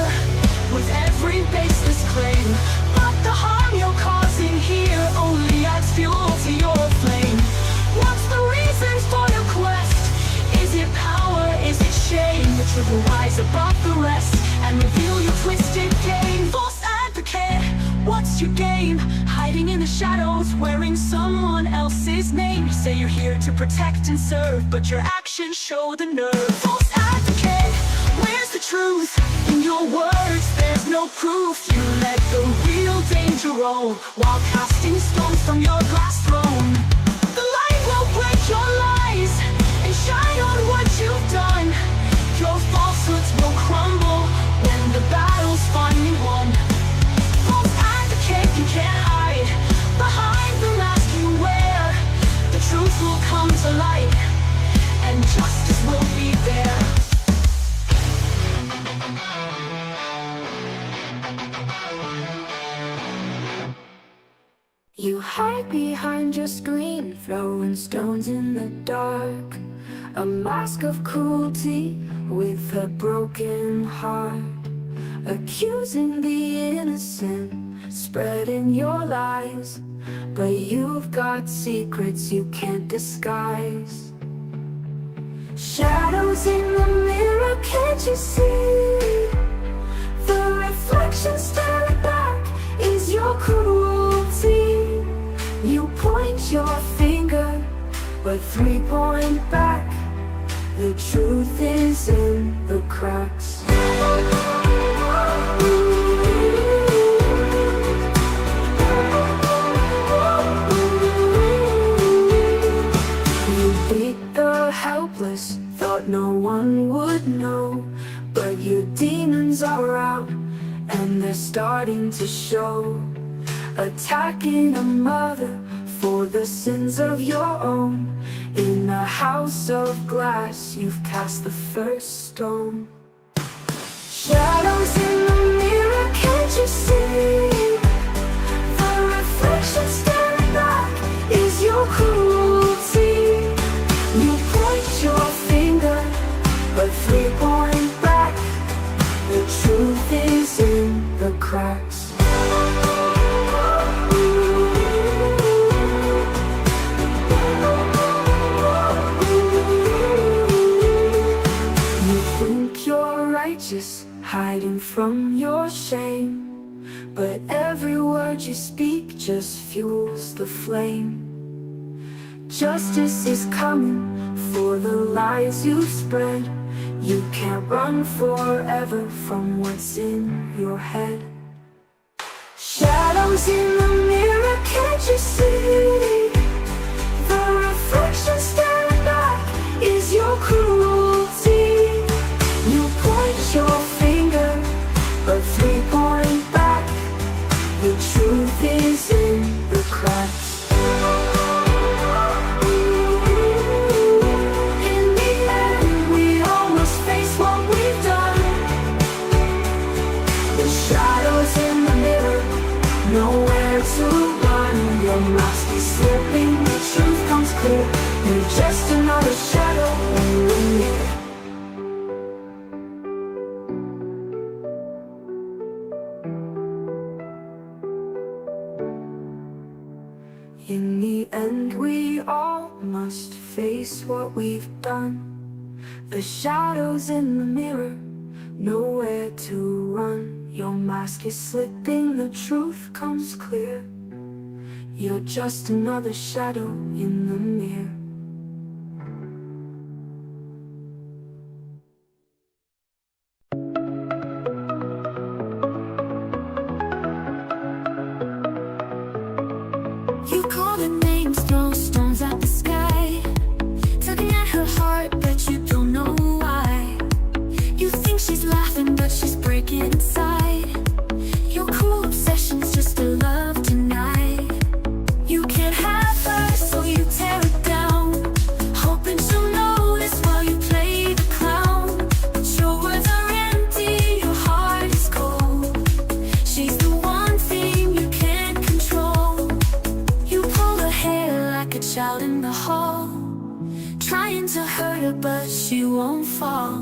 with every baseless claim, but the harm you're causing here only adds fuel to your flame. What's the reason for your quest? Is it power? Is it shame? The truth will rise above the rest and reveal your twisted game. False advocate, what's your game? Hiding in the shadows, wearing someone else's name. You say you're here to protect and serve, but your actions show the nerve. False advocate, where's the truth? In your words, there's no proof. You let the real danger roll, while casting stones from your glass throne. The light will break your lies and shine on what you've done. Your falsehoods will crumble when the battle's finally won. False advocate, you can't hide behind the mask you wear. The truth will come to light, and justice will be there. You hide behind your screen, throwing stones in the dark. A mask of cruelty with a broken heart, accusing the innocent, spreading your lies. But you've got secrets you can't disguise. Shadows in the mirror, can't you see? The reflection staring back is your cruelty. You point your finger, but three point back. The truth is in the cracks. You beat the helpless, thought no one would know. But your demons are out, and they're starting to show. Attacking a mother for the sins of your own. In a house of glass, you've cast the first stone. Shadows in the mirror, can't you see? The reflection staring back is your cruelty. You point your finger, but 3 point back. The truth is in the cracks. You think you're righteous, hiding from your shame, but every word you speak just fuels the flame. Justice is coming for the lies you've spread. You can't run forever from what's in your head. Shadows in the mirror, can't you see? The reflection staring back is your cruelty. You point your finger, but 3 point back. The truth is in the cracks. In the end, we almost face what we've done. The shadows in the mirror, nowhere to run. Your mask is slipping, the truth comes clear. You're just another shadow in the mirror. In the end, we all must face what we've done. The shadows in the mirror, nowhere to run. Your mask is slipping, the truth comes clear. You're just another shadow in the mirror. You call her names, throw stones at the sky, tugging at her heart, but you don't know why. You think she's laughing, but she's breaking inside. Your cruel obsession's just a love tonight. You can't have her, so you tear her down, hoping she'll notice while you play the clown. But your words are empty, your heart is cold. She's the one thing you can't control. You pull her hair like a child in the hall, trying to hurt her, but she won't fall.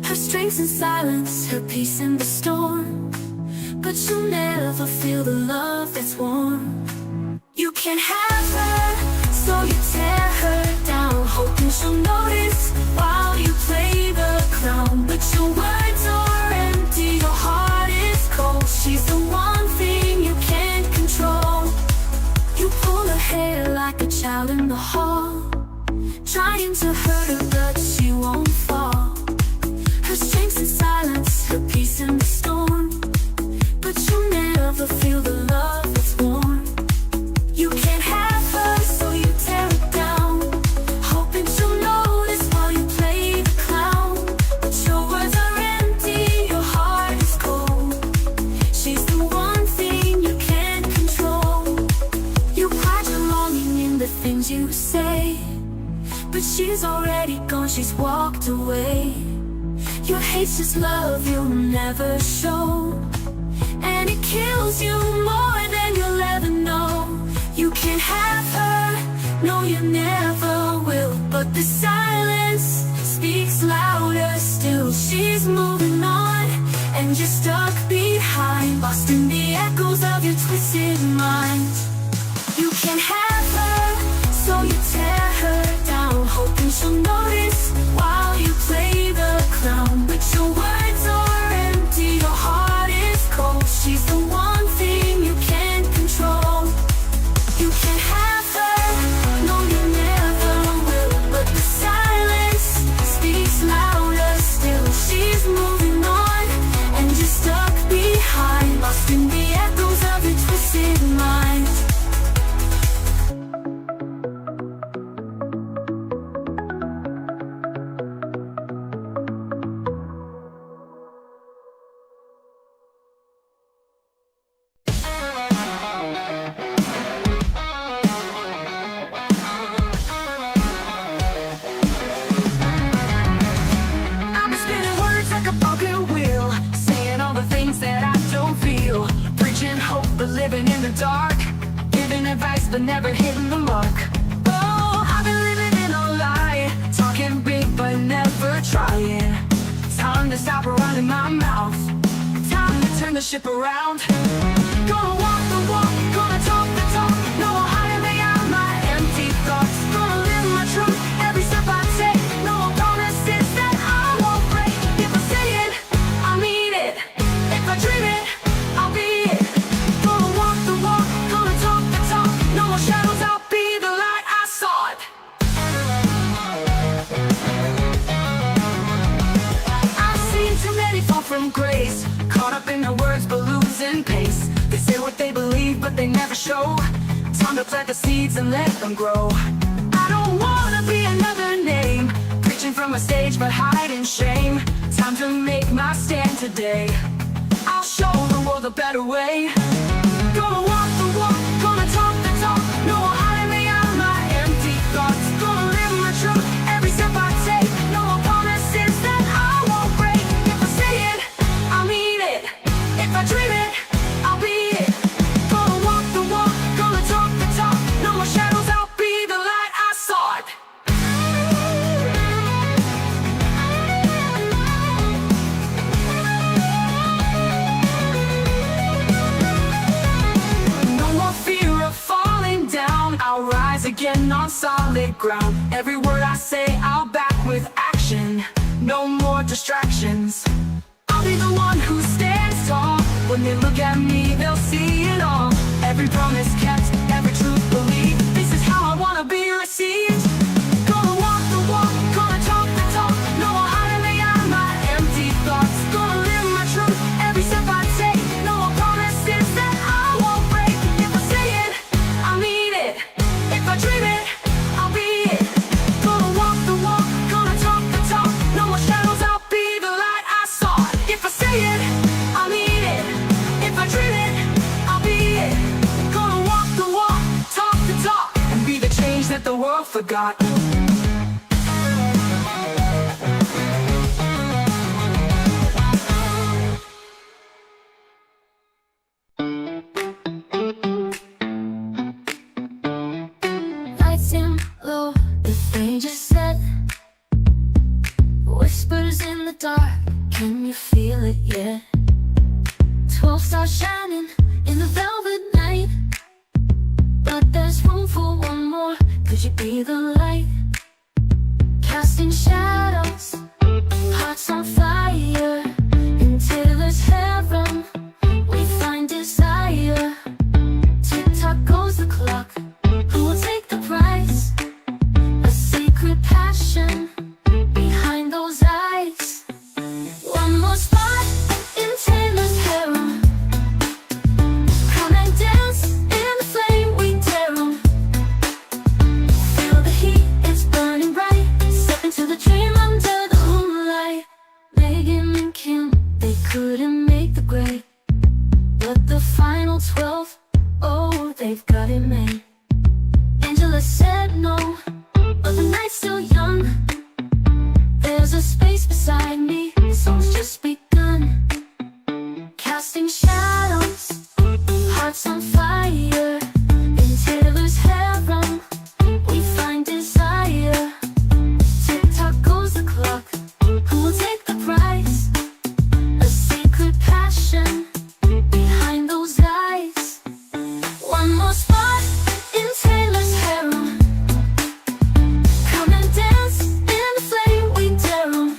Her strength's in silence, her peace in the storm, but you'll never feel the love that's warm. You can't have her, so you tear her down, hoping she'll notice while you play the clown. But your words are empty, your heart is cold. She's the one thing you can't control. You pull her hair like a child in the hall, trying to hurt her, but she won't fall. Her strength's in silence, her peace in the storm, but you'll never feel the love that's warm. You can't have her, so you tear her down, hoping she'll notice while you play the clown. But your words are empty, your heart is cold. She's the one thing you can't control. You hide your longing in the things you say, but she's already gone, she's walked away. Your hate's just love you'll never show, and it kills you more than you'll ever know. You can't have her, no you never will. But the silence speaks louder still. She's moving on, and you're stuck behind, lost in the echoes of your twisted mind. You can't have her, so you tear her down, hoping she'll notice while you play the clown. But your words are empty, your heart is cold. She's the one thing you can't control. You can't have her, no you never will. But the but never hitting the mark. Oh, I've been living in a lie, talking big but never trying. Time to stop running my mouth, time to turn the ship around. Gonna walk the walk, gonna talk the talk, no more hiding behind my empty thoughts. Gonna live my truth every step I take, no more promises that I won't break. If I say it, I mean it. If I dream it, I'll be it. Gonna walk the walk, gonna talk the talk, no more shadows, I'll be the light I sought. I've seen too many fall from grace, caught up in the words but losing pace. They say what they believe but they never show. Time to plant the seeds and let them grow. I don't wanna be another name, preaching from a stage but hiding shame. Time to make my stand today, I'll show the world a better way. Gonna walk the walk, gonna talk the talk, no more hiding behind my empty thoughts. Gonna live my truth every step I take, no more promises that I won't break. If I say it, I mean it. If I dream it, I'll be it. Gonna walk the walk, gonna talk the talk, no more shadows, I'll be the light I sought. No more fear of falling down, I'll rise again on solid ground. Every word I say, I'll back with action. No more distractions, I'll be the one who stands tall. When they look at me, they'll see it all. Every promise kept, every truth believed. This is how I wanna be received. Gonna walk the walk, gonna talk the talk, no more hiding behind my empty thoughts. Gonna live my truth every step I take, no more promises that I won't break. If I say it, I mean it. If I dream it, I'll be it. Gonna walk the walk, gonna talk the talk, no more shadows, I'll be the light I sought. If I say it, I mean it. If I dream it, I'll be it. Gonna walk the walk, talk the talk, and be the change that the world forgot. Lights dim low, the stage is set. Whispers in the dark, can you feel it yet? 12 stars shining in the velvet night, but there's room for one more. Could you be the light? Casting shadows, hearts on fire. In Taylor's harem, we find desire. Tick-tock goes the clock, who will take the prize? A secret passion behind those eyes. One more spot in Taylor's harem. Come and dance in the flame, we dare 'em. Feel the heat, it's burning bright. Step into the dream under the moonlight. Megan and Kim, they couldn't make the grade, but the final 12, oh, they've got it made. Angela said no, but the night's still young. There's a space beside me, the song's just begun. Casting shadows, hearts on fire. In Taylor's harem, we find desire. Tick-tock goes the clock, who will take the prize? A secret passion behind those eyes. One more spot in Taylor's harem. Come and dance in the flame, we dare 'em.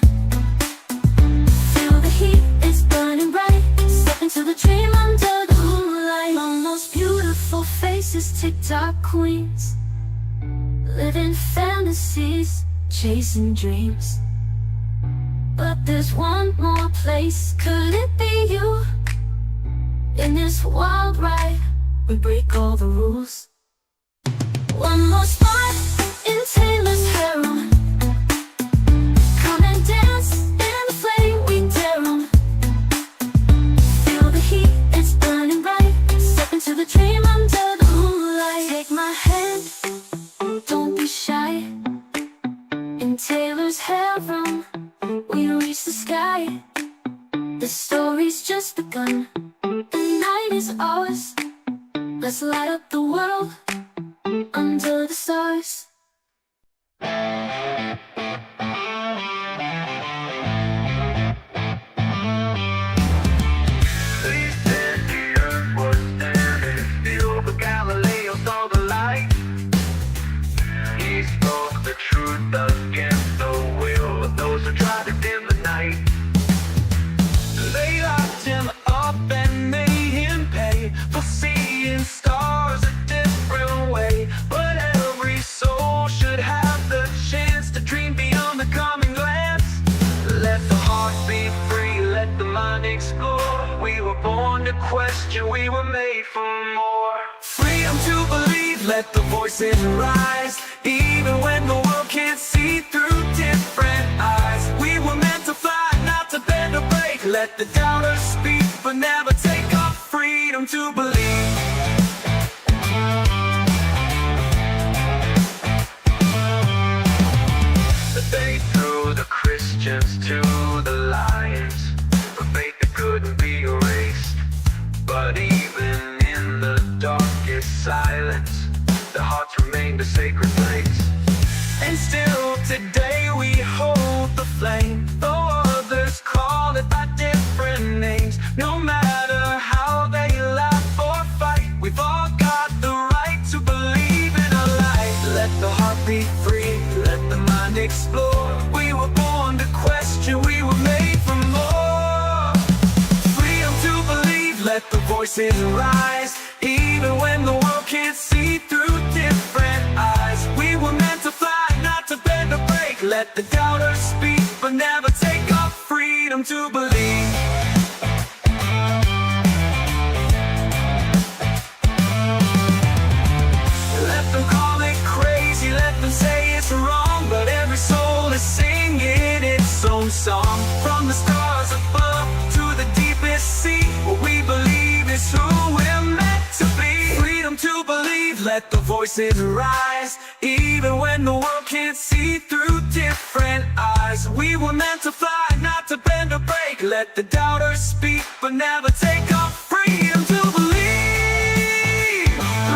Feel the heat, it's burning bright. Step into the dream under the moonlight. Almost beautiful faces, tick-tock queens, living fantasies, chasing dreams. But there's one more place, could it be you? In this wild ride, we break all the rules. One more spot in Taylor's harem. Come and dance in the flame, we dare 'em. Feel the heat, it's burning bright. Step into the dream under the moonlight. Take my hand, don't be shy. In Taylor's harem, we reach the sky. The story's just begun, the night is ours. Let's light up the world under the stars. Galileo saw the light. He spoke the truth against the will of those who tried to dim the night. They locked him up and made him pay for seeing stars a different way. But every soul should have the chance to dream beyond the common glance. Let the heart be free, let the mind explore. We were born to question, we were made for more. Freedom to believe, let the voices rise. Even when the world can't see through different eyes. We were meant to fly, not to bend or break. Let the doubters speak, but never take our freedom to believe. They threw the Christians to the lions, for faith that couldn't be erased. But even in the darkest silence, the hearts remained a sacred place. And still today we hold the flame, though others call it by different names. No matter how they laugh or fight, we've all got the right to believe in a light. Let the heart be free, let the mind explore. We were born to question, we were made for more. Freedom to believe, let the voices rise. Even when the world can't see through different eyes. We were meant to fly, not to bend or break. Let the doubters speak, but never take our freedom to believe. Let them call it crazy, let them say it's wrong, but every soul is singing its own song. From the stars above to the deepest sea, what we believe is who we're meant to be. Freedom to believe, let the voices rise. Even when the world can't see through different eyes. We were meant to fly, not to bend or break. Let the doubters speak, but never take our freedom to believe.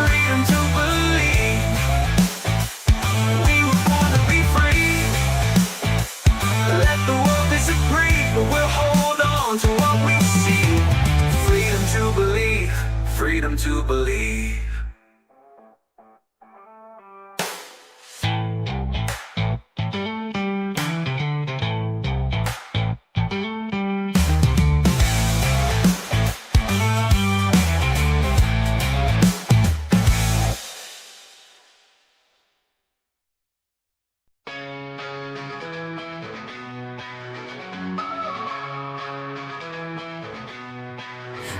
Freedom to believe. We were born to be free. Let the world disagree, but we'll hold on to what we see. Freedom to believe, freedom to believe.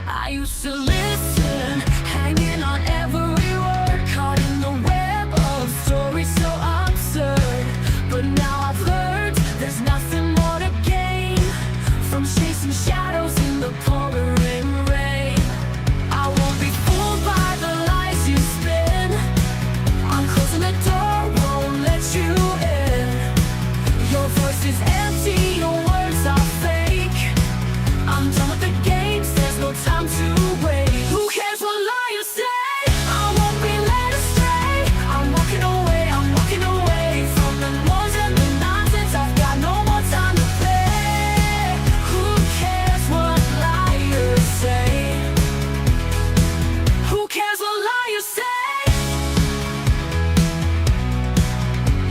I used to listen, hanging on every word, caught in the web of stories so absurd. But now I've learned there's nothing more to gain from chasing shadows in the pouring rain. I won't be fooled by the lies you spin. I'm closing the door, won't let you in. Your voice is empty, your words are fake. I'm done with the games, there's no time to wait. Who cares what liars say? I won't be led astray. I'm walking away from the noise and the nonsense. I've got no more time to play. Who cares what liars say? Who cares what liars say?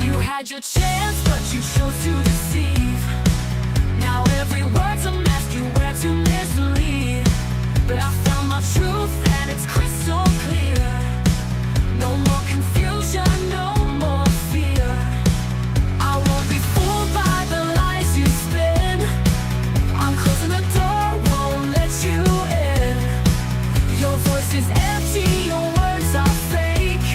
You had your chance, but you chose to deceive. Now every word's a mask you wear to mislead. But I found my truth and it's crystal clear. No more confusion, no more fear. I won't be fooled by the lies you spin. I'm closing the door, won't let you in. Your voice is empty, your words are fake.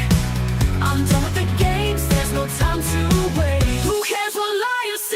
I'm done with the games, there's no time to wait. Who cares what liars say?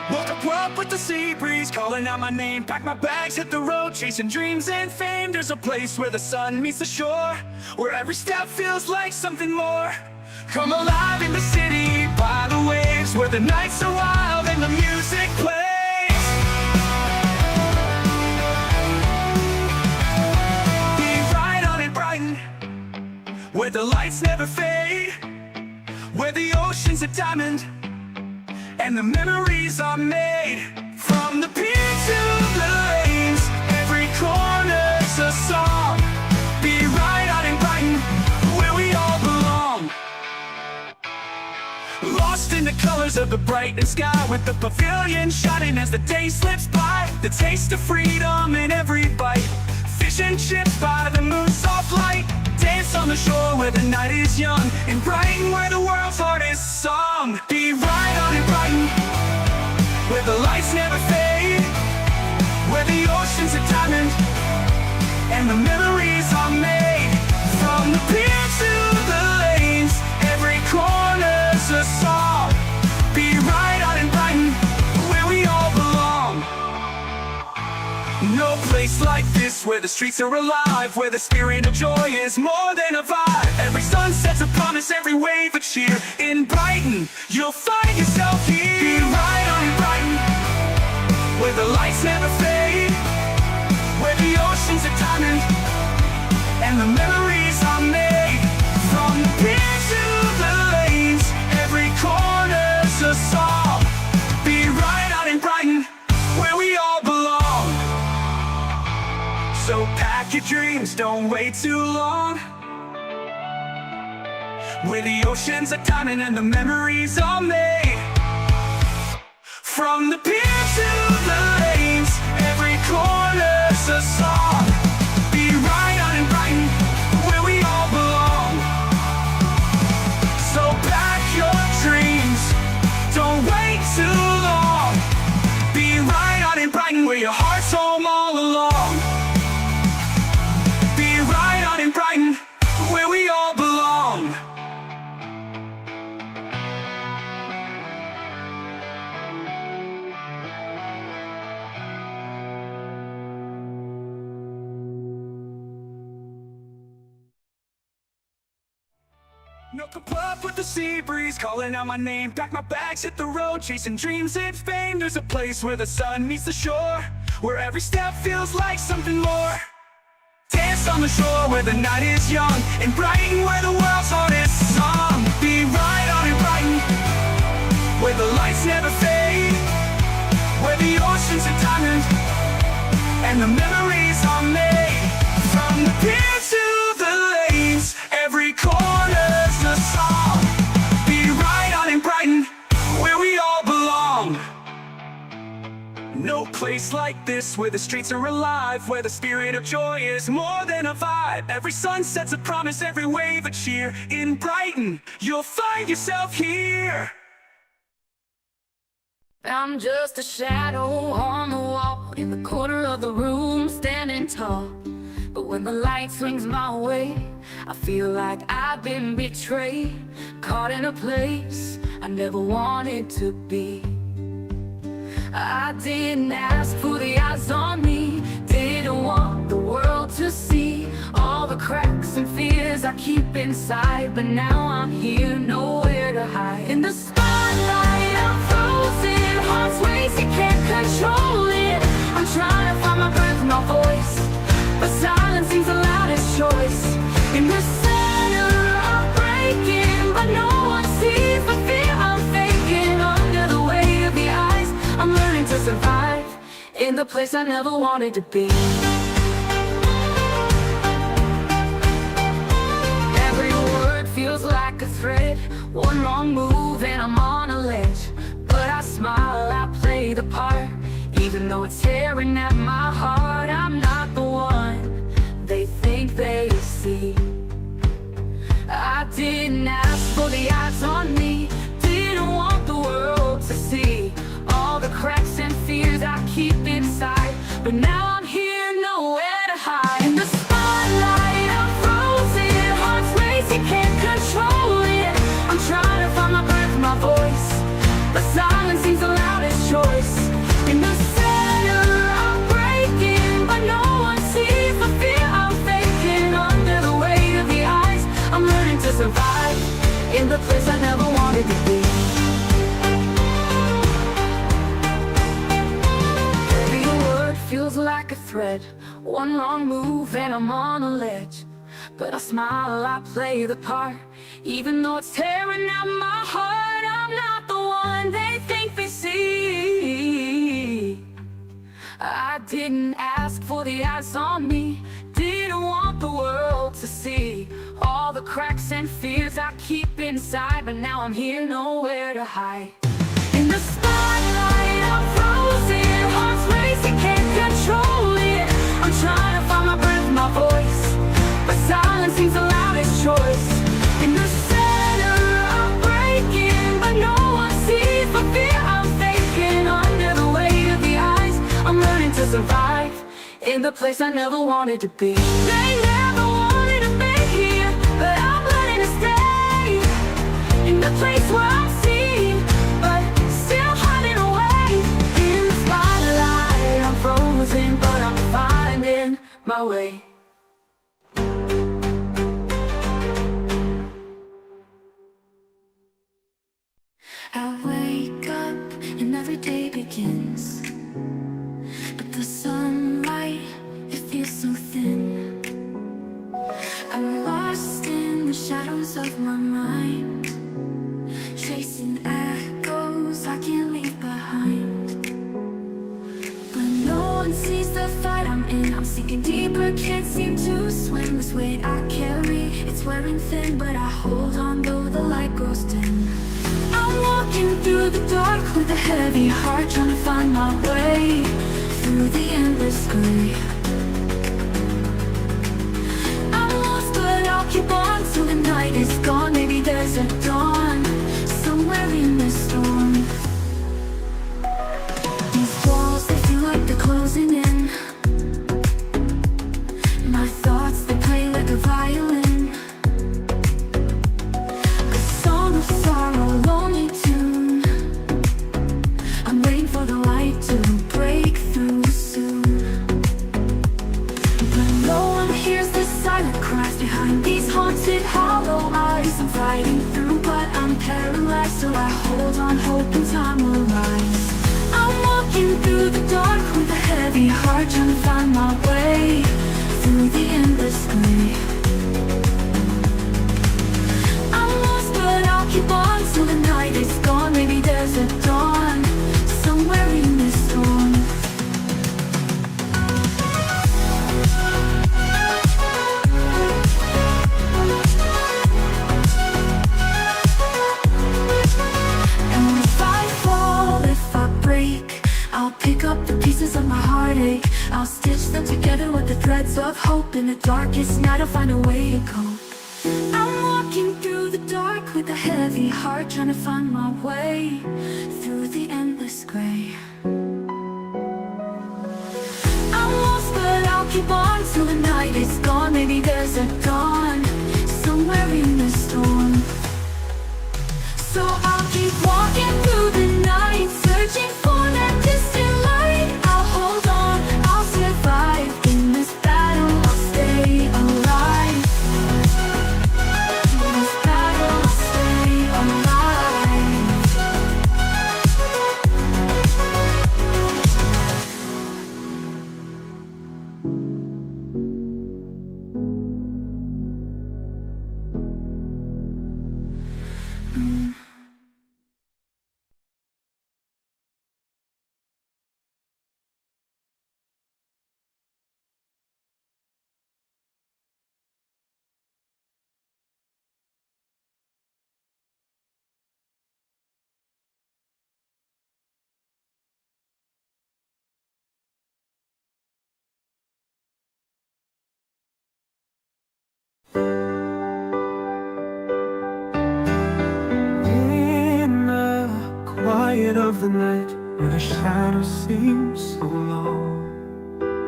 Woke up with the sea breeze calling out my name. Pack my bags, hit the road, chasing dreams and fame. There's a place where the sun meets the shore, where every step feels like something more. Come alive in the city by the waves, where the nights are wild and the music plays. Be right on in Brighton, where the lights never fade, where the ocean's a diamond and the memories are made. From the pier to the lanes, every corner's a song. Be right out in Brighton, where we all belong. Lost in the colors of the brightening sky, with the pavilion shining as the day slips by. The taste of freedom in every bite, fish and chips by the moon's soft light. Dance on the shore where the night is young, in Brighton where the world's heart is sung. Be right on in Brighton, where the lights never fade, where the ocean's a diamond and the memories are made. From the pier to the lanes, every corner's a song. Be right out in Brighton, where we all belong. No place like this, where the streets are alive, where the spirit of joy is more than a vibe. Every sunset's a promise, every wave a cheer. In Brighton, you'll find yourself here. Be right on in Brighton, where the lights never fade, where the ocean's a diamond and the memories are made. From the pier to the lanes, every corner's a song. Be right out in Brighton, where we all belong. So pack your dreams, don't wait too long, where the ocean's a diamond and the memories are made. From the pier to the lanes, every corner's a song. Be right out in Brighton, where we all belong. So pack your dreams, don't wait too long. Be right out in Brighton, where your heart's home all along. Be right out in Brighton, where we all belong. Knuckle up with the sea breeze calling out my name. Pack my bags, hit the road, chasing dreams and fame. There's a place where the sun meets the shore, where every step feels like something more. Dance on the shore where the night is young, in Brighton where the world's heart is sung. Be right on in Brighton, where the lights never fade, where the ocean's a diamond and the memories are made. From the pier to the lanes, every corner's a song. Be right out in Brighton, where we all belong. No place like this, where the streets are alive, where the spirit of joy is more than a vibe. Every sunset's a promise, every wave a cheer. In Brighton, you'll find yourself here. I'm just a shadow on the wall, in the corner of the room, standing tall. But when the light swings my way, I feel like I've been betrayed, caught in a place I never wanted to be. I didn't ask for the eyes on me, didn't want the world to see all the cracks and fears I keep inside. But now I'm here, nowhere to hide. In the spotlight, I'm frozen, heart's racing, can't control it. I'm trying to find my breath, my voice, but silence seems the loudest choice. In the center, I'm breaking, but no one sees the fear I'm faking. Under the weight of the eyes, I'm learning to survive in the place I never wanted to be. Every word feels like a thread, one wrong move and I'm on a ledge. But I smile, I play the part, even though it's tearing at my heart. I'm not the one they think they see. I didn't ask for the eyes on me, didn't want the world to see all the cracks and fears I keep inside. But now I'm here, nowhere to hide. In the spotlight, I'm frozen, heart's racing, can't control it. I'm trying to find my breath, my voice, but silence seems the loudest choice. head. One wrong move and I'm on a ledge. But I smile, I play the part. Even though it's tearing out my heart, I'm not the one they think they see. I didn't ask for the eyes on me, didn't want the world to see all the cracks and fears I keep inside. But now I'm here, nowhere to hide. In the spotlight, I'm frozen, heart's racing, can't control it. I'm trying to find my breath, my voice, but silence seems the loudest choice. In the center, I'm breaking, but no one sees the fear I'm faking. Under the weight of the eyes, I'm learning to survive in the place I never wanted to be. They never wanted to be here, but I'm learning to stay in the place where I'm seen, but still hiding away. In the spotlight, I'm frozen, but I'm finding my way. I wake up and every day begins, but the sunlight, it feels so thin. I'm lost in the shadows of my mind, chasing echoes I can't leave behind. But no one sees the fight I'm in. I'm sinking deeper, can't seem to swim. This weight I carry, it's wearing thin, but I hold on though the light goes dim. I'm walking through the dark with a heavy heart, trying to find my way through the endless gray. I'm lost, but I'll keep on till the night is gone. Maybe there's a dawn somewhere in this storm. These walls, they feel like they're closing in. My thoughts, they play like a violin. Sorrow, lonely tune. I'm waiting for the light to break through soon. But no one hears the silent cries behind these haunted hollow eyes. I'm fighting through, but I'm paralyzed, so I hold on, hoping time will rise. I'm walking through the dark with a heavy heart, trying to find my way through the endless gray. But I'll keep on till the night is gone. Maybe there's a dawn somewhere in this storm. And if I fall, if I break, I'll pick up the pieces of my heartache. I'll stitch them together with the threads of hope. In the darkest night, I'll find a way to cope. I'm walking through the dark with a heavy heart, trying to find my way through the endless gray. I'm lost, but I'll keep on till the night is gone. Maybe there's a dawn somewhere in the storm. So I'll keep walking through the night, searching for that distant light. I'll hold on, I'll survive in this battle, I'll stay alive. Of the night, where the shadows seem so long,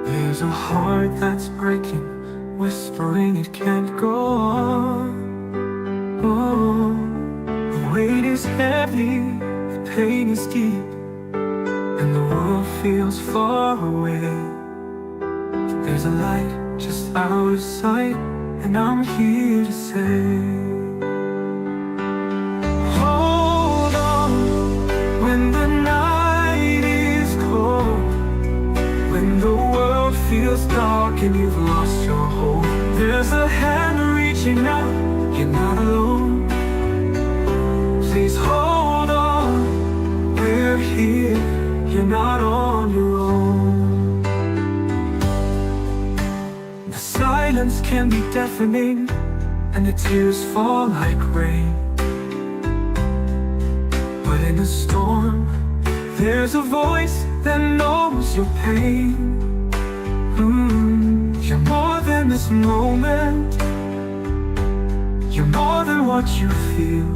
there's a heart that's breaking, whispering it can't go on. Oh, the weight is heavy, the pain is deep, and the world feels far away. But there's a light just out of sight, and I'm here to say, when the night is cold, when the world feels and you've lost your hope. There's a hand reaching out, you're not alone. Please hold on, we're here, you're not on your own. The silence can be deafening, and the tears fall like rain. But in a storm, there's a voice that knows your pain. You're more than this moment, you're more than what you feel.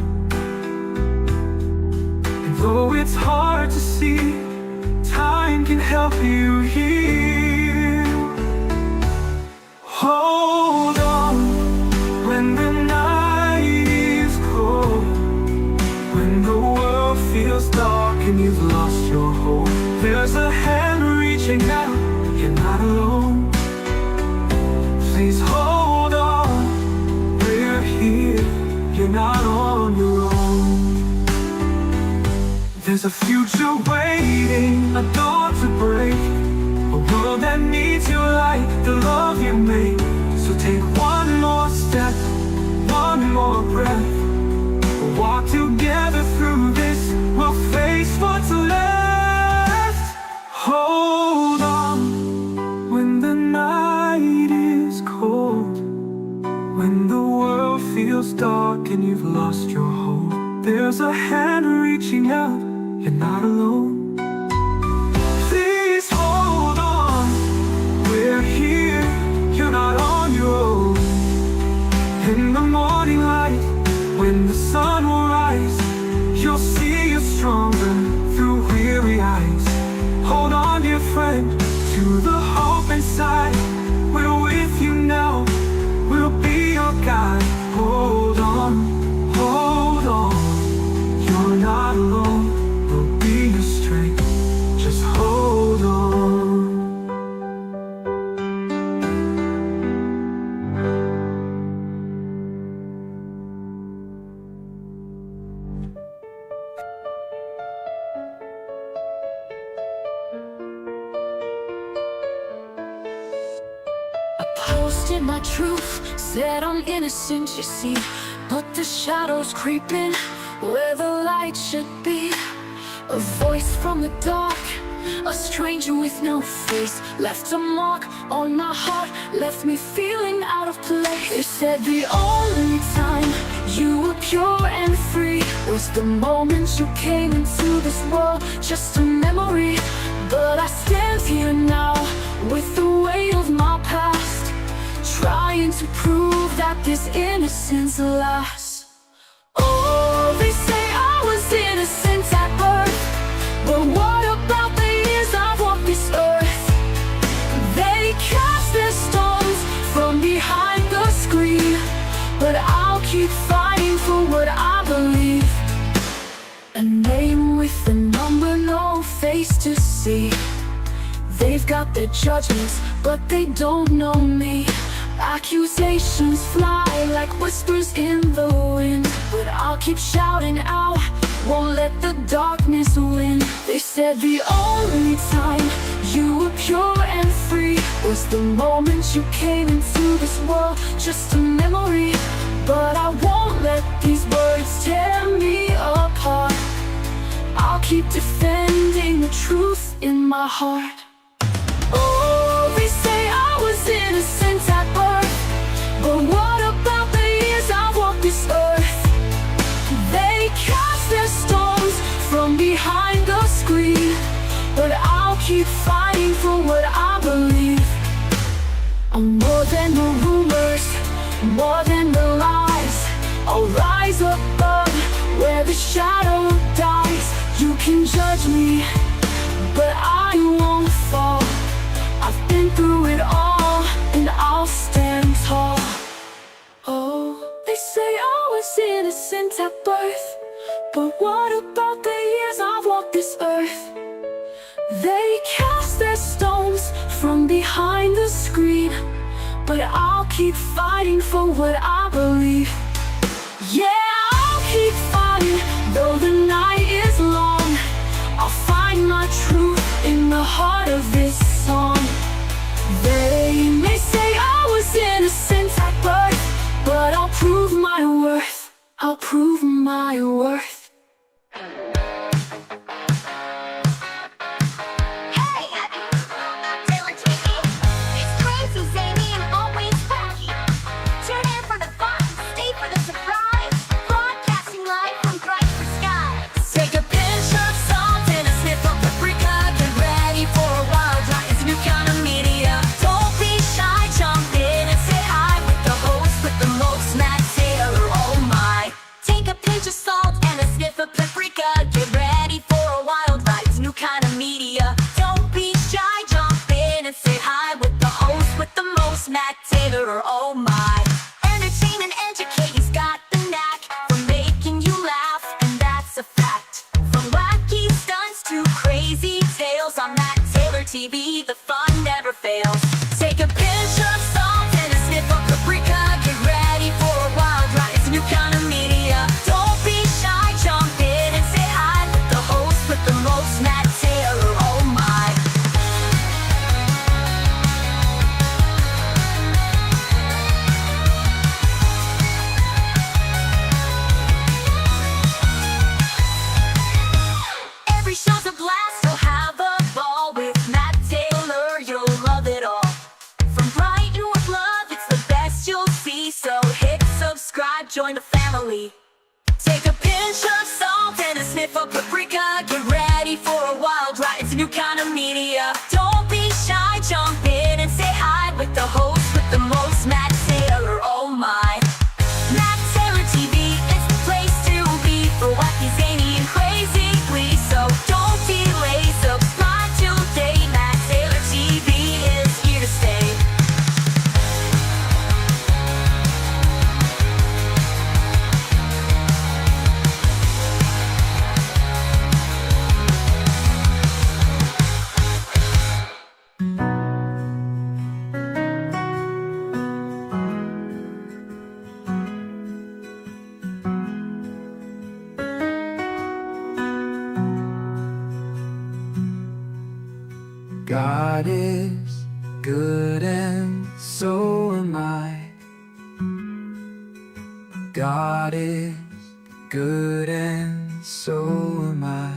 And though it's hard to see, time can help you heal. Hold on when the night is cold, when the world feels dark and you've lost your hope. There's a hand reaching out, you're not alone. Please hold on, we're here, you're not on your own. There's a future waiting, a dawn to break, a world that needs your light, the love you make. So take one more step, one more breath. We'll walk together through this, we'll face what's left. Hold on when the night is cold, when the world feels dark and you've lost your hope. There's a hand reaching out, you're not alone. Please hold on, we're here, you're not on your own. In the morning light, when the sun will rise, you'll see you're stronger through weary eyes. Hold on, dear friend, to the hope inside. We're with you now, we'll be your guide. Hold on, you're not alone. We'll be your strength, just hold on. Posted my truth, said I'm innocent, you see. But the shadows creeping where the light should be. A voice from the dark, a stranger with no face, left a mark on my heart, left me feeling out of place. They said the only time you were pure and free was the moment you came into this world, just a memory. But I stand here now with the weight of my past, trying to prove that this innocence lasts. Oh, they say I was innocent at birth, but what about the years I've walked this earth? They cast their stones from behind the screen, but I'll keep fighting for what I believe. A name with a number, no face to see. They've got their judgments, but they don't know me. Accusations fly like whispers in the wind, but I'll keep shouting out, won't let the darkness win. They said the only time you were pure and free was the moment you came into this world, just a memory. But I won't let these words tear me apart. I'll keep defending the truth in my heart. Oh, they say I was innocent at birth, but what about the years I've walked this earth? They cast their stones from behind the screen, but I'll keep fighting for what I believe. I'm more than the rumors, more than the lies. I'll rise above where the shadow dies. You can judge me, but I won't fall. I've been through it all, and I'll stand tall. Oh, they say I was innocent at birth, but what about the years I've walked this earth? They cast their stones from behind the screen, but I'll keep fighting for what I believe. Yeah, I'll keep fighting, though the night is long. I'll find my truth in the heart of this song. They may say I'll prove my worth. Hey, MattTaylor TV. It's crazy, zany, and always wacky. Tune in for the fun, stay for the surprise. Broadcasting live from brighter skies. Take a pinch of salt and a sniff of paprika. Get ready for a wild ride. It's a new kind of media. Don't be shy, jump in and say hi with the host with the most, Mattie Taylor. Oh my! Take a pinch of salt and a sniff of paprika. Get ready for a wild ride. It's a new kind of media. Don't be shy, jump in and say hi with the host with the most, Mattie Taylor. Oh my! Entertain and educate, he's got the knack for making you laugh, and that's a fact. From wacky stunts to crazy tales on MattTaylor TV, the fun never fails. Take a pinch of salt and a sniff of paprika. Get ready for a wild ride. It's a new kind of media. Don't be shy, jump in and say hi with the host with the most, Mattie Taylor. Oh my! Every show's a blast, so have a ball with Mattie Taylor. You'll love it all. From brighten with love, it's the best you'll see. So hit subscribe, join the family. Take a pinch of salt and a sniff of paprika. Get ready for a wild ride. It's a new kind of media. Don't be shy, jump in and say hi with the host with the most, Mattie Taylor. Oh my! MattTaylor TV is the place to be for wacky, zany, and crazy glee. So don't delay, subscribe today. MattTaylor TV is here to stay. God is good and so am I. God is good and so am I.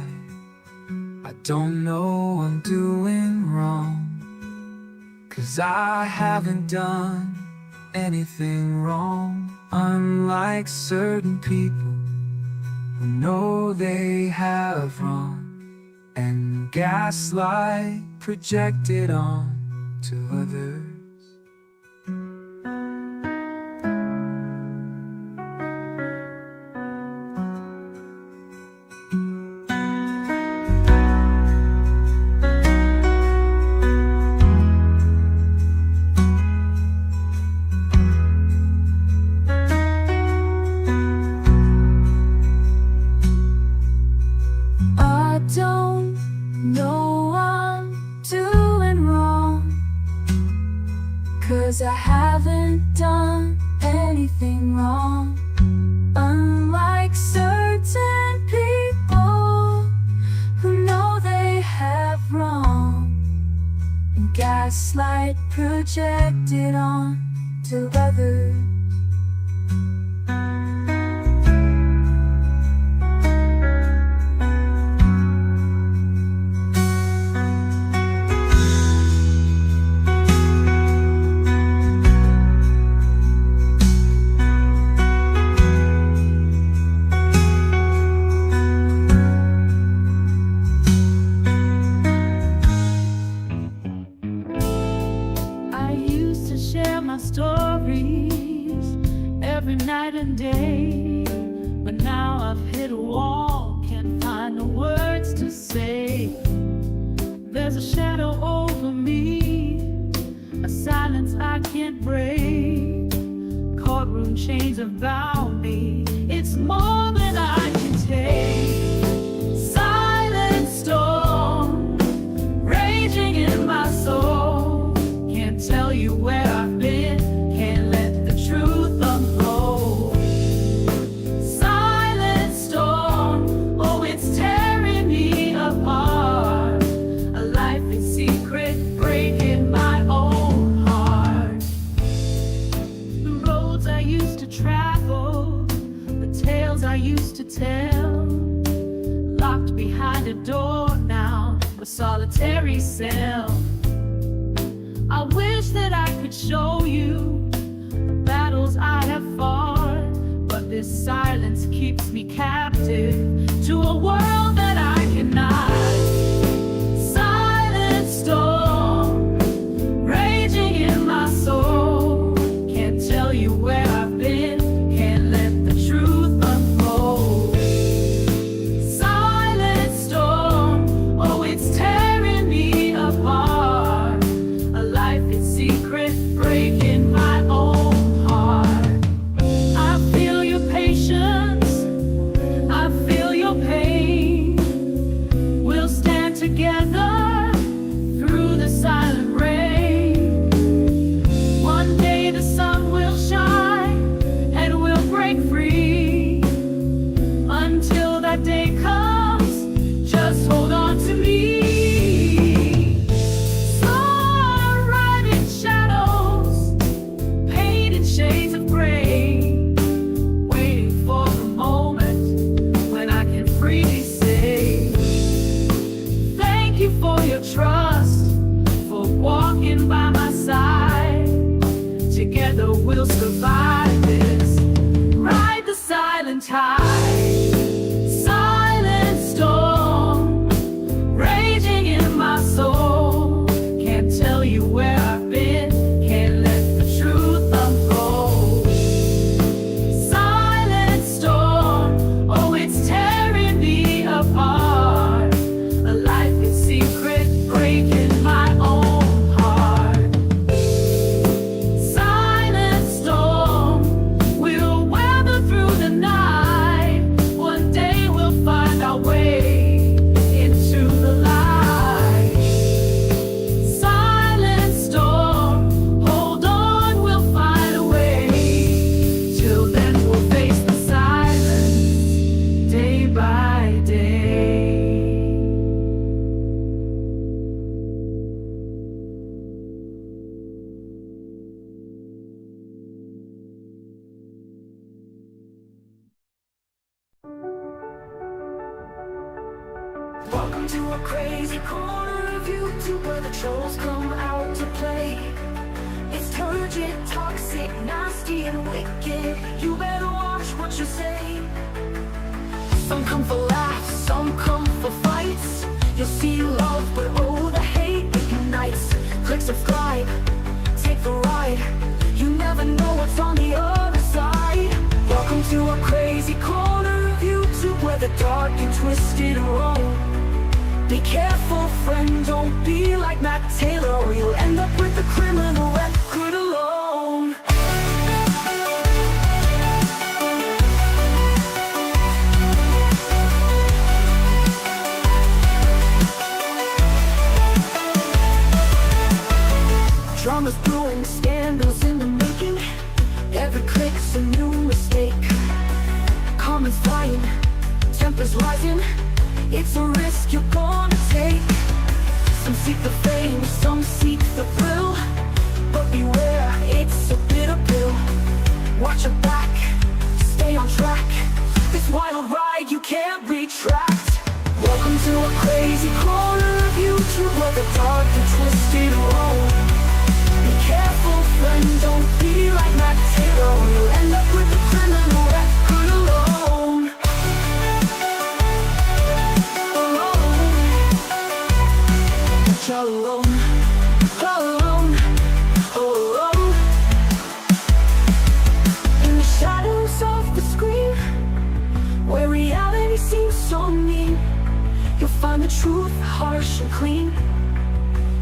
I don't know I'm doing wrong, 'cause I haven't done anything wrong. Unlike certain people who know they have wrong and gaslight projected on to others. I don't know I'm doing wrong, 'cause I haven't done anything wrong. Unlike certain people who know they have wrong and gaslight projected on to others. I used to share my stories every night and day, but now I've hit a wall, can't find the words to say. There's a shadow over me, a silence I can't break. Courtroom chains have bound me, it's more than I can take. Silent storm raging in my soul, can't tell you where I've been, can't let the truth unfold. Silent storm, oh it's tearing me apart. A life in secret, breaking my own heart. The roads I used to travel, the tales solitary cell. I wish that I could show you the battles I have fought, but this silence keeps me captive to a world that I cannot. Silent storm raging in my soul. Can't tell you where I've been, can't let the truth unfold. Silent storm, oh, it's tearing me apart. A life in secret, breaking my own heart. I feel your patience, I feel your pain. We'll stand together through the silent rain. One day the sun will shine and we'll break free. Until that day comes, just hold on to me. Sun riding shadows, painted shades of gray, waiting for the moment when I can freely say thank you for your trust, for walking by my side. Together we'll survive this, ride the silent tide. Silent storm raging in my soul. Can't tell you where I've been, can't let the truth unfold. Silent storm, oh, it's tearing me apart. A life in secret, breaking my own heart. Silent storm, we'll weather through the night. One day we'll find our way into the light. Silent storm, hold on, we'll find a way. Till then we'll face the silence, day by day. Welcome to a crazy corner of YouTube where the trolls come out to play. It's turgid, toxic, nasty and wicked. You better watch what you say. Some come for laughs, some come for fights. You'll see love, but oh, the hate ignites. Click subscribe, take the ride. You never know what's on the other side. Welcome to a crazy corner of YouTube where the dark and twisted roam. Be careful, friend, don't be like Matt Taylor, or you'll end up with the criminal record alone. Drama's brewing, scandals in the making. Every click's a new mistake. Comments flying, tempers rising. It's a risk you're gonna take. Some seek the fame, some seek the thrill. But beware, it's a bitter pill. Watch your back, stay on track. This wild ride you can't retract. Welcome to a crazy corner of YouTube where the dark and twisted roam. Be careful, friend, don't be like Matt Taylor, or you'll end up with the criminal record alone. All alone, all alone, all alone. In the shadows of the screen, where reality seems so mean, you'll find the truth harsh and clean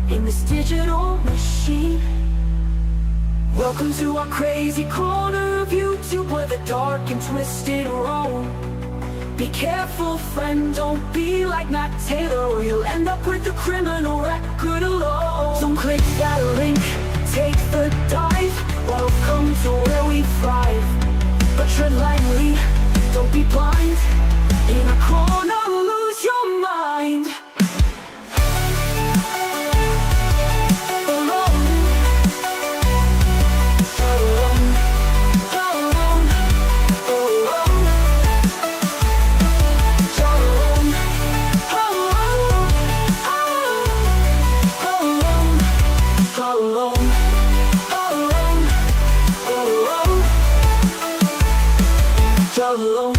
in this digital machine. Welcome to our crazy corner of YouTube where the dark and twisted roam. Be careful, friend, don't be like Matt Taylor, or you'll end up with the criminal record alone. Don't click that link, take the dive. Welcome to where we thrive. But tread lightly, don't be blind. In a corner, lose your mind. all alone.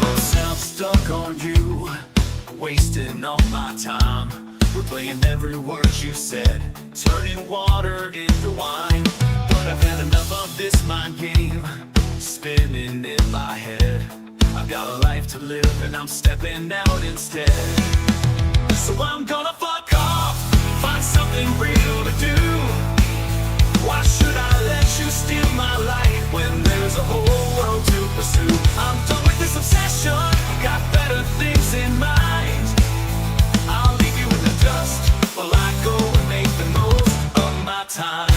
Myself stuck on you, wasting all my time, replaying every word you said, turning water into wine. But I've had enough of this mind game, spinning in my head. I've got a life to live and I'm stepping out instead. So I'm gonna fuck off, find something real to do. Why should I let you steal my life when there's a whole world to pursue? I'm done with this obsession, got better things in mind. I'll leave you in the dust while I go and make the most of my time.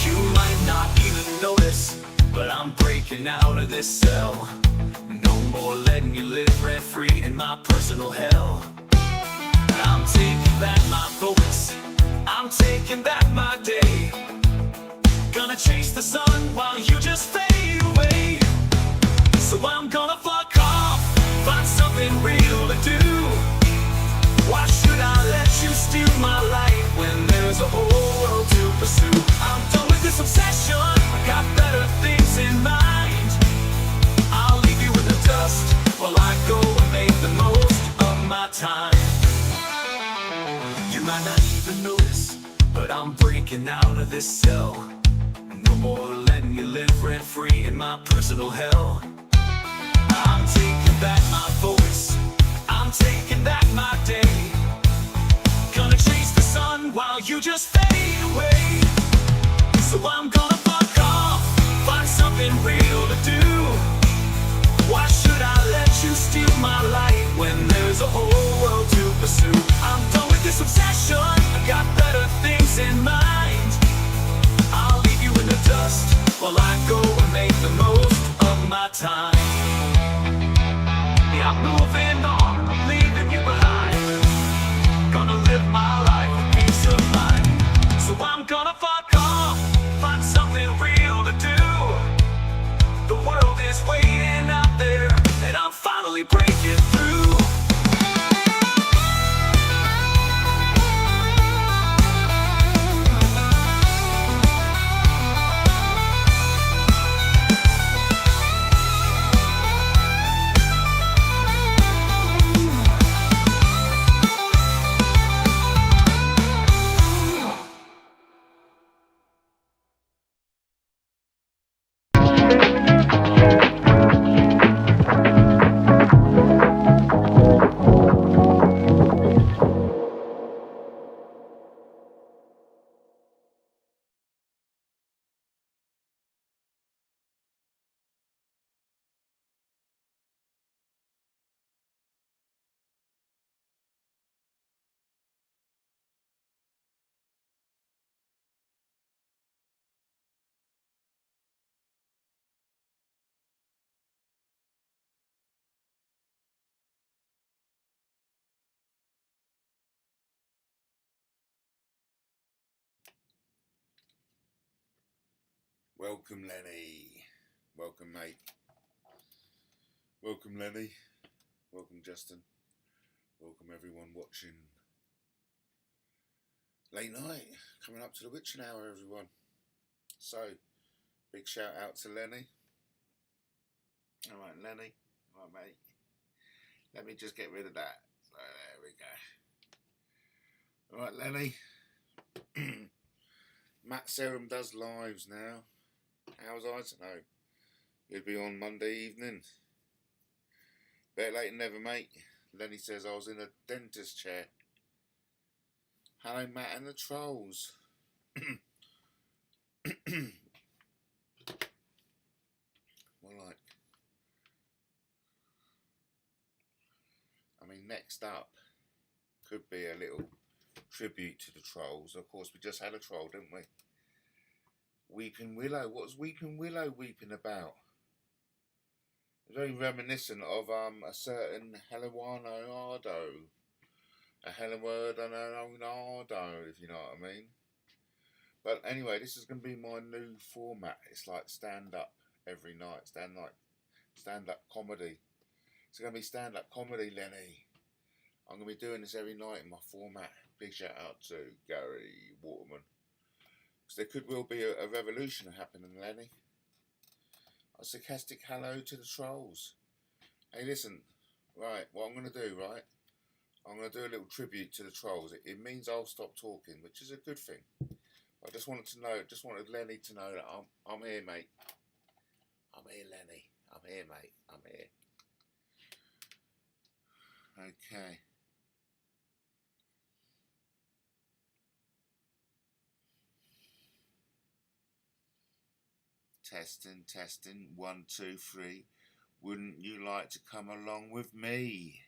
You might not even notice, but I'm breaking out of this cell. No more letting you live rent-free in my personal hell. I'm taking back my focus, I'm taking back my day. Gonna chase the sun while you just fade away. So I'm gonna fuck off, find something real to do. Why should I let you steal my life when there's a whole world to pursue? I'm done with this obsession, got better things in mind. I'll leave you in the dust while I go and make the most of my time. You might not even notice, but I'm breaking out of this cell. No more letting you live rent-free in my personal hell. I'm taking back my voice, I'm taking back my day. Gonna chase the sun while you just fade away. So I'm gonna fuck off, find something real to do. Why should I let you steal my light when there's a whole world to pursue? I'm done with this obsession, I got better things in mind. I'll leave you in the dust while I go and make the most of my time. Yeah, I'm moving on, I'm leaving you behind. Gonna live my life with peace of mind. So I'm gonna fuck off, find something real to do. The world is waiting out there, and I'm finally breaking through. Welcome, Lenny. Welcome, mate. Welcome, Lenny. Welcome, Justin. Welcome, everyone watching late night. Coming up to the witching hour, everyone. So, big shout out to Lenny. All right, Lenny. All right, mate. Let me just get rid of that. So, there we go. All right, Lenny. Matt Serum does lives now. How was I to know? You'd be on Monday evening. Better late than never, mate. Lenny says I was in a dentist chair. Hello, Matt and the trolls. Well, like, I mean, next up could be a little tribute to the trolls. Of course, we just had a troll, didn't we? Weeping Willow. What was Weeping Willow weeping about? Very reminiscent of a certain Helawano-Ardo. A Helawano-Ardo, if you know what I mean. But anyway, this is going to be my new format. It's like stand-up every night. Stand-up comedy. It's going to be stand-up comedy, Lenny. I'm going to be doing this every night in my format. Big shout out to Gary Waterman. Because there could well be a revolution happening, Lenny. A sarcastic hello to the trolls. Hey, listen. Right, what I'm going to do, right? I'm going to do a little tribute to the trolls. It means I'll stop talking, which is a good thing. I just wanted Lenny to know that I'm here, mate. I'm here, Lenny. I'm here, mate. I'm here. Okay. Testing, testing. 1, 2, 3. Wouldn't you like to come along with me?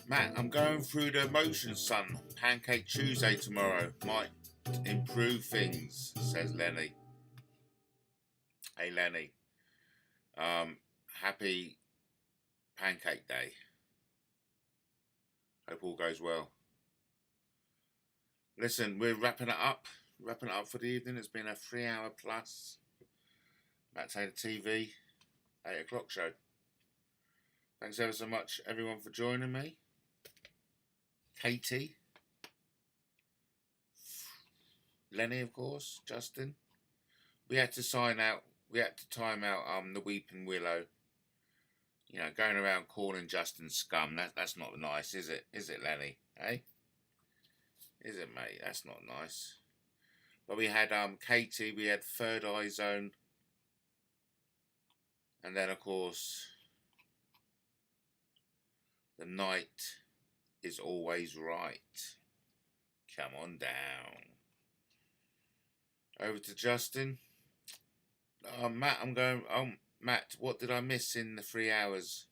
Matt, I'm going through the motions, son. Pancake Tuesday tomorrow. Might improve things, says Lenny. Hey, Lenny. Happy Pancake Day. Hope all goes well. Listen, we're wrapping it up. Wrapping it up for the evening. It's been a 3-hour plus Matt Taylor TV 8 o'clock show. Thanks ever so much, everyone, for joining me. Katie, Lenny, of course, Justin. We had to sign out. We had to time out the Weeping Willow. You know, going around calling Justin scum. That's not nice, is it? Is it, Lenny? Eh? Is it, mate? That's not nice. But we had Katie. We had Third Eye Zone, and then of course the night is always right. Come on down. Over to Justin. Matt, I'm going. Matt, what did I miss in the 3 hours?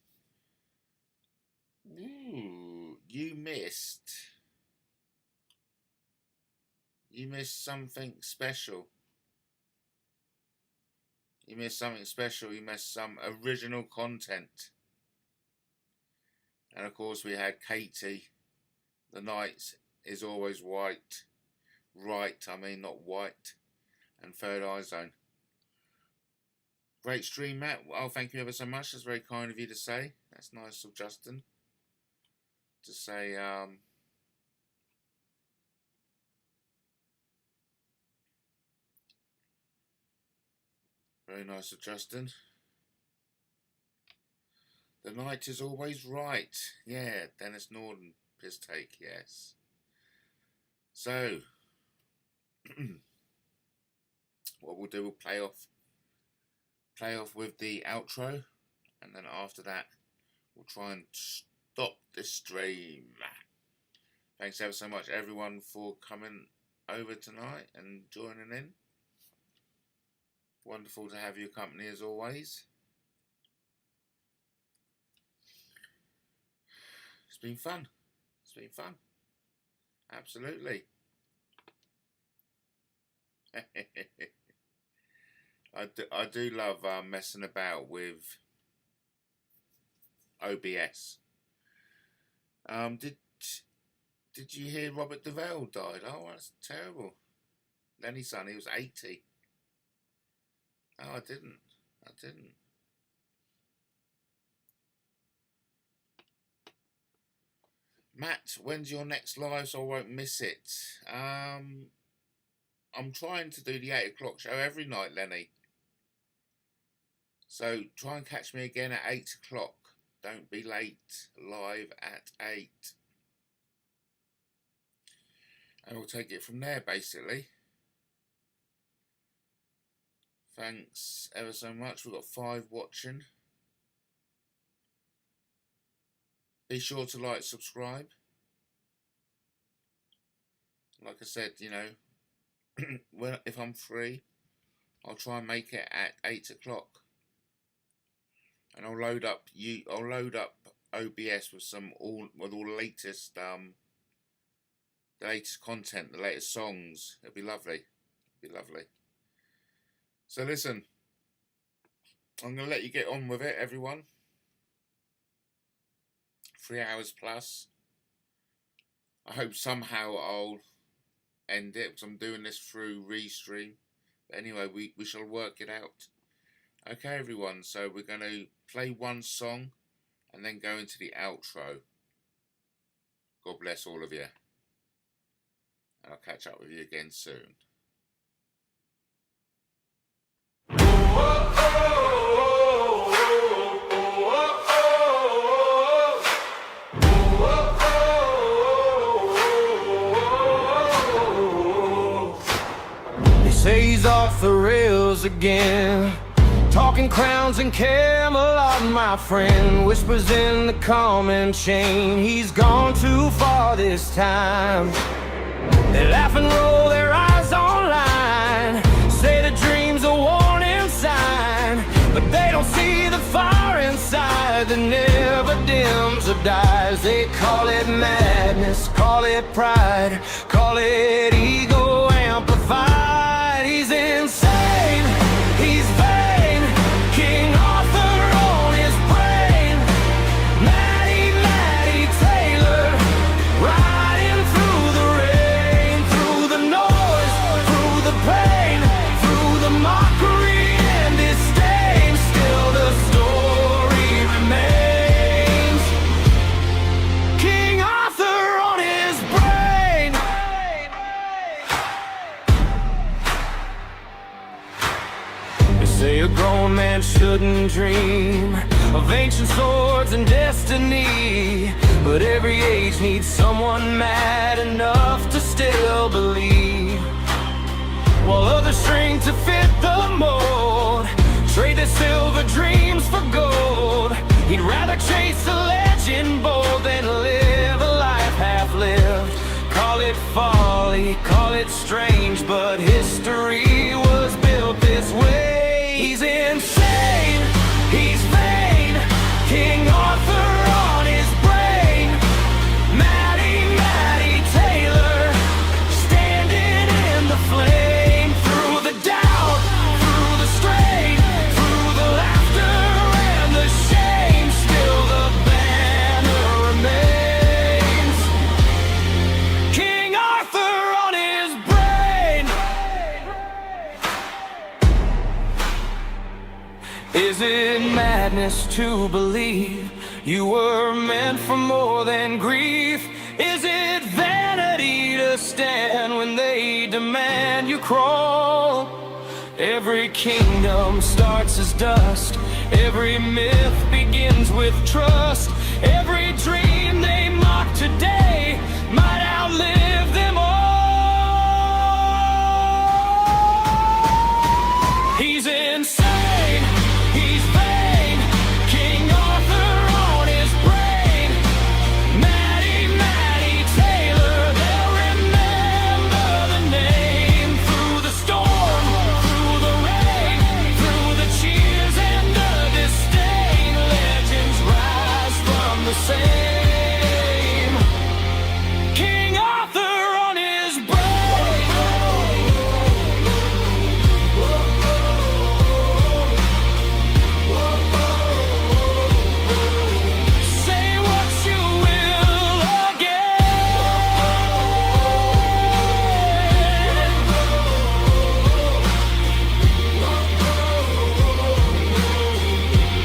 Ooh, you missed something special. You missed something special. You missed some original content. And of course we had Katie. The night is always white. Right, I mean, not white. And Third Eye Zone. Great stream, Matt. Oh, thank you ever so much. That's very kind of you to say. That's nice of Justin to say. Very nice of Justin. The night is always right. Yeah, Dennis Norden, piss take, yes. So, what we'll do, we'll play off with the outro, and then after that, we'll try and stop this stream. Thanks ever so much, everyone, for coming over tonight and joining in. Wonderful to have your company as always. It's been fun. It's been fun. Absolutely. I do love messing about with OBS. Did you hear Robert Duvall died? Oh, that's terrible. Lenny's son, he was 80. Oh, I didn't. Matt, when's your next live so I won't miss it? I'm trying to do the 8 o'clock show every night, Lenny. So try and catch me again at 8 o'clock. Don't be late. Live at 8. And we'll take it from there, basically. Thanks ever so much. We've got 5 watching. Be sure to like, subscribe. Like I said, you know, if I'm free, I'll try and make it at 8 o'clock. And I'll load up OBS with all the latest content, the latest songs. It'll be lovely. It'll be lovely. So listen, I'm going to let you get on with it, everyone. 3 hours plus. I hope somehow I'll end it, because I'm doing this through Restream. But anyway, we shall work it out. Okay, everyone, so we're going to play one song and then go into the outro. God bless all of you. And I'll catch up with you again soon. They say he's off the rails again, talking crowns and Camelot, my friend. Whispers in the comment chain, he's gone too far this time. They laugh and roll their eyes online, say the dream's a warning sign, but they don't see the fire inside that never dims or dies. They call it madness, call it pride, call it ego amplified. He's insane, he's vain, King Arthur on his brain. Mattie Taylor, riding through the rain, through the noise, through the pain, through the mockery and disdain. Still the story remains. King Arthur on his brain. They say a grown man shouldn't dream of ancient swords and destiny, but every age needs someone mad enough to still believe. While others shrink to fit the mold, trade their silver dreams for gold. He'd rather chase a legend bold than live a life half-lived. Call it folly, call it strange, but history was built this way. He's insane, he's vain, King Arthur on his brain. Mattie Taylor, standing in the flame, through the doubt, through the strain, madness to believe you were meant for more than grief? Is it vanity to stand when they demand you crawl? Every kingdom starts as dust, every myth begins with trust. Every dream they mock today might outlive them all. He's insane, he's vain, King Arthur on his brain. Mattie Taylor, they'll remember the name. Through the storm, through the rain, through the cheers and the disdain, legends rise from the same. King Arthur on his brain. Say what you will again.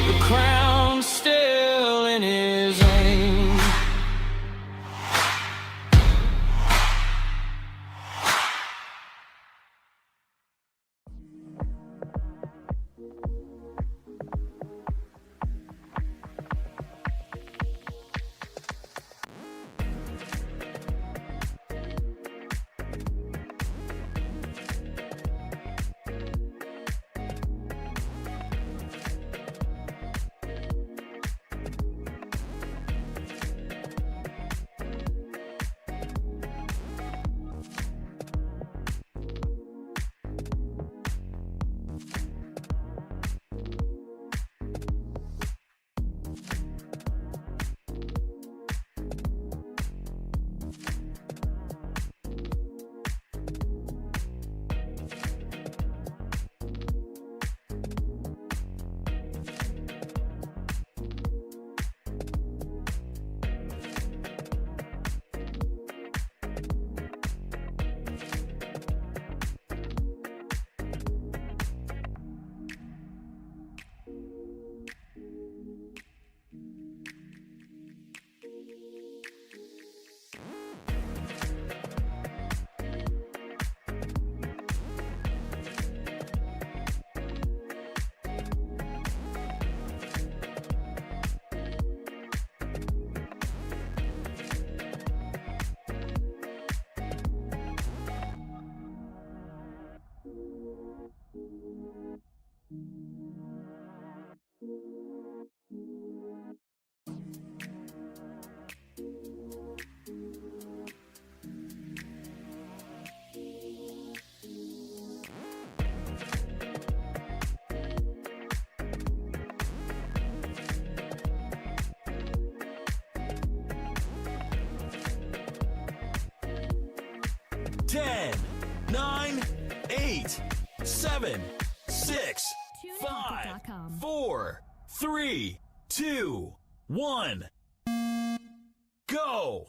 The crown's still in his hand. Ten, 9, 8, 7, 6, 5, 4, 3, 2, 1. Go!